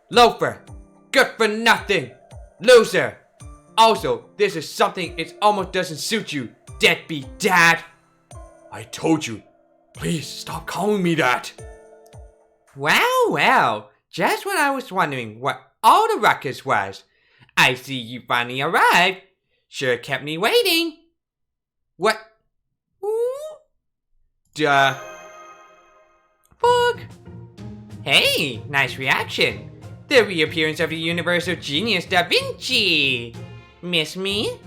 Loafer, good for nothing, loser. Also, this is something it almost doesn't suit you, deadbeat dad. I told you, please stop calling me that. Well, just when I was wondering what all the ruckus was, I see you finally arrived. Sure kept me waiting. What? Ooh? Duh. Boog. Hey, nice reaction. The reappearance of the universal genius Da Vinci. Miss me?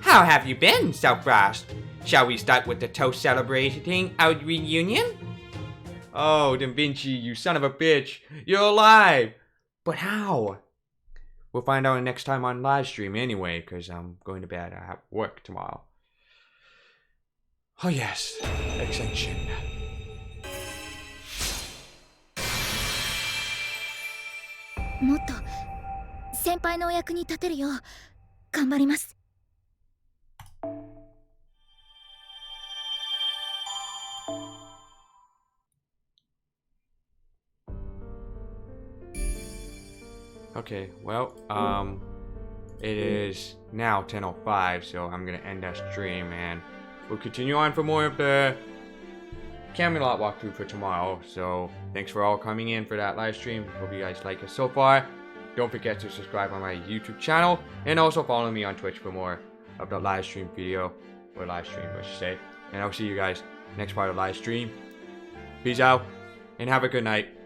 How have you been, Silkfrost? Shall we start with the toast celebrating our reunion? Oh, Da Vinci, you son of a bitch. You're alive. But how? We'll find out next time on live stream anyway, because I'm going to bed. I have work tomorrow. Oh yes, extinction. もっと先輩のお役に立てるよう頑張ります。 Okay, well, it is now 10:05, so I'm gonna end that stream and we'll continue on for more of the Camelot walkthrough for tomorrow. So thanks for all coming in for that live stream. Hope you guys like it so far. Don't forget to subscribe on my YouTube channel and also follow me on Twitch for more of the live stream video, or live stream I should say. And I'll see you guys next part of live stream. Peace out and have a good night.